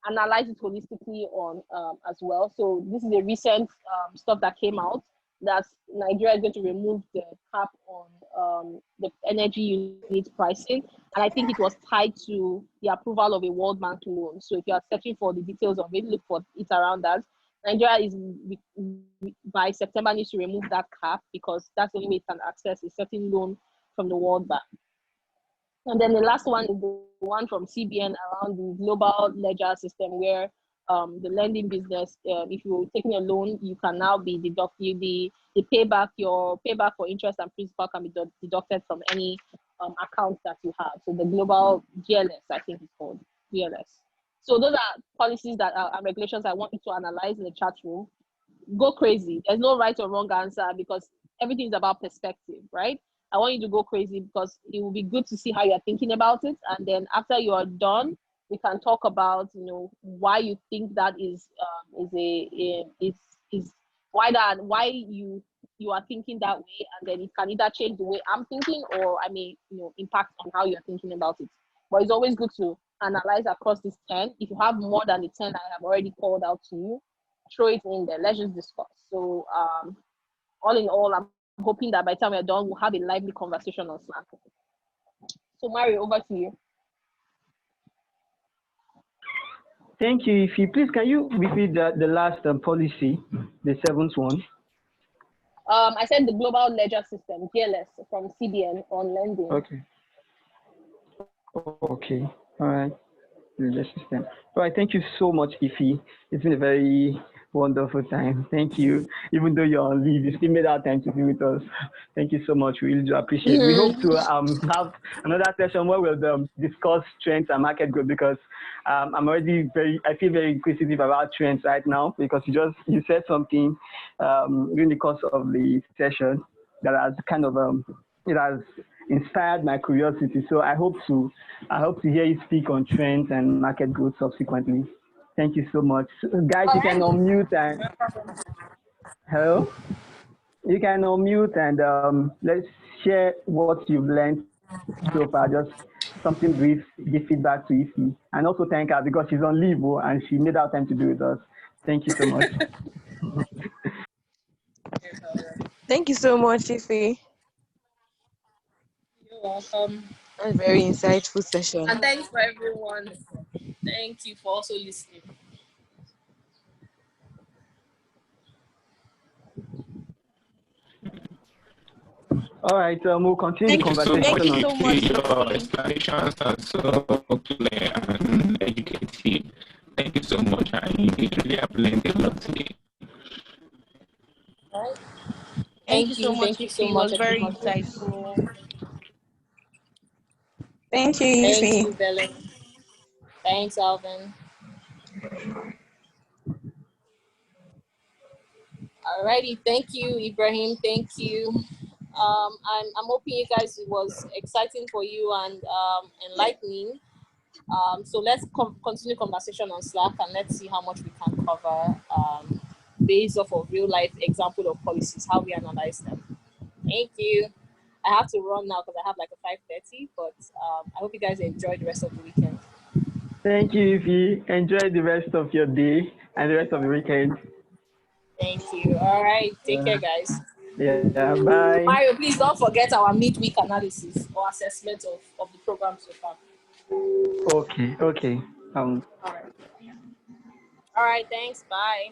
analyze it holistically on as well. So this is a recent stuff that came out that Nigeria is going to remove the cap on the energy unit pricing. And I think it was tied to the approval of a World Bank loan. So if you are searching for the details of it, look for it around that. Nigeria is, by September, needs to remove that cap because that's the only way it can access a certain loan from the World Bank. And then the last one is the one from CBN around the global ledger system where the lending business, if you're taking a loan, you can now be deducted, the payback, your payback for interest and principal can be deducted from any account that you have. So the global GLS, I think it's called GLS. So those are policies that are regulations I want you to analyze in the chat room. Go crazy. There's no right or wrong answer because everything is about perspective, right? I want you to go crazy because it will be good to see how you're thinking about it. And then after you are done, we can talk about, why you think that is why you are thinking that way. And then it can either change the way I'm thinking or I may, impact on how you're thinking about it. But it's always good to analyze across these 10. If you have more than the 10 I have already called out to you, throw it in there. Let's just discuss. So all in all, I'm hoping that by the time we're done, we'll have a lively conversation on Slack. So Mario, over to you. Thank you, Ify. Please, can you repeat the last policy, the seventh one? I said the Global Ledger System, GLS, from CBN on lending. Okay. Okay. All right. Ledger System. All right. Thank you so much, Ify. It's been a very wonderful time. Thank you. Even though you're on leave, you still made our time to be with us. Thank you so much. We really do appreciate it. We hope to have another session where we'll discuss trends and market growth because I feel very inquisitive about trends right now because you said something during the course of the session that has kind of it has inspired my curiosity. So I hope to hear you speak on trends and market growth subsequently. Thank you so much. Guys, you can unmute and hello? You can unmute and let's share what you've learned so far. Just something brief, give feedback to Ify. And also thank her because she's on leave and she made our time to be with us. Thank you so much. Thank you so much, Ify. You're welcome. A very insightful session. And thanks for everyone. Thank you for also listening. All right, we'll continue the conversation. Thank you so much. Your explanations are so clear and educative. Thank you so much. I really have learned a lot today. Thank you so much. It was very insightful. Thank you, Ify. Thank you, Belen. Thanks, Alvin. Alrighty, thank you, Ibrahim. Thank you. I'm hoping you guys, it was exciting for you and enlightening. So let's continue conversation on Slack and let's see how much we can cover based off of real life example of policies, how we analyze them. Thank you. I have to run now because I have like a 5:30, but I hope you guys enjoy the rest of the weekend. Thank you, Ify. Enjoy the rest of your day and the rest of the weekend. Thank you. All right. Take care, guys. Yeah, bye. Mario, please don't forget our midweek analysis or assessment of the program so far. Okay. All right. Thanks. Bye.